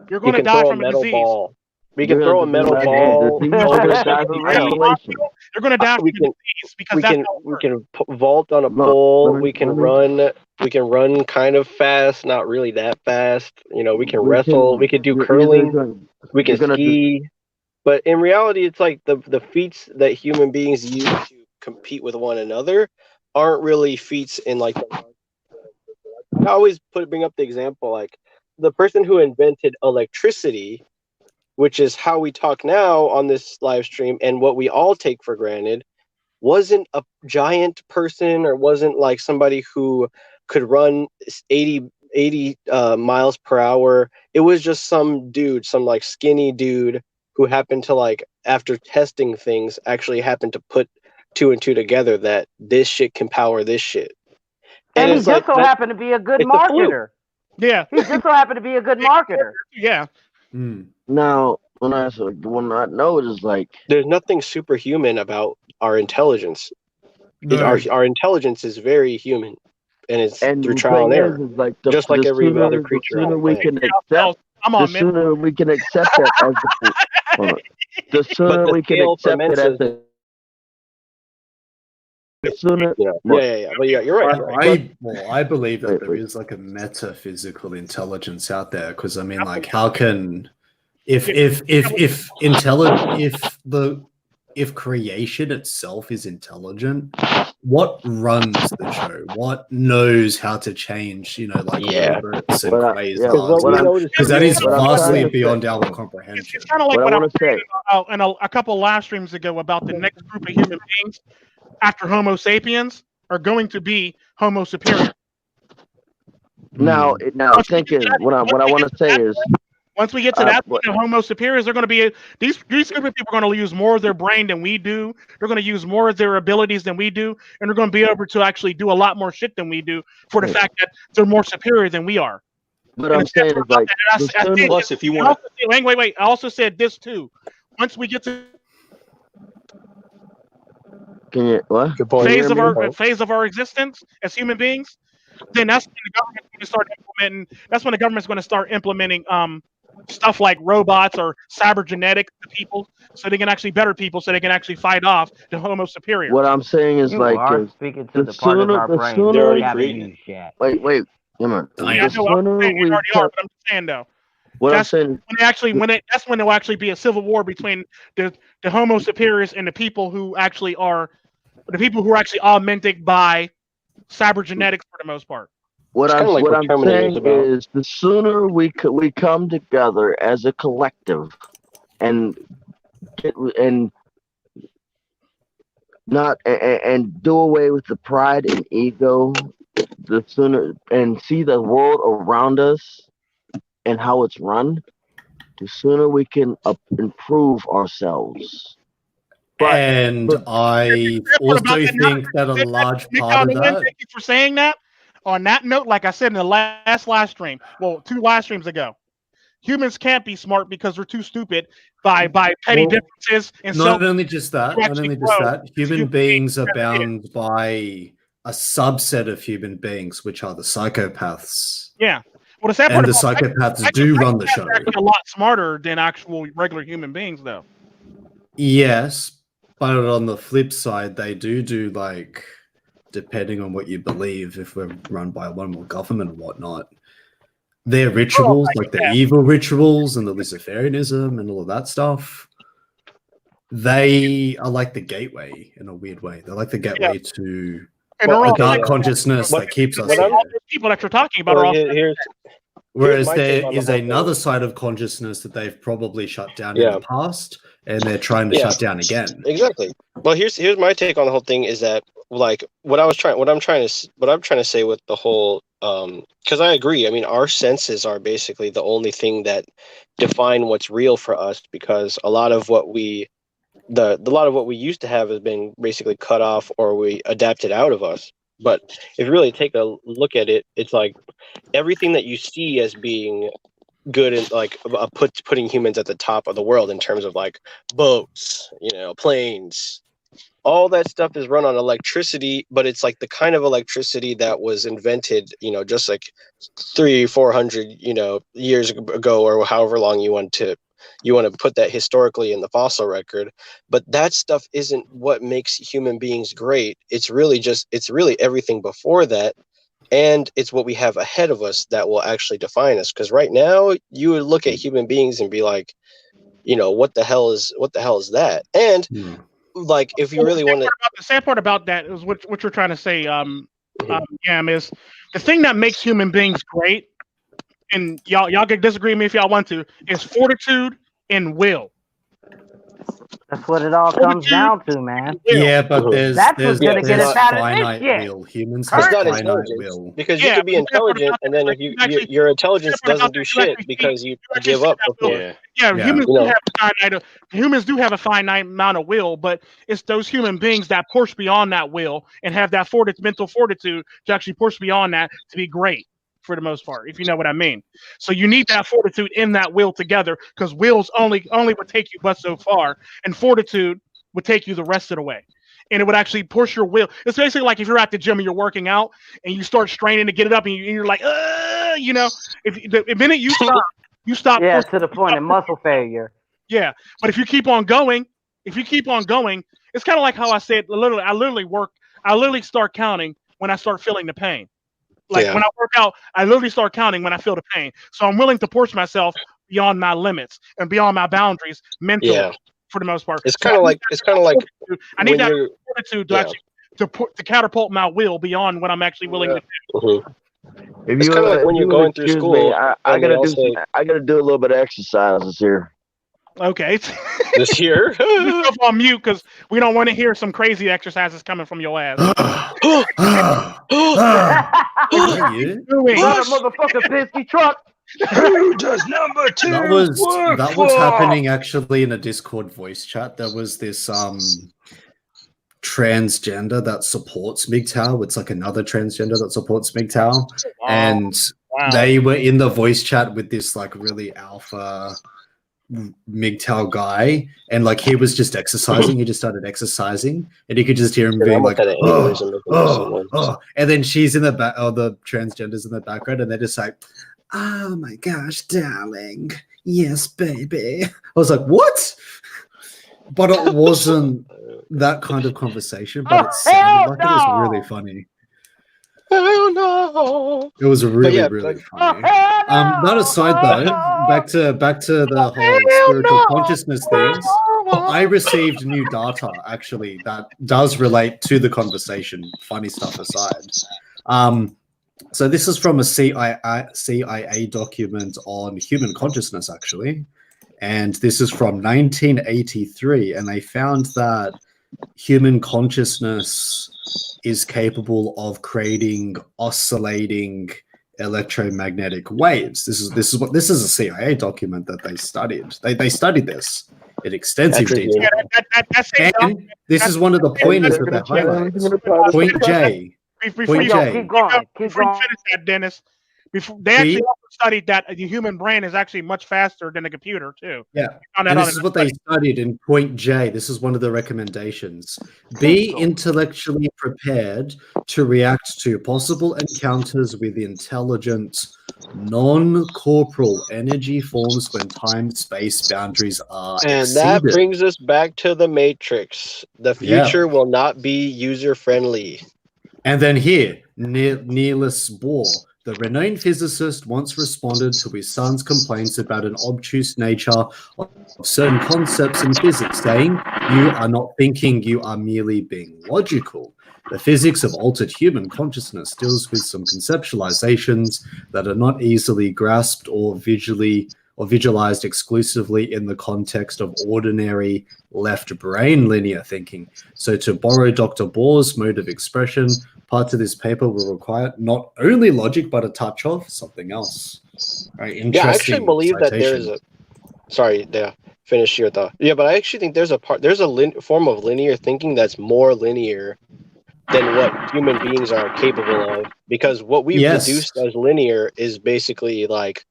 you're you going to can die throw a from a metal disease. ball. We You're can throw a gonna metal die from ball disease. over You're gonna die 70 from miles. isolation. You're going to die from We a can disease because that's how it works. vault on a Look, pole. let We me can run kind of fast, not really that fast. You know, we can wrestle. We can do curling. We can ski. But in reality, it's like the feats that human beings use to compete with one another aren't really feats in like. I always bring up the example like the person who invented electricity, which is how we talk now on this live stream, and what we all take for granted, wasn't a giant person or wasn't like somebody who could run 80 miles per hour. It was just some dude, some like skinny dude who happened to like, after testing things, actually happened to put two and two together that this shit can power this shit. And he it's just like so that, happened to be a good it's a fluke. marketer. Yeah. He just so happened to be a good marketer. Yeah. Now, when I know it is like There's nothing superhuman about our intelligence. No. Our intelligence is very human, and it's through the trial and thing error, is like just like every sooner, other creature on the we planet. can accept, I'm the on, man. sooner we can accept that as hold on. The sooner the we can scale for accept it as Mensa's, the sooner. Yeah. But yeah, you're right. I believe that there is like a metaphysical intelligence out there, because I mean, like, how can if creation itself is intelligent, what runs the show? What knows how to change, like orbits and quasars? Because that is vastly beyond our comprehension. It's kind of like What I what I want was to say. saying a couple of live streams ago about the next group of human beings after Homo sapiens are going to be Homo superior. Now thinking what I want to say is, once we get to that point of Homo superiors, they're going to be these group of people are going to use more of their brain than we do. They're going to use more of their abilities than we do, and they're going to be able to actually do a lot more shit than we do for the fact that they're more superior than we are. But I'm saying is like, plus if you want to wait. I also said this too. Once we get to phase of our existence as human beings, then that's when the government's going to start implementing. That's when the government's going to start implementing stuff like robots or cybergenetics to people, so they can actually better people, so they can actually fight off the Homo superior. What I'm saying is you like, are speaking to the part of our brain that we haven't used yet. Wait, come on. I'm just saying though. That's when there'll actually be a civil war between the Homo superiors and the people who actually are augmented by cybergenetics for the most part. What I'm saying is, the sooner we come together as a collective and do away with the pride and ego, the sooner, and see the world around us and how it's run, the sooner we can improve ourselves. I also think that a large part of that. Thank you for saying that. On that note, like I said in the last live stream, 2 live streams ago, humans can't be smart because we're too stupid by petty differences. And not only just that, human beings are bound by a subset of human beings, which are the psychopaths. Yeah. Well, the sad part and the psychopaths do run the show. A lot smarter than actual regular human beings, though. Yes, but on the flip side, they do like depending on what you believe, if we're run by one more government and whatnot, their rituals, like the evil rituals and the Luciferianism and all of that stuff, they are like the gateway in a weird way. They're like the gateway to the dark consciousness that keeps us here. People that you're talking about are all. Whereas there is another side of consciousness that they've probably shut down in the past, and they're trying to shut down again. Exactly. Well, here's my take on the whole thing is that, like, what I'm trying to say with the whole, because I agree. I mean, our senses are basically the only thing that define what's real for us, because a lot of what we used to have has been basically cut off, or we adapted out of us. But if you really take a look at it, it's like everything that you see as being good and like putting humans at the top of the world in terms of like boats, planes, all that stuff is run on electricity, but it's like the kind of electricity that was invented, just like 300-400, years ago, or however long you want to put that historically in the fossil record. But that stuff isn't what makes human beings great. It's really everything before that, and it's what we have ahead of us that will actually define us. Because right now you would look at human beings and be like, what the hell is that? And like, if you really want to, the sad part about that is what you're trying to say, Yam, is the thing that makes human beings great, and y'all can disagree with me if y'all want to, is fortitude and will. That's what it all comes down to, man. Yeah, but there's what's gonna get us out of finite this shit. will. Humans have finite will. Because you could be intelligent, and then if your intelligence doesn't do shit because you give up before. Humans do have a finite amount of will, but it's those human beings that push beyond that will and have that mental fortitude to actually push beyond that to be great, for the most part, if you know what I mean. So you need that fortitude in that will together, because wills only would take you but so far, and fortitude would take you the rest of the way. And it would actually push your will. It's basically like if you're at the gym and you're working out and you start straining to get it up, and you're like, if the minute you stop. Yeah, to the point of muscle failure. Yeah, but if you keep on going, it's kind of like how I said. I literally start counting when I start feeling the pain. Like when I work out, I literally start counting when I feel the pain. So I'm willing to push myself beyond my limits and beyond my boundaries mentally, for the most part. It's kind of like I need that fortitude to actually to catapult my will beyond what I'm actually willing to do. It's kind of like when you're going through school. Me, I gotta do a little bit of exercises here. Okay. This year? Put on mute, because we don't want to hear some crazy exercises coming from your ass. Motherfucker, Penske truck. Who does number 2? That was happening actually in a Discord voice chat. There was this transgender that supports MiGTOW. It's like another transgender that supports MiGTOW. And they were in the voice chat with this like really alpha MiGTOW guy, and like he was just exercising. He just started exercising, and you could just hear him being like, and then she's in the back, the transgenders in the background, and they're just like, oh my gosh, darling, yes, baby. I was like, what? But it wasn't that kind of conversation, but it sounded like it was really funny. Oh no! It was really funny. That aside, though, back to the whole spiritual consciousness things. I received new data actually that does relate to the conversation. Funny stuff aside. So this is from a CIA document on human consciousness, actually, and this is from 1983, and they found that human consciousness is capable of creating oscillating electromagnetic waves. This is a CIA document that they studied. They studied this in extensive detail. And this is one of the pointers that they highlight. Point J. Keep going. Finish that, Dennis. They actually also studied that the human brain is actually much faster than a computer too. Yeah, and this is what they studied in point J. This is one of the recommendations. Be intellectually prepared to react to possible encounters with intelligent, non-corporal energy forms when time-space boundaries are exceeded. That brings us back to the Matrix. The future will not be user-friendly. And then here, Niels Bohr, the renowned physicist, once responded to his son's complaints about an obtuse nature of certain concepts in physics, saying, "You are not thinking, you are merely being logical. The physics of altered human consciousness deals with some conceptualizations that are not easily grasped or visualized exclusively in the context of ordinary left brain linear thinking. So to borrow Dr. Bohr's mode of expression, parts of this paper will require not only logic, but a touch of something else." Very interesting. Yeah, I actually believe citation. that there is a. Sorry, yeah. Finish your thought. Yeah, but I actually think there's a form of linear thinking that's more linear than what human beings are capable of. Because what we've reduced as linear is basically like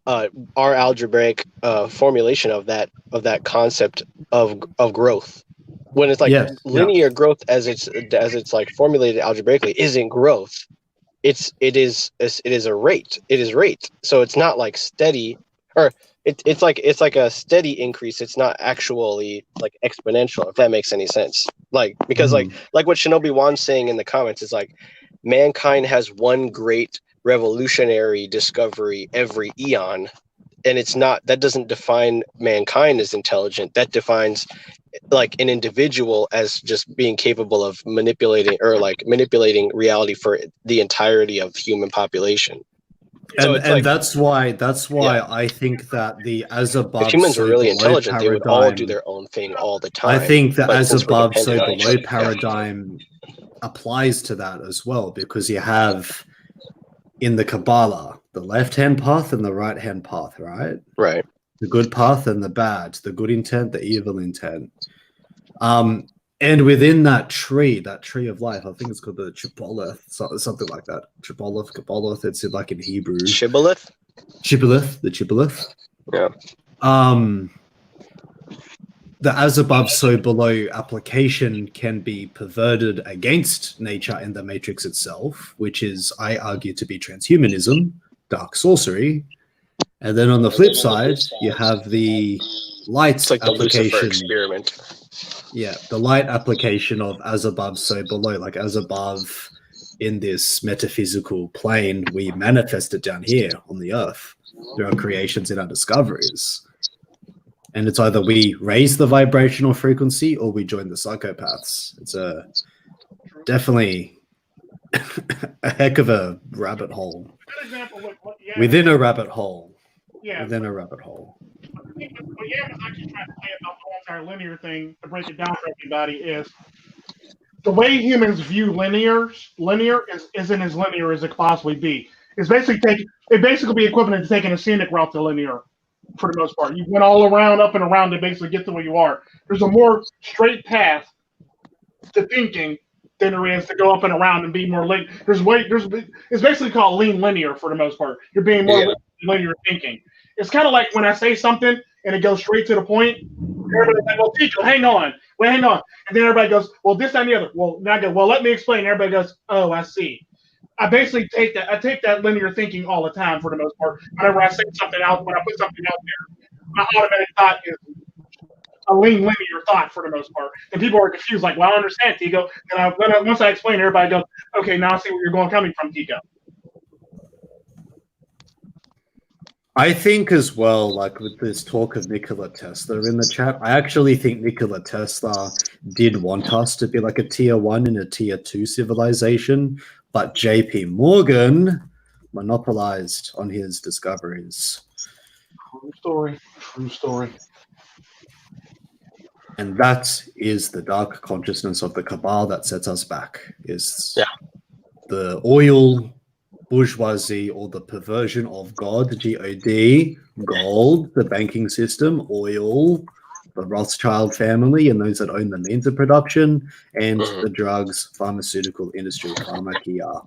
our algebraic formulation of that concept of growth. When it's like linear growth as it's like formulated algebraically isn't growth. It is a rate. It is rate. So it's not like steady, or it's like a steady increase. It's not actually like exponential, if that makes any sense. Like, because like what Shinobi Wan's saying in the comments is like, mankind has one great revolutionary discovery every eon, and it's not, that doesn't define mankind as intelligent. That defines like an individual as just being capable of manipulating reality for the entirety of human population. So and that's why I think that the as above, if humans were really intelligent, paradigm, they would all do their own thing all the time. I think that but as above, so below other, paradigm applies to that as well, because you have in the Kabbalah the left-hand path and the right-hand path, right? Right. The good path and the bad, the good intent, the evil intent. And within that tree of life, I think it's called the Shibboleth, something like that. Kabbalah, it's like in Hebrew. Shibboleth? The Shibboleth. Yeah. The as above, so below application can be perverted against nature and the matrix itself, which is, I argue, to be transhumanism, dark sorcery. And then on the flip side, you have the light it's like application. The Lucifer experiment. Yeah, the light application of as above, so below. Like as above in this metaphysical plane, we manifest it down here on the earth through our creations and our discoveries. And it's either we raise the vibrational frequency or we join the psychopaths. It's definitely a heck of a rabbit hole. Within a rabbit hole. Yeah. Within a rabbit hole. What Yam is actually trying to say about the entire linear thing, to break it down for everybody, is the way humans view linear isn't as linear as it could possibly be. It's basically be equivalent to taking a scenic route to linear, for the most part. You went all around, up and around to basically get to where you are. There's a more straight path to thinking than there is to go up and around and be more linear. It's basically called lean linear for the most part. You're being more linear thinking. It's kind of like when I say something and it goes straight to the point. Everybody's like, "Well, Tico, hang on. And then everybody goes, "Well, this, that, and the other." Well, now I go, "Well, let me explain." Everybody goes, "Oh, I see." I basically take that linear thinking all the time for the most part. Whenever I say something out, when I put something out there, my automatic thought is a lean linear thought for the most part. And people are confused, like, "Well, I understand, Tico." And once I explain, everybody goes, "Okay, now I see where you're coming from, Tico." I think as well, like with this talk of Nikola Tesla in the chat, I actually think Nikola Tesla did want us to be like a tier 1 and a tier 2 civilization, but JP Morgan monopolized on his discoveries. True story. And that is the dark consciousness of the cabal that sets us back, is the oil bourgeoisie, or the perversion of God, G-O-D, gold, the banking system, oil, the Rothschild family and those that own the means of production, and the drugs, pharmaceutical industry, pharmacia.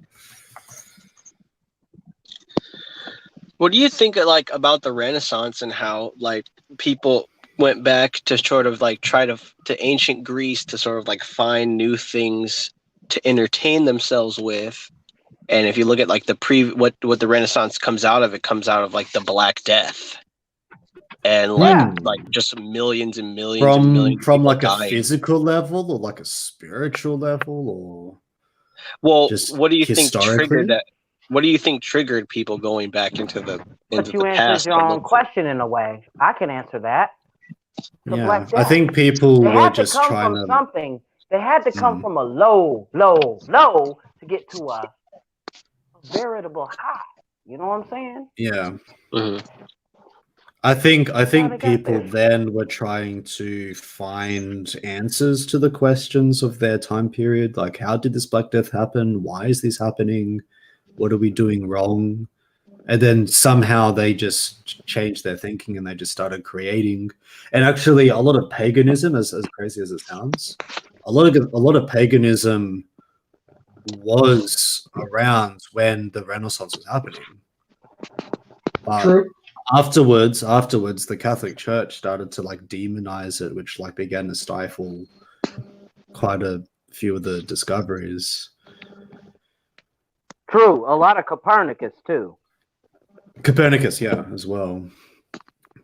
What do you think like about the Renaissance and how like people went back to sort of like try to ancient Greece to sort of like find new things to entertain themselves with? And if you look at like what the Renaissance comes out of like the Black Death, and like just millions and millions from like dying. A physical level or like a spiritual level, or Well, Just what do you think triggered historically? that? What do you think triggered people going back into the But you answered past? your own question in a way. I can answer that. The Yeah, Black I Death. think people They were had to just come trying from to. something. They had to come Mm. from a low to get to a veritable high. You know what I'm saying? Yeah. Mhm. I think How they got people there. then were trying to find answers to the questions of their time period, like how did this Black Death happen? Why is this happening? What are we doing wrong? And then somehow they just changed their thinking and they just started creating. And actually, a lot of paganism, as crazy as it sounds, a lot of paganism was around when the Renaissance was happening. But True. afterwards, the Catholic Church started to like demonize it, which like began to stifle quite a few of the discoveries. True. A lot of Copernicus too. Copernicus, yeah, as well.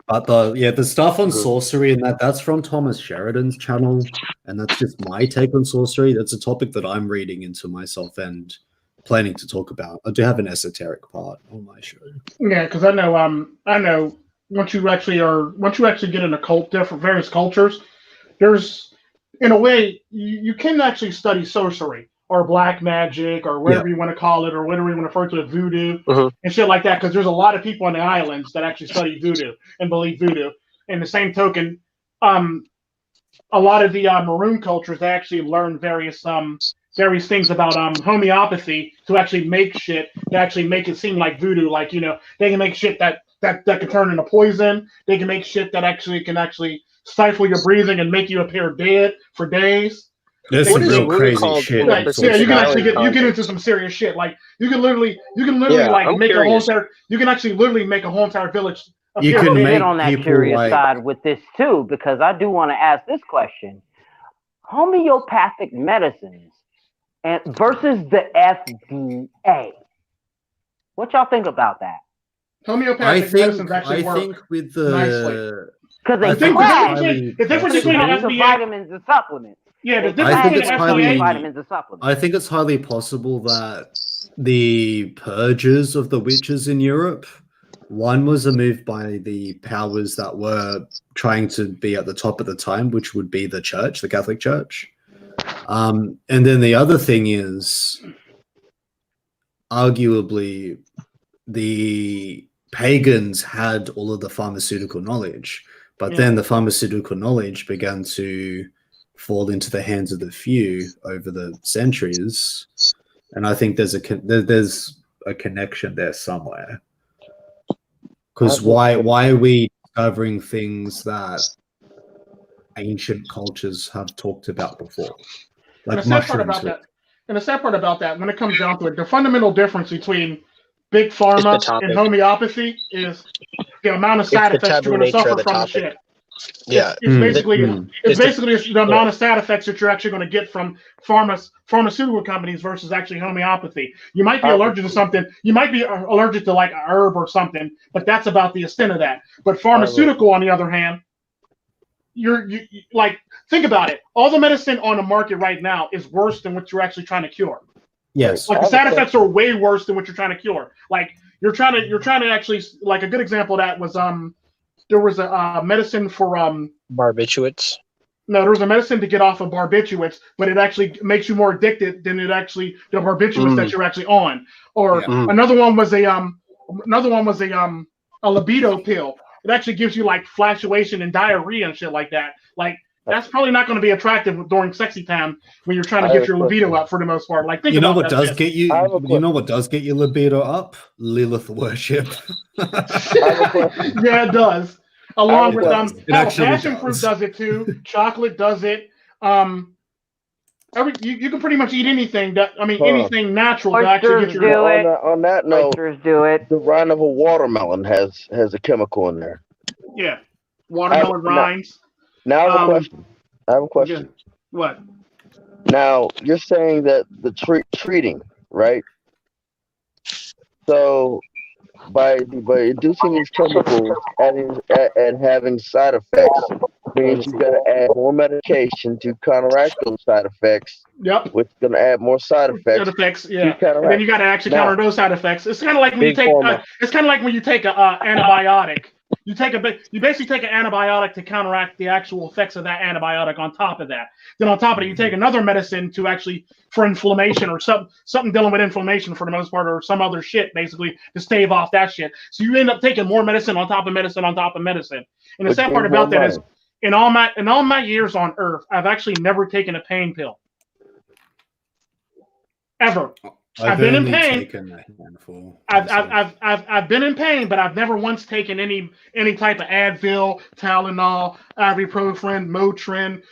But the stuff on sorcery and that's from Thomas Sheridan's channel, and that's just my take on sorcery. That's a topic that I'm reading into myself and planning to talk about. I do have an esoteric part on my show. Yeah, because I know once you actually get in a cult, different various cultures, there's in a way you can actually study sorcery or black magic or whatever you want to call it or whatever you want to refer to it, voodoo and shit like that. Because there's a lot of people on the islands that actually study voodoo and believe voodoo. In the same token, a lot of the maroon cultures they actually learn various things about homeopathy to actually make shit to actually make it seem like voodoo. Like they can make shit that can turn into poison. They can make shit that can actually stifle your breathing and make you appear dead for days. There's some real crazy shit. Yeah, you can actually get into some serious shit. Like you can literally like make a whole entire. You can actually literally make a whole entire village. You can get make on that people curious like side with this too, because I do want to ask this question: homeopathic medicines and versus the FDA. What y'all think about that? Homeopathic medicines actually work. I think with the nicely. Because they the difference between vitamins and supplements. Yeah, the I think difference it's highly vitamins and supplements. I think it's highly possible that the purges of the witches in Europe, one was a move by the powers that were trying to be at the top at the time, which would be the church, the Catholic Church. And then the other thing is, arguably, the pagans had all of the pharmaceutical knowledge, but then the pharmaceutical knowledge began to fall into the hands of the few over the centuries. And I think there's a connection there somewhere. Because why are we discovering things that ancient cultures have talked about before? Like mushrooms. And the sad part about that, when it comes down to it, the fundamental difference between big pharma and homeopathy is the amount of side effects you're going to suffer from the shit. Yeah, it's basically the amount of side effects that you're actually going to get from pharmaceutical companies versus actually homeopathy. You might be allergic to something. You might be allergic to like a herb or something, but that's about the extent of that. But pharmaceutical, on the other hand, you like think about it. All the medicine on the market right now is worse than what you're actually trying to cure. Yes. Like the side effects are way worse than what you're trying to cure. Like you're trying to actually, like a good example of that was there was a medicine for barbiturates. No, there was a medicine to get off of barbiturates, but it actually makes you more addicted than the barbiturates that you're actually on. Or another one was a libido pill. It actually gives you like fluctuation and diarrhea and shit like that. Like that's probably not going to be attractive during sexy time when you're trying to get your libido up for the most part. Like think about what does get you? You know what does get your libido up? Lilith worship. Yeah, it does. Along with passion fruit does it too. Chocolate does it. You can pretty much eat anything anything natural to actually get your. On that note, oysters do it. The rind of a watermelon has a chemical in there. Yeah, watermelon rinds. Now I have a question. Yeah. What? Now you're saying that the treating, right? So by inducing these chemicals and having side effects, means you got to add more medication to counteract those side effects. Yep. Which is going to add more side effects. Yeah. And then you got to actually counter those side effects. It's kind of like when you take. It's kind of like when you take a antibiotic. You basically take an antibiotic to counteract the actual effects of that antibiotic. On top of that, then on top of it, you take another medicine to actually for inflammation or something dealing with inflammation for the most part, or some other shit basically to stave off that shit. So you end up taking more medicine on top of medicine on top of medicine. And the sad part about that is, in all my years on Earth, I've actually never taken a pain pill. Ever. I've been in pain. I've been in pain, but I've never once taken any type of Advil, Tylenol, ibuprofen, Motrin,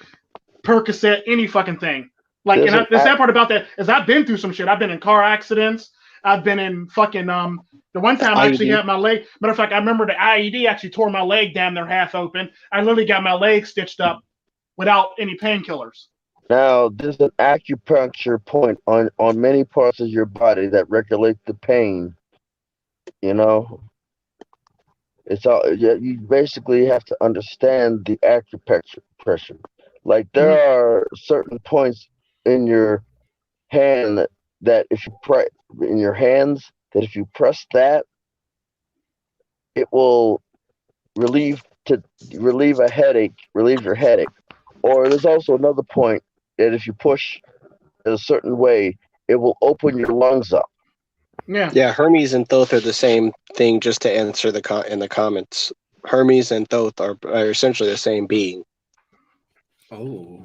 Percocet, any fucking thing. Like, and the sad part about that is I've been through some shit. I've been in car accidents. I've been in fucking the one time I actually had my leg. Matter of fact, I remember the IED actually tore my leg damn near half open. I literally got my leg stitched up without any painkillers. Now, there's an acupuncture point on many parts of your body that regulate the pain. You know, it's all you basically have to understand the acupuncture pressure. Like there are certain points in your hand that if you if you press that, it will relieve your headache. Or there's also another point that if you push in a certain way, it will open your lungs up. Yeah, Hermes and Thoth are the same thing. Just to answer in the comments, Hermes and Thoth are essentially the same being. Oh,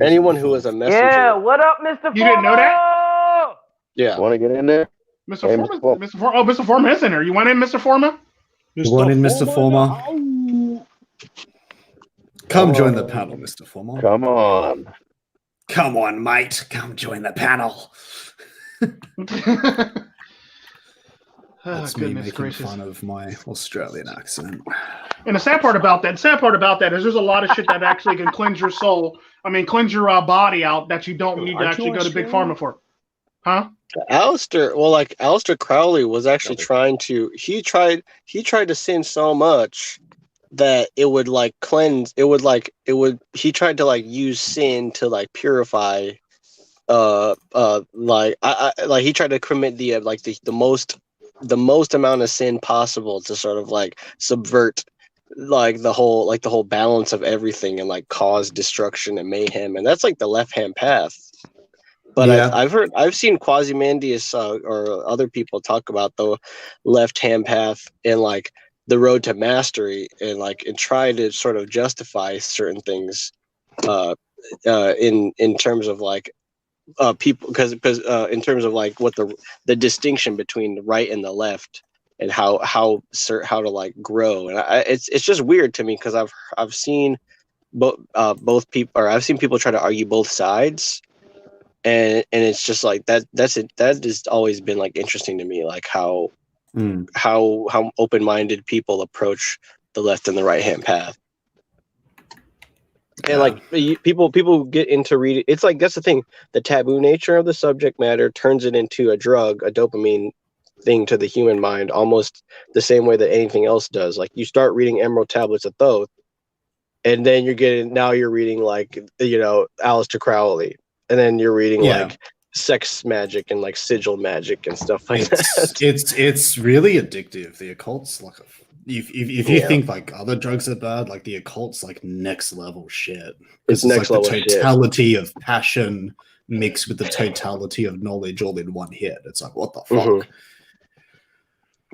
anyone who is a messenger. Yeah, what up, Mr. You didn't know that? Yeah. Want to get in there? Mr. Forma, Mr. Forma is in there. You want in, Mr. Forma? You want in, Mr. Forma? Come join the panel, Mr. Forma. Come on. Come on, mate. Come join the panel. That's me making fun of my Australian accent. And the sad part about that is there's a lot of shit that actually can cleanse your soul. I mean, cleanse your body out that you don't need to actually go to Big Pharma for. Huh? Aleister Crowley was actually trying to. He tried to sin so much that it would like cleanse. He tried to like use sin to like purify. He tried to commit the most amount of sin possible to sort of like subvert like the whole balance of everything and like cause destruction and mayhem, and that's like the left-hand path. But yeah. I've seen Quasimandius or other people talk about the left-hand path and like the road to mastery and try to sort of justify certain things in terms of like people because in terms of like what the distinction between the right and the left and how to like grow, and it's just weird to me because I've seen both people, or I've seen people try to argue both sides. And it's just like that has always been like interesting to me, like how open-minded people approach the left and the right-hand path. And like people get into reading, it's like that's the thing, the taboo nature of the subject matter turns it into a drug, a dopamine thing to the human mind, almost the same way that anything else does. Like you start reading Emerald Tablets of Thoth, and then you're reading like, you know, Aleister Crowley. And then you're reading like sex magic and like sigil magic and stuff like that. It's really addictive. The occult's like if you think like other drugs are bad, like the occult's like next level shit. It's next like level the totality of passion mixed with the totality of knowledge all in one hit. It's like, what the fuck? Mm-hmm.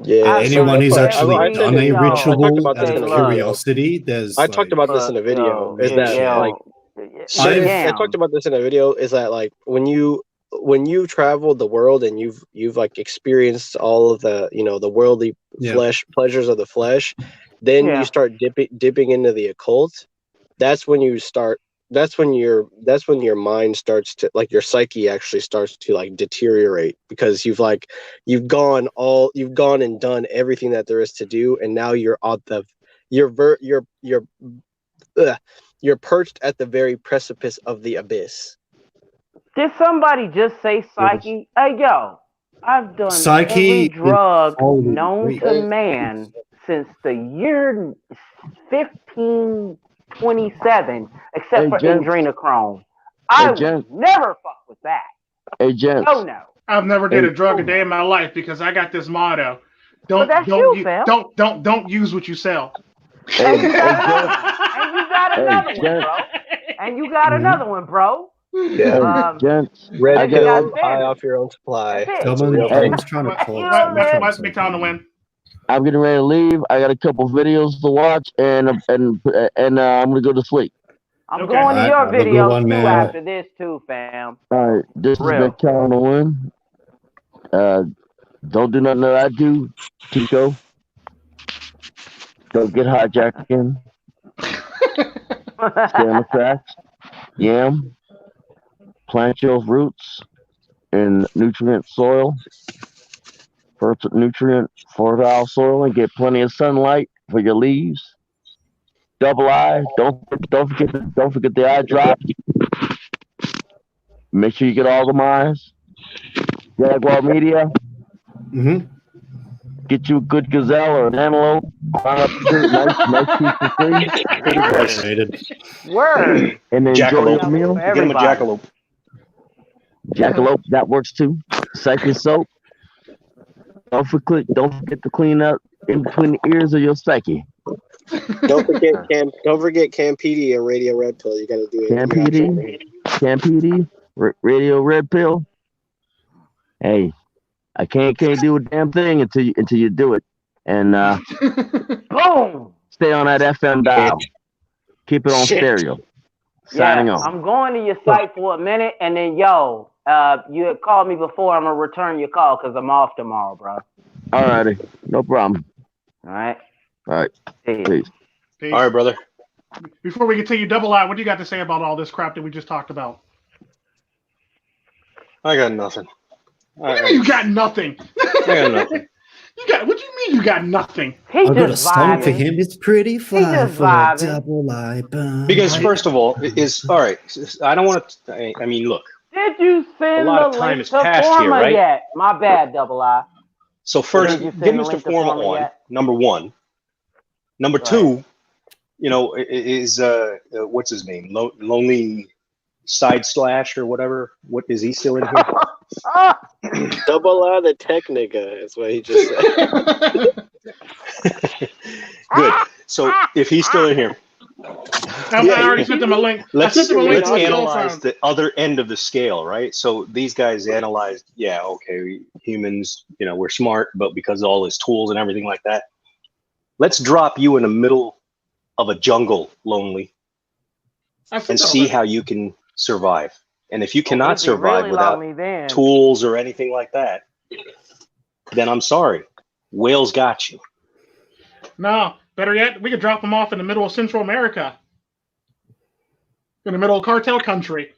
Yeah, anyone who's actually done a ritual out of curiosity, I talked about this in a video. I talked about this in a video. Is that like when you travel the world and you've like experienced all of the, you know, the worldly pleasures of the flesh, then you start dipping into the occult. That's when your mind starts to, like, your psyche actually starts to like deteriorate, because you've gone and done everything that there is to do, and now you're perched at the very precipice of the abyss. Did somebody just say psyche? Hey, yo, I've done every drug known to man since the year 1520 27, except Hey, for gents. adrenochrome. I would gents. never fuck with that. Hey, gents. Oh no. I've never did a drug a day in my life because I got this motto: Well, that's you, fam. don't use what you sell. Hey, And you got another one, gents. bro. And you got another one, bro. Yeah. Gents. Red I pill, got- high off your own supply. That's it. That's a real Someone, thing. someone's trying to What- talk. what- someone's trying to What's say MiGTOW to win? I'm getting ready to leave. I got a couple videos to watch, and I'm gonna go to sleep. I'm Okay. going to Alright, your have a good video one, too man. after this too, fam. All right, this is Real. MiGTOW to win. Don't do nothing that I do, Tico. Don't get hijacked again. Stay on the facts. Yam. Plant your roots in nutrient soil. Nutrient fertile soil, and get plenty of sunlight for your leaves. Double eye. Don't forget the eye drop. Make sure you get all the eyes. Jaguar Media. Mm-hmm. Get you a good gazelle or an antelope. Nice piece for free. Appreciated. Word. And then enjoy your meal. Get him a jackalope. Jackalope, that works too. Psychesoap. Don't forget to clean up in between the ears of your psyche. Don't forget Campedi and Radio Red Pill. You got to do it. Campedi, Radio Red Pill. Hey, I can't do a damn thing until you do it. And Boom. stay on that FM dial. Keep it on stereo. Signing off. I'm going to your site for a minute, and then you had called me before. I'm gonna return your call because I'm off tomorrow, bro. Alrighty, no problem. All right. All right. See ya. Peace. Peace. All right, brother. Before we continue, Double I, what do you got to say about all this crap that we just talked about? I got nothing. What do you mean you got nothing? I got nothing. What do you mean you got nothing? He I've got a just song for vibing. him. It's pretty fly just for a vibing. double eye bun. Because first of all, is all right. I don't want to. I mean, look. Did you send A lot of the time link has to passed here, Forma right? yet? My bad, Double I. So first, Did you send get the Mr. link to Forma Forma on. yet? Number one. Number Right. two, is what's his name? Lonely Side Slash or whatever. What is he still in here? Double A the tech nigga is what he just said. Good. So if he's still in here, I already sent them a link. let's I sent them a link to his cell analyze phone. the other end of the scale, right? So these guys analyzed, humans, we're smart, but because of all his tools and everything like that, let's drop you in the middle of a jungle, Lonely, and see how you can survive. And if you cannot If you survive really without love me, then tools or anything like that, then I'm sorry, whales got you. No, better yet, we could drop them off in the middle of Central America, in the middle of cartel country.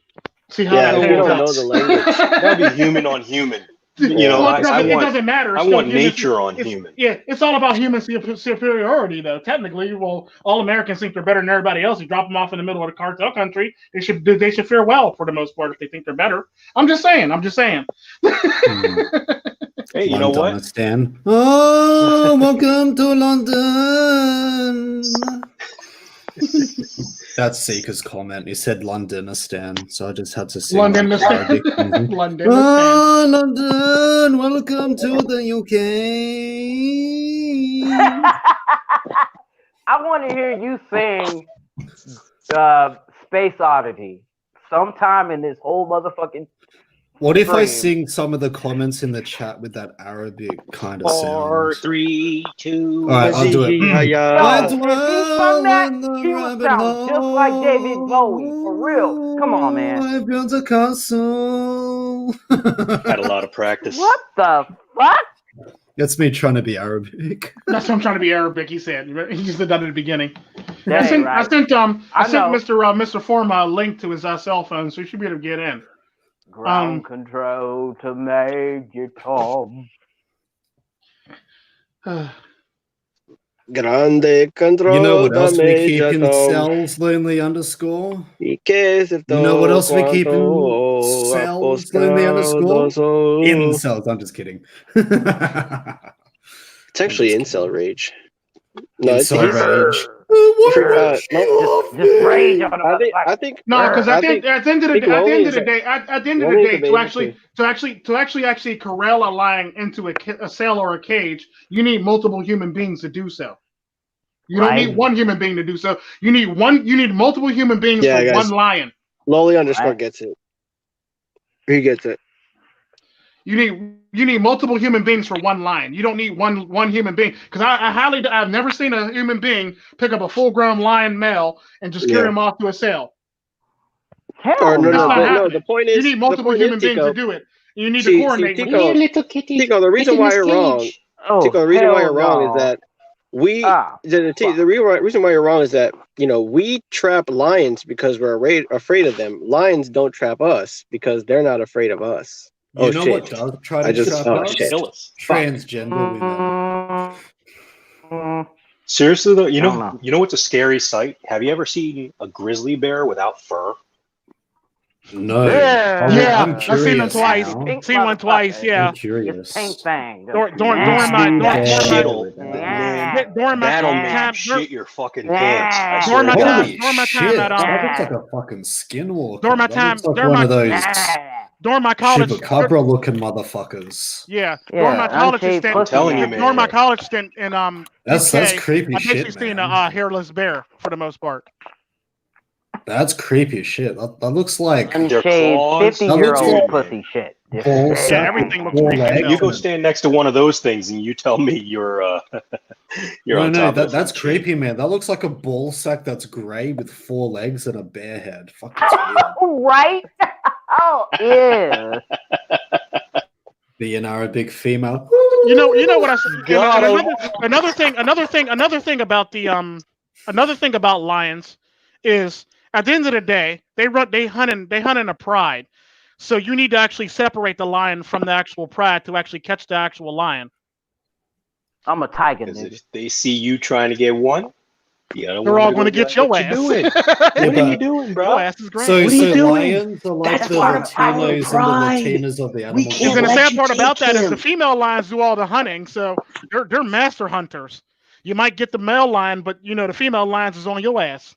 See how that we pans don't out. know the language. That'd be human on human. Well, it doesn't matter. I It's still want human. nature on It's- human. Yeah, it's all about human superiority, though. Technically, well, all Americans think they're better than everybody else. You drop them off in the middle of the cartel country, they should fare well for the most part if they think they're better. I'm just saying. Hey, you know what? Stan. Oh, welcome to London. That's Seeker's comment. He said Londonistan, so I just had to say Londonistan. London. London. Oh, London, welcome to the UK. I want to hear you sing Space Oddity sometime in this whole motherfucking. What if I stream. sing some of the comments in the chat with that Arabic kind of 4, sound? 3, 2. All right, I'll do it. Yo, if he sung that, he would sound just like David Bowie, for real. Come on, man. I built a castle. Had a lot of practice. What the fuck? That's me trying to be Arabic. That's what I'm trying to be Arabic. He said. He just did that at the beginning. That I sent right. Mr. Forma a link to his cell phone, so he should be able to get in. Ground control to Major Tom. Grande control. You know what else we keep in Tom. cells, lonely underscore? Y que se You know what else we keep in cuanto cells, lonely underscore? apostado. In cells, I'm just kidding. It's actually incel rage. No, it's Incel rage. Just rage on them. I think No, because at the end of the day, to actually corral a lion into a cell or a cage, you need multiple human beings to do so. You don't need one human being to do so. You need multiple human beings for one lion. Lowly _ gets it. He gets it. You need multiple human beings for one lion. You don't need one human being, because I've never seen a human being pick up a full-grown lion male and just carry him off to a cell. No. The point is, you need multiple human beings to do it. You need to coordinate. Tico, the reason why you're wrong. Tico, the reason why you're wrong is that the reason why you're wrong is that we trap lions because we're afraid of them. Lions don't trap us because they're not afraid of us. You know what does try to trap us? Transgender women. Seriously though, you know what's a scary sight? Have you ever seen a grizzly bear without fur? No. Yeah. I've seen them twice. Seen one twice. Yeah. I'm curious. Pink thing. During my time, shit your fucking pants. During my time that looks like a fucking skinwalker. During my time, during my college, chupacabra looking motherfuckers. Yeah. During my college stint, I'm telling you, man. During my college stint in that's creepy I've shit. basically seen a hairless bear for the most part. That's creepy as shit. That looks like unshaved 50-year-old pussy shit. Everything looks like you go stand next to one of those things and you tell me you're that's creepy, man. That looks like a ball sack that's gray with 4 legs and a bare head. Fuck, right? Oh, yeah. Being a big female. You know what I said. Another thing about lions is, at the end of the day, they hunt in a pride. So you need to actually separate the lion from the actual pride to actually catch the actual lion. I'm a tiger. If they see you trying to get one, they're all going to get your ass. What are you doing, bro? Your ass is great. So what are you doing? Lions are like the Latinos and the Latinas of the animal kingdom. And the sad part about that is the female lions do all the hunting, so they're master hunters. You might get the male lion, but the female lions is on your ass.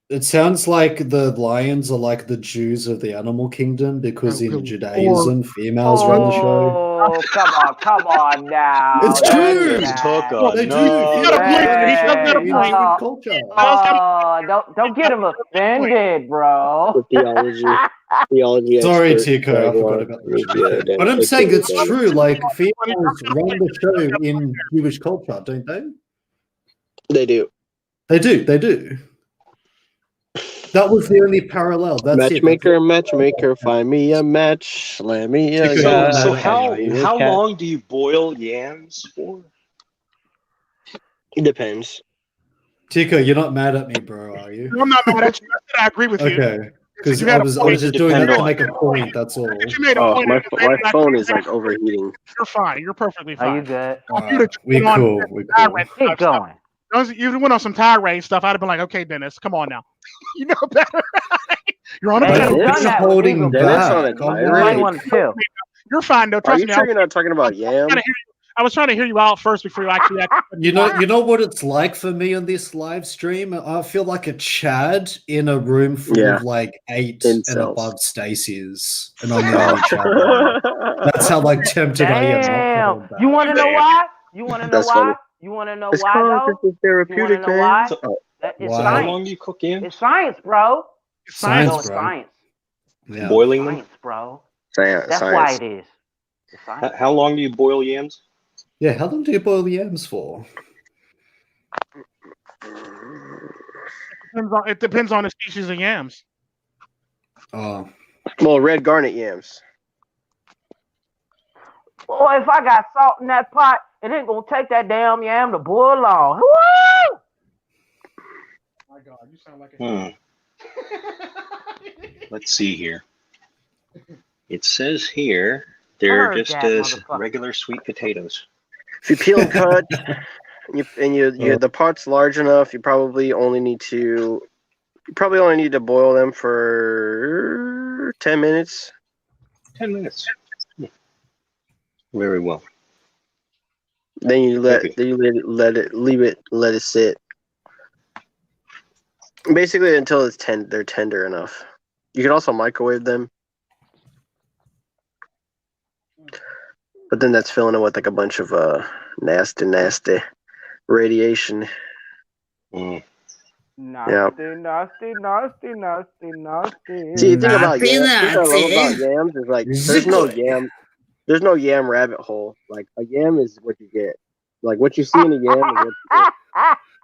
It sounds like the lions are like the Jews of the animal kingdom, because in Judaism, females run the show. Oh, come on now. It's true. Don't get him offended, bro. Theology. Sorry, Tico, I forgot about that. But I'm saying it's true. Like, females run the show in Jewish culture, don't they? They do. They do. That was the only parallel. That's matchmaker, find me a match. Let me. So how long do you boil yams for? It depends. Tico, you're not mad at me, bro, are you? I'm not mad at you. I agree with you. Okay. Because I was just doing that to make a point. That's all. My phone is like overheating. You're fine. You're perfectly fine. Are you good? We cool. Keep going. You went on some tirade stuff, I'd have been like, okay, Dennis, come on now. You know better. You're on a pedal. Holding back. You're fine, though. Trust me. Are you sure you're not talking about yams? I was trying to hear you out first before you actually. You know what it's like for me on this live stream? I feel like a Chad in a room full of like 8 and above Stacys, and I'm the only Chad. That's how tempted I am. You want to know why? You want to know why? You want to know why, though? It's therapeutic, man. Why? It's science. How long do you cook in? It's science, bro. Science. Yeah. Boiling them? Science, bro. That's why it is. How long do you boil yams? Yeah, how long do you boil yams for? It depends on the species of yams. Oh. Well, red garnet yams. Boy, if I got salt in that pot, it ain't gonna take that damn yam to boil long. Woo! My God, you sound like a Let's see here. It says here they're just as regular sweet potatoes. If you peel and cut, the pot's large enough, you probably only need to boil them for 10 minutes. 10 minutes. Very well. Then you let it sit. Basically, until they're tender enough. You can also microwave them, but then that's filling it with like a bunch of nasty radiation. Nasty. See, the thing about yams, the thing I love about yams is like there's no yam rabbit hole. Like a yam is what you get. Like what you see in a yam is what you get.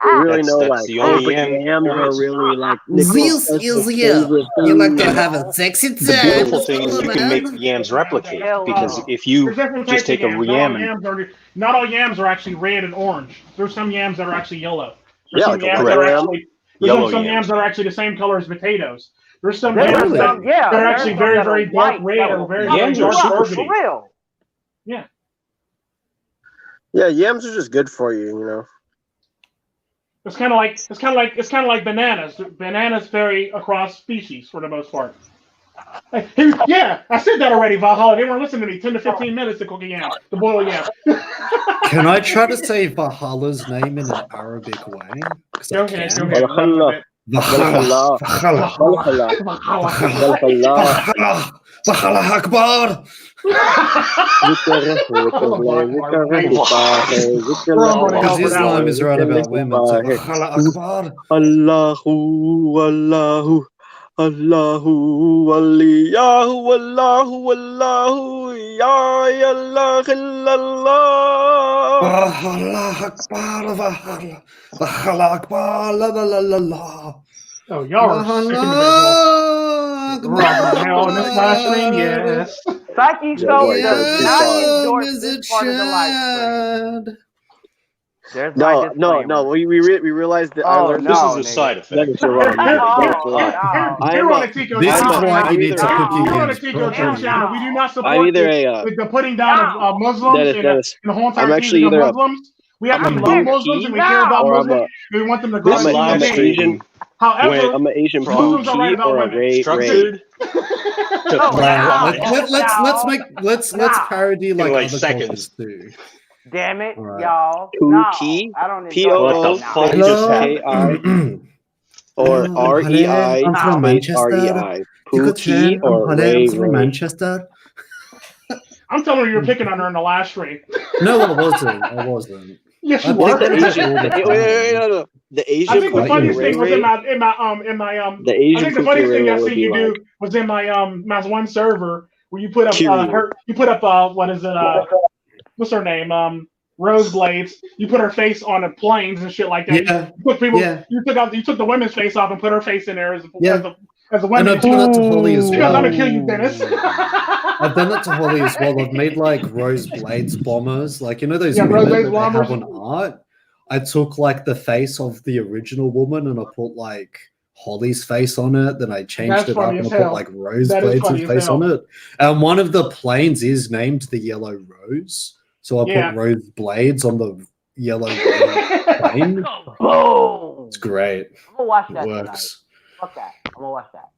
You really know, that's like, the only yams are really like. This is you. You like to have a sexy time. The beautiful thing is you can make yams replicate, because if you just take a yam and not all yams are actually red and orange. There's some yams that are actually yellow. There's Yeah, some like yams that are actually yams that are actually the same color as potatoes. There's some yams that are actually very, very dark red or very, very dark burgundy. Yeah. Yeah, yams are just good for you, you know. It's kind of like bananas. Bananas vary across species for the most part. Yeah, I said that already, Valhalla. They weren't listening to me. 10 to 15 minutes to cook a yam, to boil a yam. Can I try to say Valhalla's name in an Arabic way? Go ahead. Valhalla. Valhalla Akbar. Because Islam is right about women. So Valhalla Akbar. Allahu Waliyahu Wallahu Ya Allah Illallah. Valhalla Akbar. Valhalla Akbar. La la la la la. Oh, y'all are sick hell in this live stream, yes. Psychesoap does not endorse this part of the live stream. No. We realized that. this is a side effect. This is why you need to cook your yams. We do not support the putting down of Muslims and the whole entire teaching of Muslims. We actually love Muslims and we care about Muslims. We want them to grow. However, I'm an Asian Muslims are right about or a women. Structured. Let's parody like other seconds. Too. Damn it, Right. y'all. Pookie. I don't P-O-O-K-I or R-E-I. I'm from Manchester. Pookie or Ray. From Manchester. I'm telling you, you're picking on her in the last stream. No, I wasn't. Yes, you were. The Asian. I think the funniest thing was in my The I Asian. think the funniest thing I seen you do was in my one server where you put up what is it? What's her name? Rose Blades. You put her face on the planes and shit like that. Yeah. You took the women's face off and put her face in there as a And woman. I've done that to Holly as well. Because I'm gonna kill you, Dennis. I've done that to Holly as well. I've made like Rose Blades bombers, like you know those women Rose that Blades they bombers. have on art. I took like the face of the original woman and I put like Holly's face on it. Then I changed it up and I put like Rose Blades' face on it. And one of the planes is named the Yellow Rose, so I put Rose Blades on the Yellow Rose plane. Boom! It's great. I'm gonna watch that It works. tonight. Fuck that. I'm gonna watch that.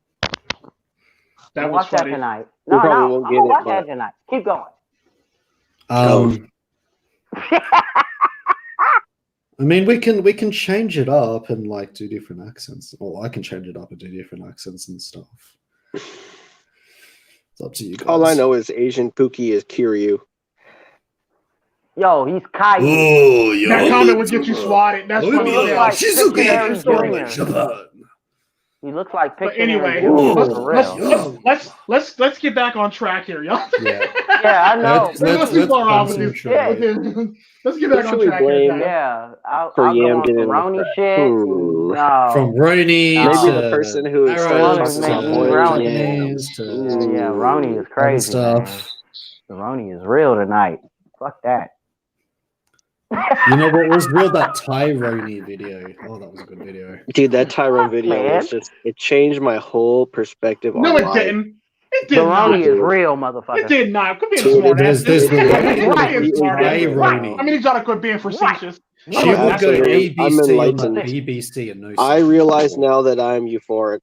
That was watch funny. that tonight. We No, probably I'm won't gonna get it, watch but- that tonight. Keep going. I mean, we can change it up and like do different accents. Or I can change it up and do different accents and stuff. It's up to you guys. All I know is Asian Pookie is Kiryu. Yo, he's Caillou. Oh, yo, That comment would get you swatted. That's funny. He looks like she's okay. Pictionary Jr. He looks like But Pictionary anyway, Jr. for real. let's get back on track here, y'all. Yeah, I know. Let's too far off with this. concentrate. Let's get back Who on should we track blame? here. Yeah, I'll For go Yam on getting some on Roni track. shit. No. From Roni Maybe to the person who Everyone started is talking making about boiling Roni. yams. Yeah, Roni is crazy, man. stuff. The Roni is real tonight. Fuck that. You know what was real? That Tyrone video. Oh, that was a good video. Dude, that Tyrone video man. was it changed my whole perspective on No, it life. didn't. It The did not. Roni is real, motherfucker. It did not. Quit being Dude, smart ass. there's the I mean, he's trying to quit being facetious. She would go Absolutely. I'm ABC on enlightened. the BBC and no. I realize now that I'm euphoric.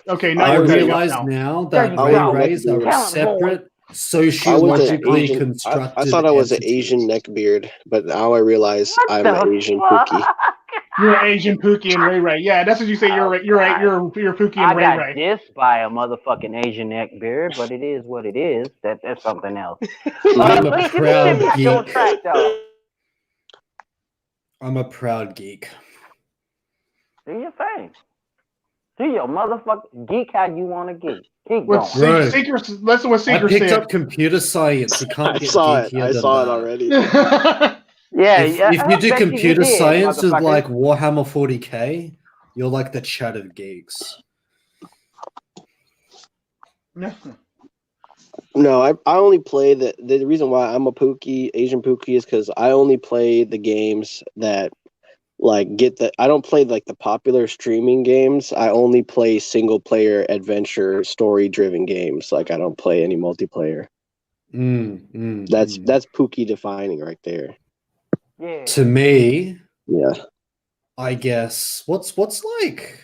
Okay, now I you're realize now that There you ray go. rays are a Tell him, separate, I sociologically Asian- constructed. I thought I was an entity. Asian neckbeard, but now I realize What I'm the an Asian fuck? Pookie. You're Asian Pookie and Ray Ray. Yeah, that's what you say. You're right. You're Pookie and Ray I Ray. got dissed by a motherfucking Asian neckbeard, but it is what it is. That's something else. I'm a Let's get proud this shit back on geek. track, though. I'm a proud geek. Do your thing. Do your motherfucking geek how you want to geek. Keep What going. Seeker? Listen, what Seeker I picked said. up computer science. You can't I get saw it. geekier I than saw it that. already. Yeah, If you do bet computer did, science with motherfucker. like Warhammer 40k, you're like the chat of geeks. No, I only play the reason why I'm a Asian Pookie is because I only play the games that like I don't play like the popular streaming games. I only play single player adventure story driven games. Like I don't play any multiplayer. That's Pookie defining right there. Yeah. To me, yeah, I guess what's like,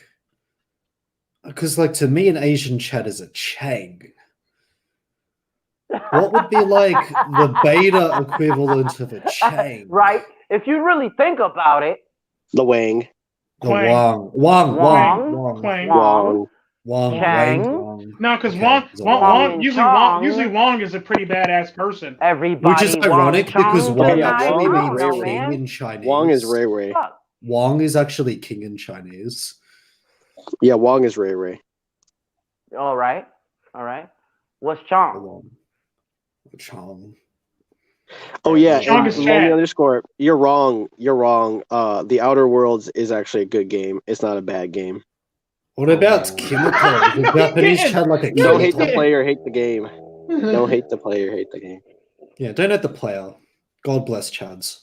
because like to me an Asian chat is a chang. What would be like the beta equivalent of a chang? Right. If you really think about it. The Wang. The Wang. Wang. No, because Wang usually Wang is a pretty badass person. Everybody. Which is ironic because Wang actually Wang means is king in Chinese. Wang is Ray Ray. Wang is actually king in Chinese. Yeah, Wang is Ray Ray. All right. What's Chong? Chong. Oh yeah, Lonely underscore. You're wrong. The Outer Worlds is actually a good game. It's not a bad game. What about Kimiko? The Japanese chat like a Don't hate the player, hate the game. Don't hate the player, hate the game. Yeah, don't hate the player. God bless Chads.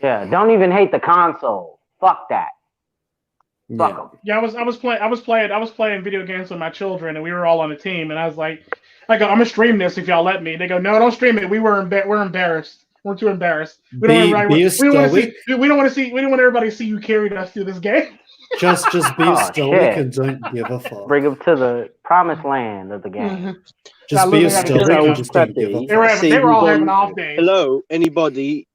Yeah, don't even hate the console. Fuck that. Fuck them. Yeah, I was playing video games with my children, and we were all on a team, and I was like, I'm gonna stream this if y'all let me. They go, no, don't stream it. We're embarrassed. We're too embarrassed. We don't want everybody to see you carried us through this game. Just be stoic and don't give a fuck. Bring them to the promised land of the game. Just be stoic and just don't give a fuck. They were all having off days. Hello, anybody?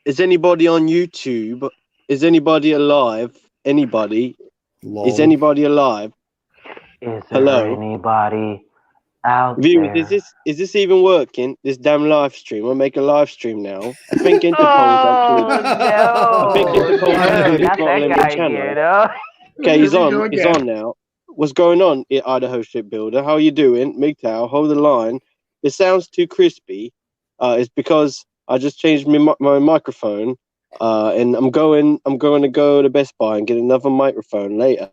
Is anybody on YouTube? Is anybody alive? Anybody? Lol. Is anybody alive? Is there anybody out Viewers, there? is this even working? This damn live stream. I'll make a live stream now. I think Interpol's actually. Okay, he's on now. What's going on, Idaho Shipbuilder? How are you doing? MiGTOW, hold the line. It sounds too crispy. It's because I just changed my microphone. And I'm going to go to Best Buy and get another microphone later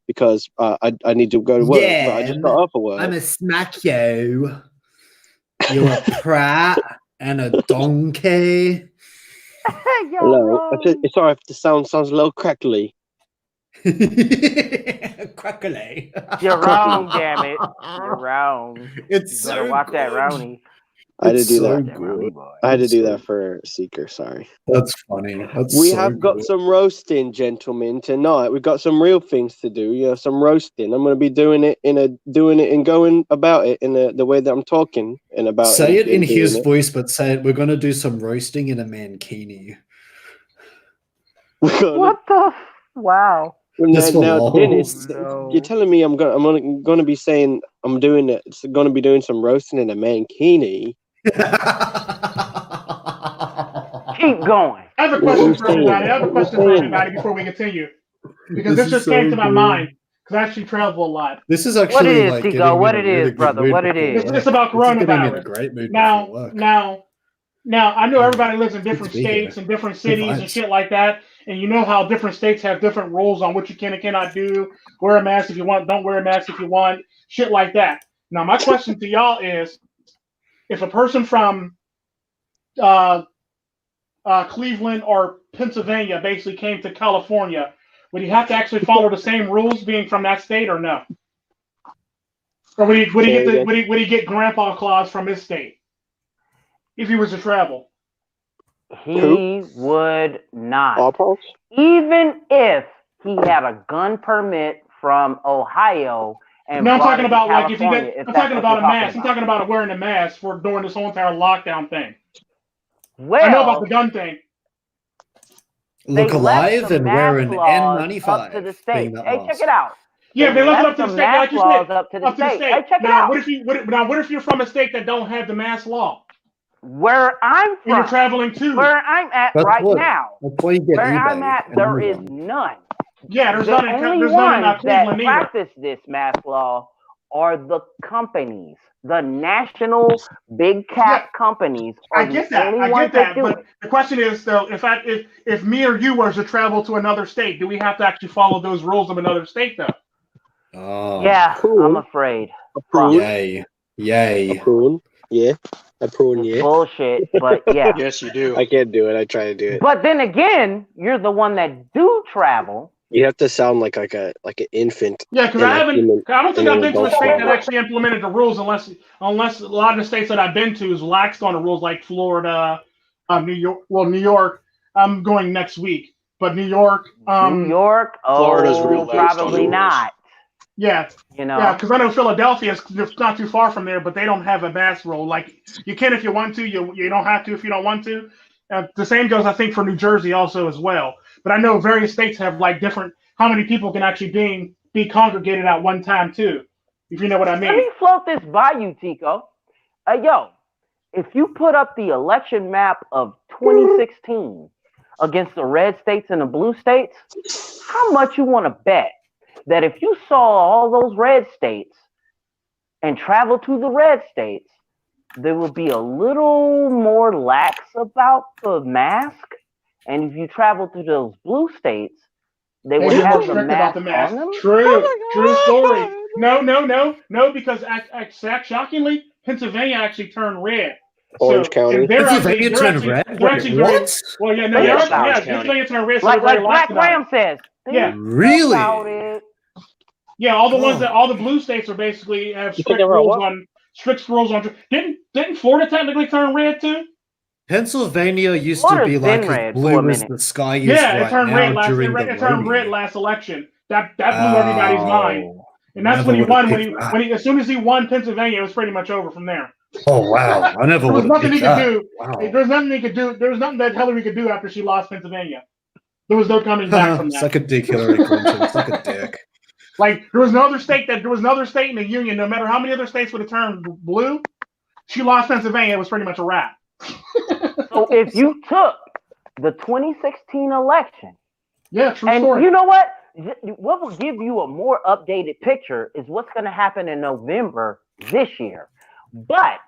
because I need to go to work. Yeah, but I just got off of work. I'm a smack you. You're a prat and a donkey. Hello. Sorry if the sounds a little crackly. Crackly. You're wrong, damn it. You're wrong. It's you better watch that Rownie. I had to do that. I had to do that for Seeker. Sorry. That's funny. We have got some roasting, gentlemen, tonight. We've got some real things to do. Yeah, some roasting. I'm going to be doing it and going about it in the way that I'm talking and about. Say it in his voice, but say it. We're going to do some roasting in a mankini. What the? Wow. Now, Dennis, you're telling me I'm going to be saying I'm doing it. It's going to be doing some roasting in a mankini. Keep going. I have a question for everybody. Before we continue, because this just came to my mind because I actually travel a lot. This is actually what it is, Tico. What it is, brother. What it is. It's about coronavirus. Now I know everybody lives in different states and different cities and shit like that. And you know how different states have different rules on what you can and cannot do. Wear a mask if you want. Don't wear a mask if you want. Shit like that. Now, my question to y'all is, if a person from Cleveland or Pennsylvania basically came to California, would he have to actually follow the same rules being from that state or no? Or would he get grandpa clause from his state if he was to travel? He would not. Even if he had a gun permit from Ohio and I'm talking about like if you get. I'm talking about a mask. I'm talking about wearing a mask for during this whole entire lockdown thing. Well, I know about the gun thing. look They left alive the and wear an mask laws N95. up to the being state. that Hey, mask. check it out. Yeah, they left it up to the some state, like mask you laws said, up to the state. Hey, check it Now, out. what if you're from a state that don't have the mask law? Where I'm And you're from, traveling too. where I'm at That's right what- now, That's why you get where eBay I'm at, and there is Amazon. none. Yeah, there's The none in only there's none in ones that Cleveland either. practice this mask law are the companies, the national big cap companies. Are I get the that. only I ones get that. do But it. the question is, though, if me or you were to travel to another state, do we have to actually follow those rules of another state, though? Oh. Yeah, Cool. I'm afraid. Prune. Yay. Yay. Prune. Yeah. A prune, It's yeah. bullshit, but yeah. Yes, you do. I can't do it. I try to do it. But then again, you're the one that do travel. You have to sound like an infant. Yeah, because in I a haven't. human- I don't think in I've an been to a adult state form. that actually implemented the rules, unless a lot of the states that I've been to is laxed on the rules, like Florida, New York. Well, New York, I'm going next week, but New York, New York, Florida's real laxed on the probably rules. not. yeah, You know, yeah, because I know Philadelphia is not too far from there, but they don't have a mask rule. Like you can if you want to, you don't have to if you don't want to. The same goes, I think, for New Jersey also as well. But I know various states have like different how many people can actually be congregated at one time too, if you know what I let mean. me float this by you, Tico. Yo, if you put up the election map of 2016 against the red states and the blue states, how much you want to bet that if you saw all those red states and traveled to the red states, there would be a little more lax about the mask? And if you travel to those blue states, they would Maybe more have the strict about the mask mask. on them? True story. No, because shockingly, Pennsylvania actually turned red. Orange County. and they're Pennsylvania actually, turned they're red? actually, they're actually Wait, very, what? well, yeah, no, Think yeah, about yeah, it. Pennsylvania turned red, so Like they're very Black lax about Graham it. says. Yeah. Think Really? about it. Yeah, all the ones that Oh. all the blue states are basically have You think they were strict rules on. Didn't Florida technically turn red too? Pennsylvania used to Florida's be like been as red for a blue as minute. the sky is Yeah, it right turned now red last. during It the turned red Roni. last election. That blew everybody's mind. Oh, And that's never when he would've won. picked that. As soon as he won Pennsylvania, it was pretty much over from there. Oh wow, I never There was would have nothing he picked could that. do. Wow. There's nothing he could do. There was nothing that Hillary could do after she lost Pennsylvania. There was no coming back from that. Suck a dick, Hillary Clinton. Suck a dick. Like there was no other state in the union. No matter how many other states would have turned blue, she lost Pennsylvania. It was pretty much a wrap. So if you took the 2016 election, Yeah, true and story. you know what? What will give you a more updated picture is what's going to happen in November this year. But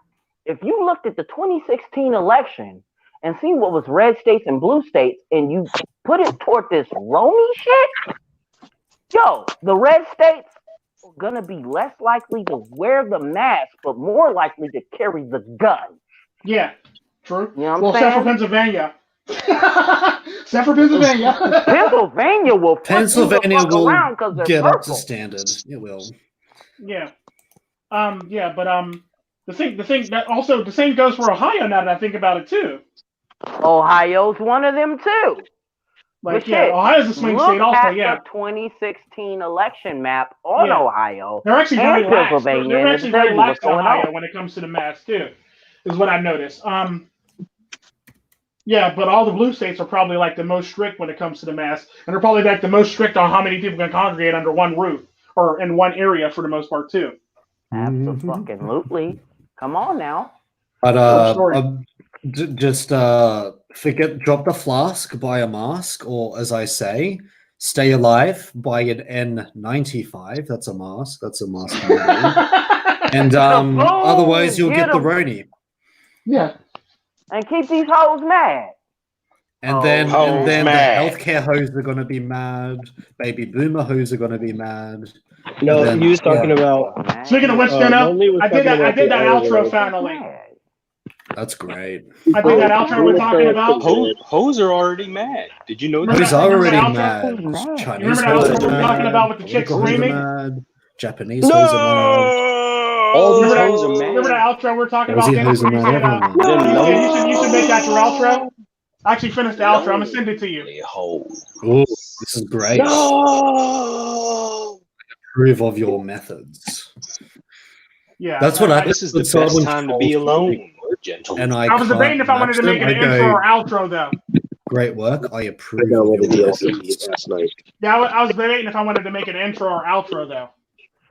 if you looked at the 2016 election and see what was red states and blue states, and you put it toward this Romy shit, yo, the red states are going to be less likely to wear the mask, but more likely to carry the gun. Yeah, true. You know what I'm Well, except for saying? Pennsylvania. Except for Pennsylvania. Pennsylvania will Pennsylvania fuck will around because they're get up to purple. standard. It will. Yeah. Yeah, but the thing that also the same goes for Ohio now that I think about it too. Ohio's one of them too. Like, But yeah, shit, Ohio's a swing look state also, at yeah. the 2016 election map on Yeah. Ohio They're actually and very lax. Pennsylvania, They're and actually it'll tell very you lax what's in going Ohio on. when it comes to the mask too, is what I noticed. Yeah, but all the blue states are probably like the most strict when it comes to the mask, and they're probably like the most strict on how many people can congregate under one roof or in one area for the most part too. Absolutely. Come on now. But just forget, drop the flask, buy a mask, or as I say, stay alive, buy an N95. That's a mask. That's a mask. And otherwise you'll get the Roni. Yeah. And keep these hoes mad. And then the healthcare hoes are going to be mad. Baby boomer hoes are going to be mad. No, then, he was talking about. Speaking of which, I did that outro finally. That's great. I did that outro we're talking about. Hoes are already mad. Did you know that? Hoes are already Remember mad. Chinese Remember that hoes outro are we were talking mad. about with the chick Political hoes are screaming? mad. Japanese hoes are mad. All these Remember hoes are mad. Remember that outro we were talking about? Aussie Dennis, hoes are when you mad. said, Everyone. you should make that your outro. I actually finished the outro. I'm gonna send it to you. Oh, this is great. No! Approve of your methods. Yeah, That's what I. This is the best time to be alone, gentle. And I was debating if I wanted to make it an intro or outro though. Great work. I I approve know of what the your DLC comments. is last night. Yeah, I was debating if I wanted to make an intro or outro though.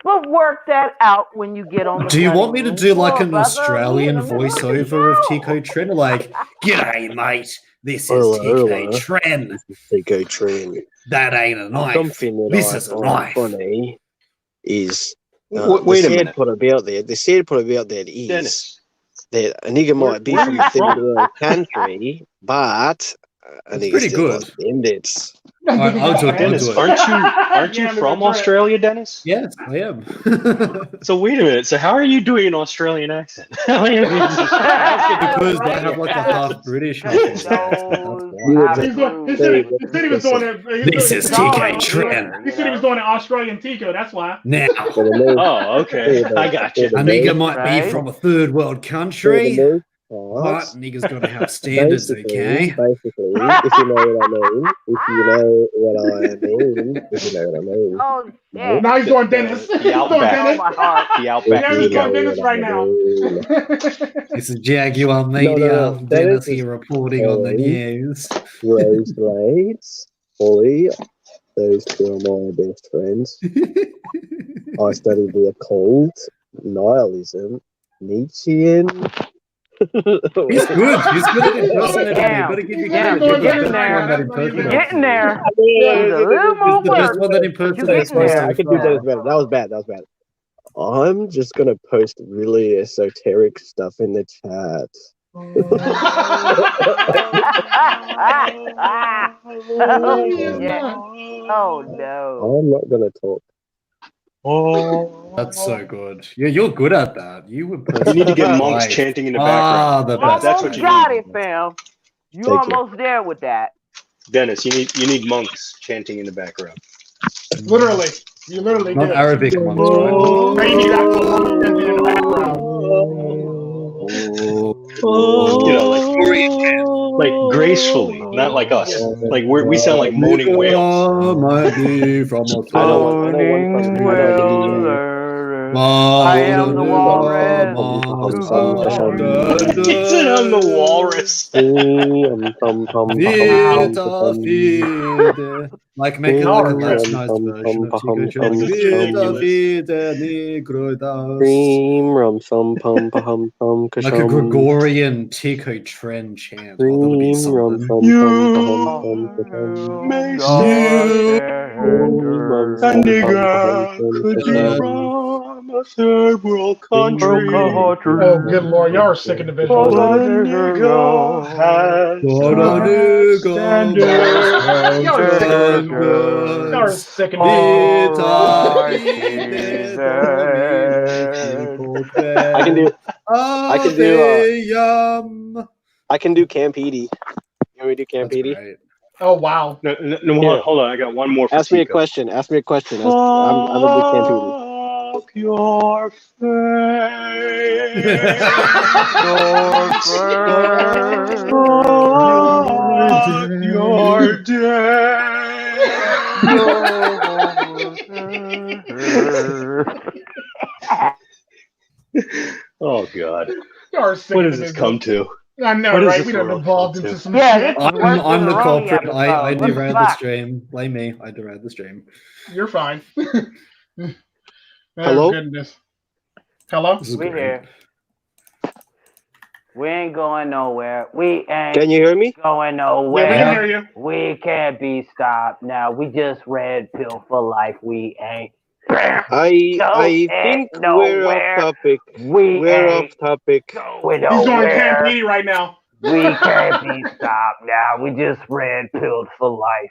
We'll work that out when you get on the Do you want me cutting to do room like floor, an brother. Australian We in the middle of the voiceover of show. Tico Tren? Like, g'day, mate. This is Hello, Tico hello. Tren. This is Tico Tren. That ain't a knife. Something that This I is a find knife. funny is Wait the a sad minute. part about that. The sad part about that is Dennis, that a nigga where might be are from you a third from? world country, but a It's nigga pretty still good. got standards. Alright, I'll do it. I'll Dennis, do it. aren't you Yeah, from that's right. Australia, Dennis? Yes, I am. So wait a minute. So how are you doing an Australian accent? Because I have like a half British, half Australian. You would He said he was doing it. This is TK Tren. He said he was doing an Australian Tico. That's why. Now, Oh, okay. I got you. a nigga might be from a third world country, but nigga's gotta have standards, okay? Basically, if you know what I mean, if you know what I mean. Oh shit! Now he's doing Dennis. He's doing Outback. Oh Dennis. my heart. The Outback Yeah, he's Tico. doing Dennis right now. This is Jaguar Media. No. Dennis That is here reporting on the Ollie. news. Rose Blades, Ollie, those two are my best friends. I studied the occult, nihilism, Nietzschean. He's good. He's good at impersonating. Damn. Better give you Damn. credit. You're He's the getting best there. one that That's what he's You're impersonates. getting there. Yeah, Needs a little more He's the best work. one that You're impersonates getting me there. so I can do far. that better. That was bad. I'm just gonna post really esoteric stuff in the chat. Oh shit! Oh no! I'm not gonna talk. That's so good. Yeah, you're good at that. You would. You need to get monks Right. chanting in the Ah, background. the You best. That's what almost you got need. it, fam. You Thank you. almost there with that. Dennis, you need monks chanting in the background. Literally, you literally Not do. Arabic monks, right? Now you need actual monks chanting in the background. You know, like gracefully, not like us. Like we sound like moaning whales. Might be from I know one person. I know I am the walrus. He said I'm the walrus. Vita fide. Like make it like a Latinized version of Tico Tren. Vita fide negroidas. Cream rum thum pum pum pum Like a Gregorian Tico Tren chant. Oh, that'll be Cream rum something. thum pum pum Makes You a nigga could be from a third world country. Oh, good lord, y'all are sick individuals. But a nigga has Y'all are sick individuals. I can do Camp Edie. You want me to do Camp Edie? Oh wow. No, hold on. I got one more. Ask me a question. I'm gonna do Camp Edie. Fuck your face. You're dead. Oh God. Y'all are sick What does this individuals. come to? I know, What is right? this We done world evolved come into to? some Yeah, shit. this is worse I'm than the Ronnie culprit. I episode. What the derailed the fuck? stream. Blame me. I derailed the stream. You're fine. Oh, Hello? goodness. Hello? This is We great. here. We ain't going nowhere. We ain't Can you hear me? going Yeah, we nowhere. can hear you. We can't be stopped now. We just red pill for life. We ain't. I think we're nowhere. off topic. We We're ain't off topic. going He's doing nowhere. Camp Edie right now. We can't be stopped now. We just red pilled for life.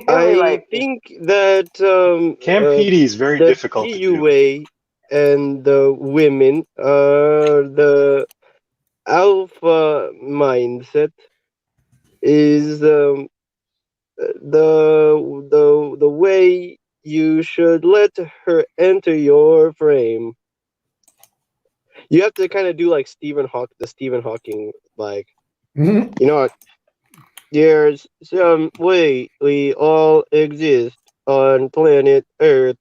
I think that Camp Edie is very the difficult to do. PUA and the women the alpha mindset is the way you should let her enter your frame. You have to kind of do like Stephen Hawking, like, you know, there's some way we all exist on planet Earth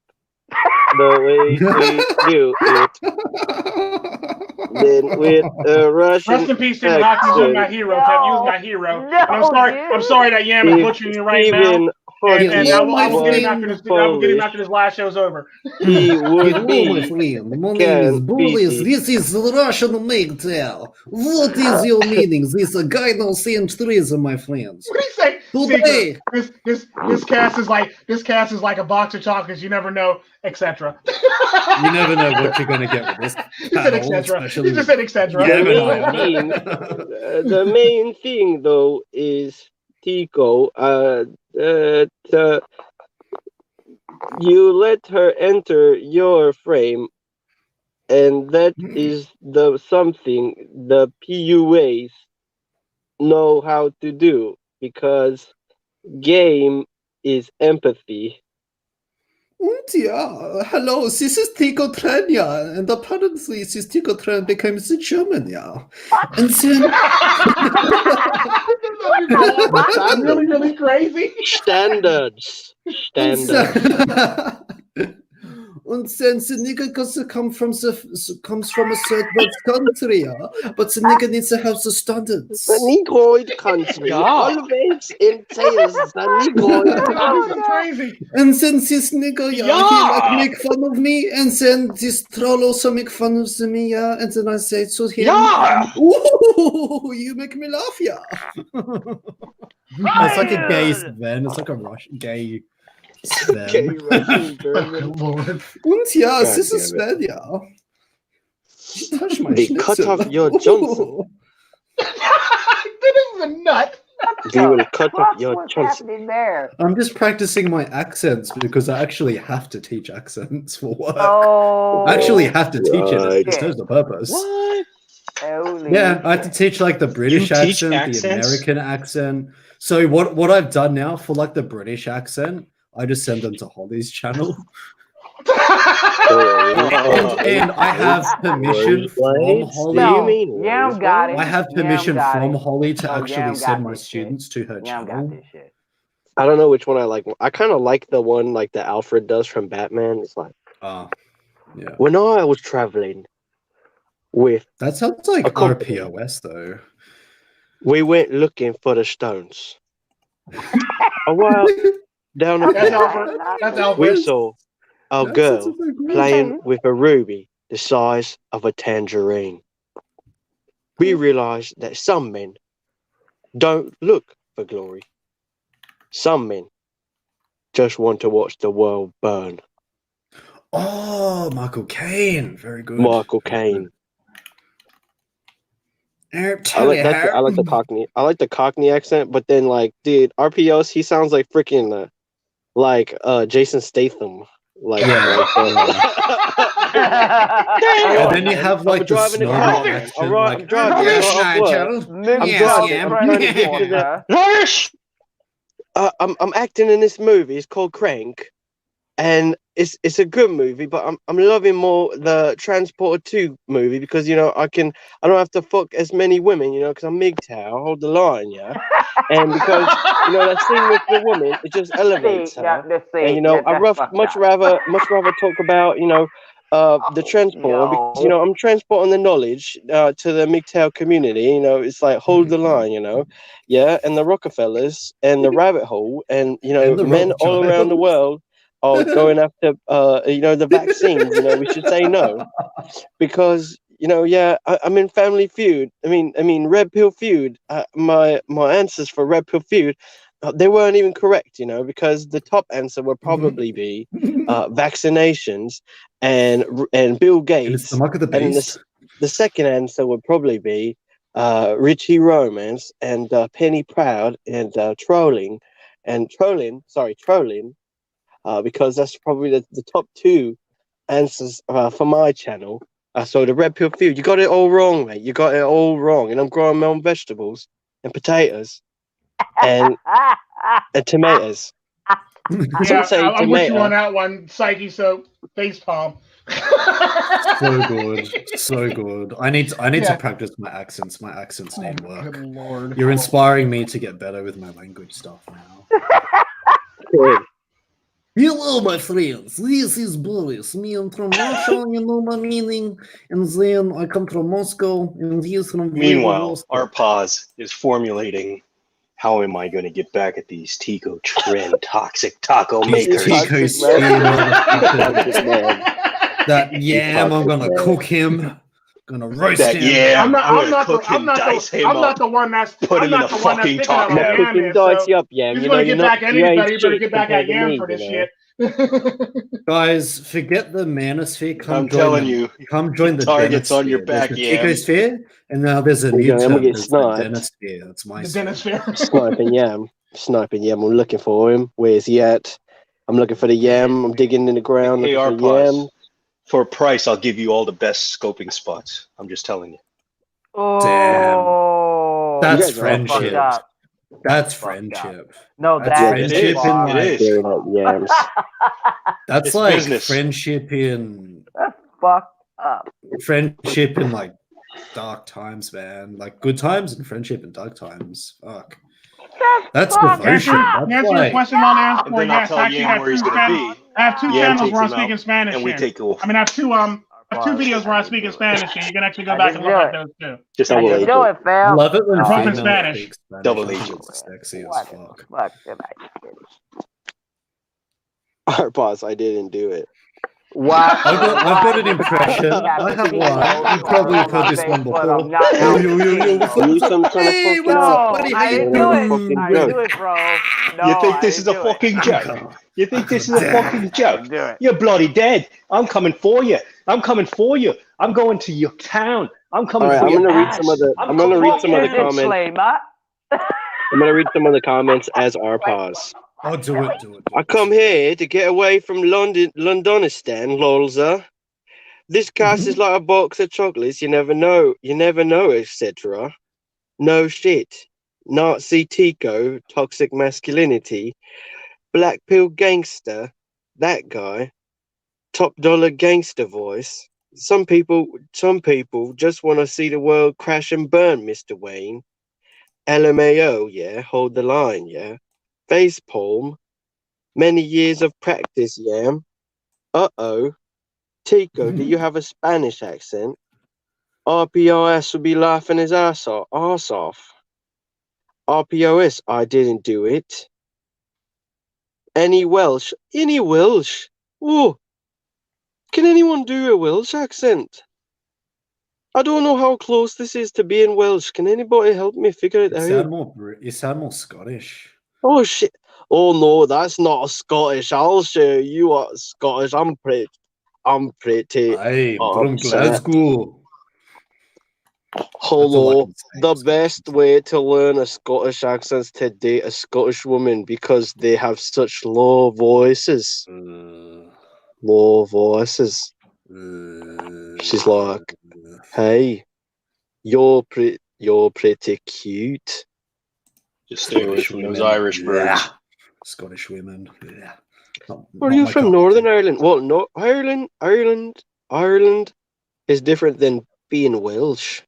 the way we do it. then with a Russian Rest in peace, Stephen Hawking. You're my accent, hero. Kev, you was my hero. No, And I'm sorry that Yam is if butchering you right Stephen now. Hawking And I will get him was after this. I will get him Polish, after this last show's over. he would Hello, my be friend. My name is can Boris. be This is Russian MiGTOW. What is your meaning? This is guidance centuries, my friends. What do you say? Today, This cast is like a box of chocolates. You never know, etc. you never know what you're going to get with this He said panel, etc. especially He just said etc. the main thing though is Tico. That you let her enter your frame, and that is the something the PUAs know how to do, because game is empathy. Und ja, hello, this is Tico Tren, yeah, and apparently this Tico Tren becomes the German, yeah. And then... That's really, really crazy. Standards. And then the nigga comes from a third world country, yeah? But the nigga needs to have the standards. The Negroid country always entails the Negroid country. That's crazy. And then this nigga, he like make fun of me, and then this troll also make fun of me, yeah. And then I say to him, "Ooh, you make me laugh, yeah." It's like a gay Sven. It's like a Russian gay Sven. Okay, Russian German. Und ja, this is Sven, yeah. Touch my They cut schnitzel. off your Johnson. This is a nut. They will cut off your What's Johnson. happening there? I'm just practicing my accents because I actually have to teach accents for work. Oh, I actually have to teach it. Right. It serves the purpose. What? holy Yeah, I have to teach like the British You teach accent, the accents? American accent. So what I've done now for like the British accent, I just send them to Holly's channel. And I have permission from Holly. No, mean Yam got it. I have permission Yam got from it. Holly to Oh, Yam actually got send my this shit. students to her Yam got channel. this shit. I don't know which one I like. I kind of like the one like that Alfred does from Batman. It's like, Yeah. when I was traveling with, That sounds like A company. RPOS though. we went looking for the stones. A while down the That's path, Alfred. That's we Alfred. saw a That girl sounds like great. playing with a ruby the size of a tangerine. We realized that some men don't look for glory. Some men just want to watch the world burn. Oh, Michael Caine. Very good. Michael Caine. I like the Cockney. I like the Cockney accent, but then like, dude, RPOs, he sounds like freaking Jason Statham. Like, Yeah. And then you have like the driving the snobby car. accent, All right, like, I'm driving. "Yes, I'm at work. Nigel. I'm Yes, driving. yeah. I'm trying to get to the. Nourish! I'm acting in this movie. It's called Crank, and it's a good movie. But I'm loving more the Transporter 2 movie because I don't have to fuck as many women, because I'm MiGTOW. I hold the line, yeah. And because that scene with the woman, it just elevates her. And much rather talk about the transport because I'm transporting the knowledge to the MiGTOW community. It's like hold the line, yeah. And the Rockefellers and the rabbit hole and And the men all Rothschilds. around the world are going after the vaccines. We should say no because I'm in Family Feud. I mean Red Pill Feud. My answers for Red Pill Feud. They weren't even correct, because the top answer would probably be vaccinations and Bill Gates. And it's the mark of the And beast. the second answer would probably be Richie Romance and Penny Proud and trolling, because that's probably the top two answers for my channel. So the Red Pill Feud, you got it all wrong, mate. You got it all wrong. And I'm growing my own vegetables and potatoes and tomatoes. Yeah, say I'm with you tomato. on that one. Psychesoap, facepalm. So good, so good. I need Yeah. to practice my accents. My accents need work. Good lord. You're inspiring me to get better with my language stuff now. Good. Hello, my friends. This is Boris. Me, I'm from Russia, you know my meaning. And then I come from Moscow, and he's from Meanwhile, Vladivostok. our pause is formulating how am I going to get back at these Tico Tren toxic taco makers? Tico sphere, that yam, I'm gonna cook him. Gonna roast That him. yam, I'm not the the one that's put him in a fucking picking top on hat. Yam Fucking is, dice so you up, Yam. he's You gonna know, get you're back not, you ain't anybody. You better shit get back at compared to Yam me, for this you know. shit. Guys, forget the manosphere. Come I'm join telling them. you, Come join the target's on your denosphere. back, There's the Yam. Ticosphere, and now there's a I'm new gonna term. get There's the sniped. denosphere. That's my The sphere. dentist fair. Sniping Yam. Sniping Yam. I'm looking for him. Where's he at? I'm looking for the Yam. I'm digging in the ground Hey, looking our for the Yam. pause. For a price, I'll give you all the best scoping spots. I'm just telling you. Oh, That's You guys are all friendship. fucked up. That's fucked up. friendship. No, That's that friendship is in It like is. Staring at Yams. that's It's like business. friendship in That's fucked up. like dark times, man. Like good times and friendship in dark times. Fuck. That's fucked devotion. up. That's Answer your like question while I ask And for then I'll yes. tell I actually Yam have where he's two going to channels. be. I have two Yam channels takes where I him speak out, in Spanish. and we in. take off. I mean, I have two videos where I speak in Spanish. And you can actually go I back didn't and look do at it. those too. Just I Double didn't agent. do it, I fam. love it when They're both in females Spanish. speak Spanish. Double I think agent. it's sexy as What fuck. the fuck am I kidding? Our boss, I didn't do it. Why? I've got an would impression. I have one. You've probably heard this one But before. I'm not Yo, yo, yo, yo, what's up, You what's up? some kind of Hey, fucking what's No, up, buddy? How I you didn't do it. doing? fucking I didn't joke. do it, bro. No, You think I this is didn't a do it. fucking joke? You think this is a Damn. fucking joke? Do it. You're bloody dead. I'm coming for you. I'm coming for you. I'm going to your town. I'm coming All right, for I'm your gonna read ass. some of the. I'm I'm gonna coming read for some of the your ass. comments. I'm gonna read some of the comments as our pause. Oh, do it. I come here to get away from Londonistan, lolza. This cast is like a box of chocolates. You never know, etc. No shit. Nazi Tico, toxic masculinity, black pill gangster, that guy, top dollar gangster voice. Some people just want to see the world crash and burn, Mr. Wayne. LMAO, yeah, hold the line, yeah. Face palm, many years of practice, yeah. Uh-oh. Tico, do you have a Spanish accent? RPOS would be laughing his ass off. RPOS, I didn't do it. Any Welsh? Oh, can anyone do a Welsh accent? I don't know how close this is to being Welsh. Can anybody help me figure it out? You sound more Scottish. Oh shit! Oh no, that's not Scottish. I'll show you what Scottish. I'm pretty. Hey, from upset. Glasgow. Hello. The best way to learn a Scottish accent is to date a Scottish woman because they have such low voices. Low voices. She's like, "Hey, you're pretty cute." Just stay away from those Irish birds. Scottish women. Yeah. Are you from Northern Ireland? Well, no, Ireland is different than being Welsh.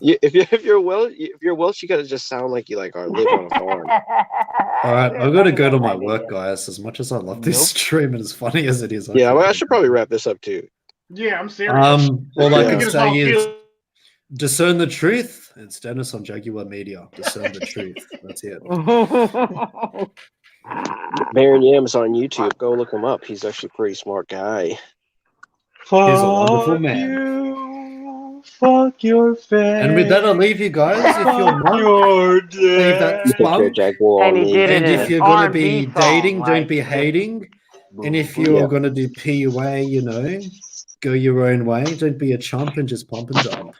If you're Welsh, you gotta just sound like you like are live on a farm. All right, I've got to go to my work, guys. As much as I love this stream and as funny as it is, Yeah, well, I should probably wrap this up too. Yeah, I'm serious. All I can Get us say all is killed. discern the truth. It's Dennis on Jaguar Media. Discern the truth. That's it. Baron Yam's on YouTube. Go look him up. He's actually a pretty smart guy. He's a wonderful man. Fuck your face. And with that, I'll leave you guys. If you're not, leave that spunk. Jaguar And he did it And in if an you're going to R&B be song, dating, like, don't be hating. And if you're going to do PUA, you know, go your own way. Don't be a chump and just pump and dump.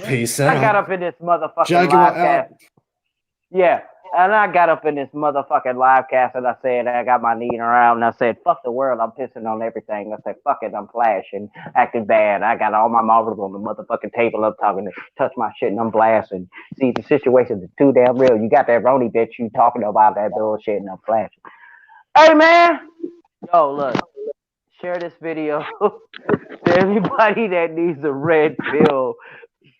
Peace out. I got up in this motherfucking Jaguar live cast. Yeah. And I got up in this motherfucking live cast and I said, I got my knee around and I said, fuck the world, I'm pissing on everything. I said, fuck it, I'm flashing, acting bad. I got all my marbles on the motherfucking table up talking to touch my shit and I'm blasting. See, the situation is too damn real. You got that Roni bitch, you talking about that bullshit and I'm flashing. Hey, man. Yo, look. Share this video to everybody that needs a red pill.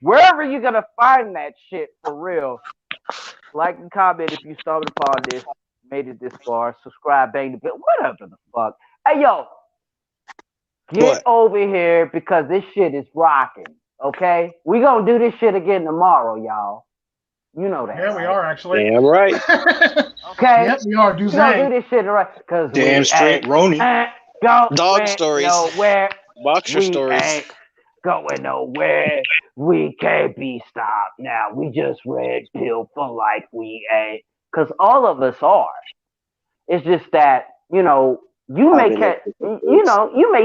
Wherever you're going to find that shit for real. Like and comment if you stumbled upon this. made it this far, subscribe, bang the bell, whatever the fuck. Hey, yo, get over here because this shit is rocking. Okay, we gonna do this shit again tomorrow, y'all. You know that. Yeah, we are actually. Damn right. Okay. Yep, we are. We gonna do this shit right because Damn straight, Roni. Dog stories. Nowhere. Boxer We stories. ain't going nowhere. We can't be stopped now. We just red pill for life. We ain't. Because all of us are. It's just that, you know, you may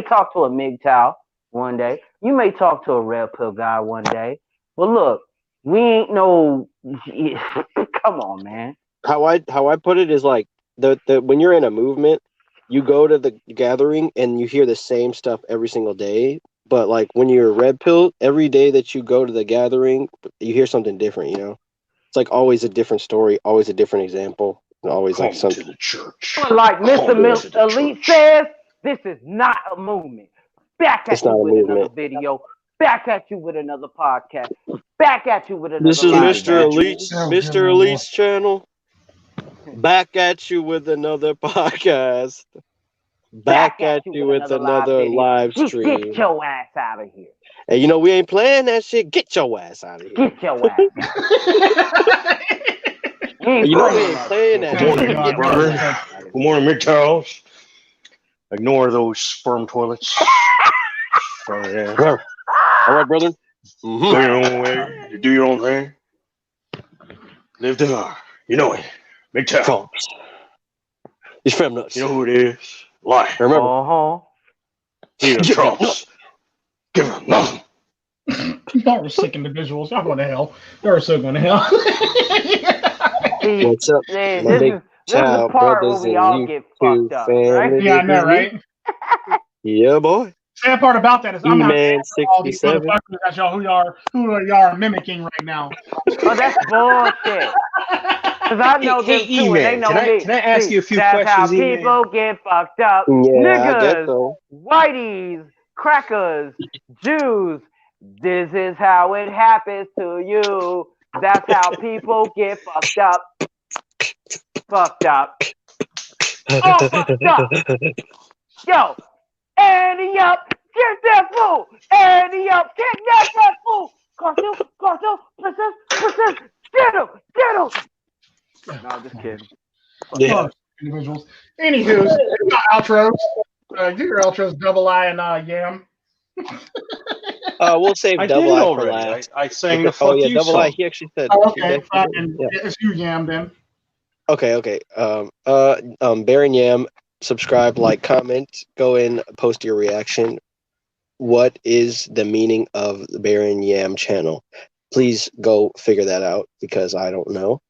talk to a MiGTOW one day. You may talk to a red pill guy one day. But look, we ain't no. Come on, man. How I put it is like the when you're in a movement, you go to the gathering and you hear the same stuff every single day. But like when you're red pill, every day that you go to the gathering, you hear something different. You know, it's like always a different story, always a different example, and always like something. To the church. But like Mr. Elite says, this is not a movement. Back at you with another video. Back at you with another podcast. Back at you with another. This is Mr. Elite's channel. Back at you with another podcast. Back at you with another live stream. Get your ass out of here. Hey, you know, we ain't playing that shit. Get your ass out of here. Get your ass out. You know, we ain't playing that Good morning, shit. brother. Good morning, MiGTOWs. Ignore those sperm toilets. All right, brother. Do your own way. You do your own thing. Live the life. You know it. MiGTOW. It's fam nuts. You know who it is. Lie. Remember. He the trumps. Give him nothing. Y'all are sick individuals. Y'all going to hell. Y'all are so going to hell. What's up? Man, this is the part where we all get fucked up, right? Yeah, I know, right? Yeah, boy. Sad part about that is I'm not man, all these motherfuckers that y'all who y'all are mimicking right now. Oh, that's bullshit. Because I know them too, and they know me. Can I ask you a few questions? That's how E-Man? people get fucked up. Yeah, Niggas, I guess so. whiteys, crackers, Jews. This is how it happens to you. That's how people get fucked up. Fucked up. Oh, fucked up. Yo, Andy up. Get that fool. Andy up. Get that fool. Cartoon, princess. Get him. No, just kidding. Yeah. Individuals. Anywho, outros. Do your outros, Double I and Yam. We'll save Double I for already. last. I sang the fuck you Double song. I. He actually said. Oh, okay, fine. Yeah. It's you, Yam, then. Okay. Baron Yam, subscribe, like, comment, go in, post your reaction. What is the meaning of the Baron Yam channel? Please go figure that out because I don't know.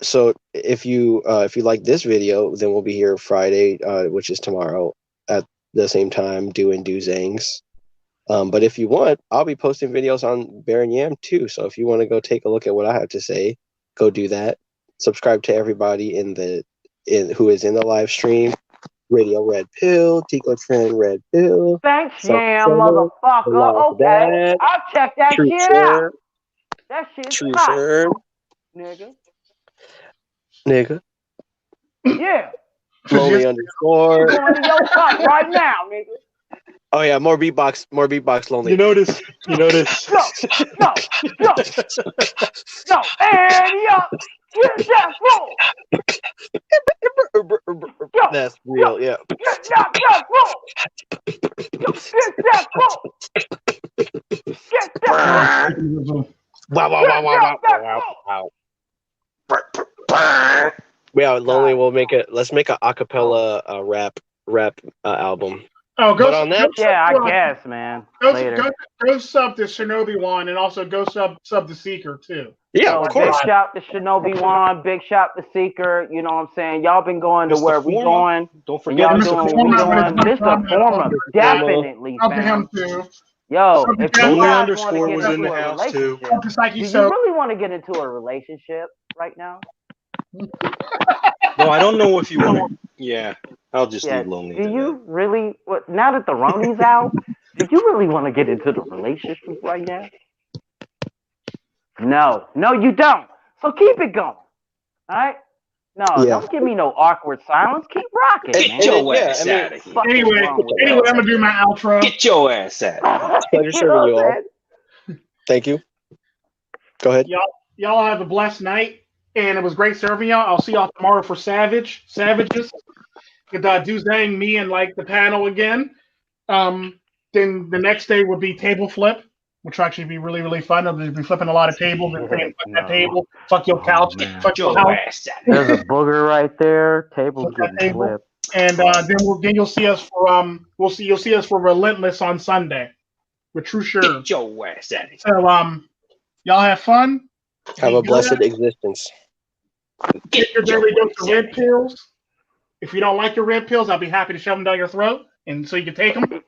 So if you like this video, then we'll be here Friday, which is tomorrow at the same time doing Doozangs. But if you want, I'll be posting videos on Baron Yam too. So if you want to go take a look at what I have to say, go do that. Subscribe to everybody who is in the live stream. Radio Red Pill, Tico Tren Red Pill. Thanks, Yam, motherfucker. Okay, I'll check that shit out. That shit's True, hot, sir. nigga. Yeah. Lonely underscore. I'm going to your fuck right now, nigga. Oh yeah, more beatbox, Lonely. You notice? No, and yo, get that fool. That's real, yeah. Get that fool. Get that fool. Get that fool. Wow. Yeah, Lonely. Let's make a acapella rap album. Oh, go on that. Yeah, I guess, man. Go sub to Shinobi One and also go sub the Seeker too. Yeah, of course. Big shout to Shinobi One, big shout to Seeker. You know what I'm saying? Y'all been going to where we going. Don't forget Y'all doing what we doing. Mr. Former, definitely, fam. Yo, if you guys want to get into a relationship, do you really want to get into a relationship right now? No, I don't know if you want to. Yeah, I'll just leave Lonely. Do you really? Now that the Roni's out, do you really want to get into the relationship right now? No, you don't. So keep it going. All right. No, Yeah. don't give me no awkward silence. Keep rocking, man. Get your Yeah, ass I mean, out of here. Fuck is Anyway, wrong with I'm gonna do my outro. Get your ass out of here. Pleasure you serving you know all. what I'm saying? Thank you. Go ahead. Y'all have a blessed night, and it was great serving y'all. I'll see y'all tomorrow for Savages. With Duzang, me, and like the panel again. Then the next day would be table flip, which will actually be really, really fun. I'll be flipping a lot of tables and saying, fuck that table, fuck your couch, fuck your house. There's a booger right there. Table's getting flipped. And then you'll see us for you'll see us for Relentless on Sunday with True Sure. Get your ass out of here. So y'all have fun. Have a blessed existence. Get your daily dose of red pills. If you don't like your red pills, I'll be happy to shove them down your throat, and so you can take them. One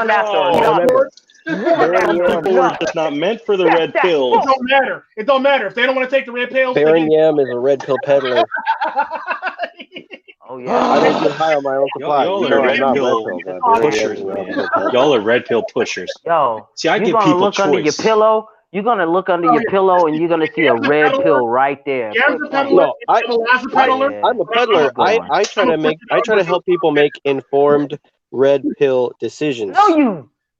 after another. People are just not meant for the red pills. It don't matter. It don't matter if they don't want to take the red pills. Baron Yam is a red pill peddler. Oh yeah. I don't get high on my own supply. Y'all You know are I'm not red pill red pill. pushers, man. Y'all are red pill pushers. Yo, See, I you're give gonna people look under your choice. pillow. You're gonna look under your pillow, and you're gonna see a red pill right there. No, I'm a peddler. I try to help people make informed red pill decisions.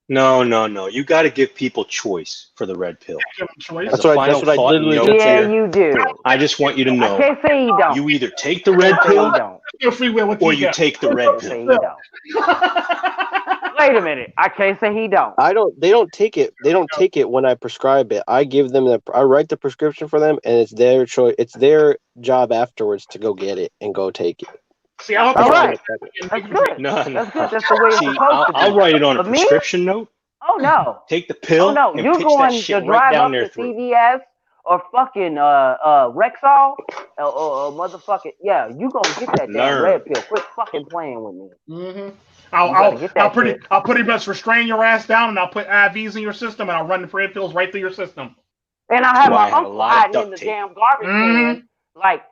No, You got to give people choice for the red pill. That's what I literally did. Yeah, you do. I just want you to know. I can't say you don't. You either take the red pill or you take the red Say pill. he don't. Wait a minute. I can't say he don't. They don't take it. They don't take it when I prescribe it. I give them I write the prescription for them, and it's their choice. It's their job afterwards to go get it and go take it. See, all right. That's good. No. That's good. That's the way it's supposed to be. I'll write it on a But me? prescription note. Oh no. Take the pill. Oh no. And You're pitch going that to shit drive right down up their to throat. CVS or fucking Rexall or motherfucking you gonna get that damn red pill. Quit fucking playing with me. Mm-hmm. I'll pretty much restrain your ass down, and I'll put IVs in your system, and I'll run the red pills right through your system. And I have my uncle hiding in the damn garbage can, like,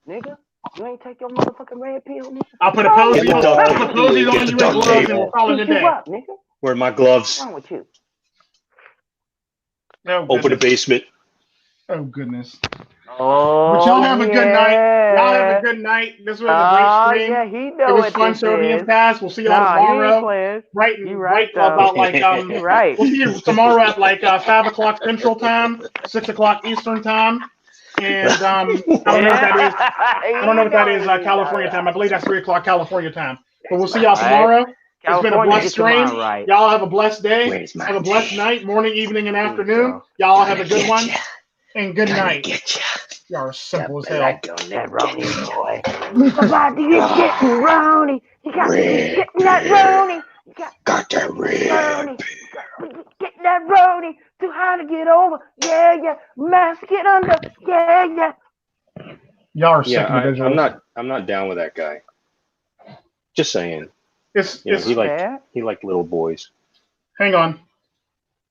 nigga, you ain't take your motherfucking red pill, nigga. I'll put a posy on you in gloves, and we'll call it a day. Up, nigga. Where are my gloves? What's wrong with you? Open the basement. Oh goodness. Oh, but y'all have a good night. Y'all have a good night. This was a great stream. Yeah, he know it was fun serving in past. We'll see y'all tomorrow. Right about like right. We'll see you tomorrow at like 5 o'clock Central Time, 6 o'clock Eastern Time. And I don't know what that is. I don't know what that is California time. I believe that's 3 o'clock California time. But we'll see y'all tomorrow. It's been a blessed stream. Right. Y'all have a blessed day. Have a blessed night, morning, evening, and afternoon. Y'all have a good one. And good night. Y'all are simple as hell. That Roni boy. About to get Roni. You got to get that Roni. You got that Roni. Get that Roni. Too high to get over. Yeah. Mask it under. Yeah. Y'all are sick I'm not down with that guy. Just saying. He liked little boys. Hang on.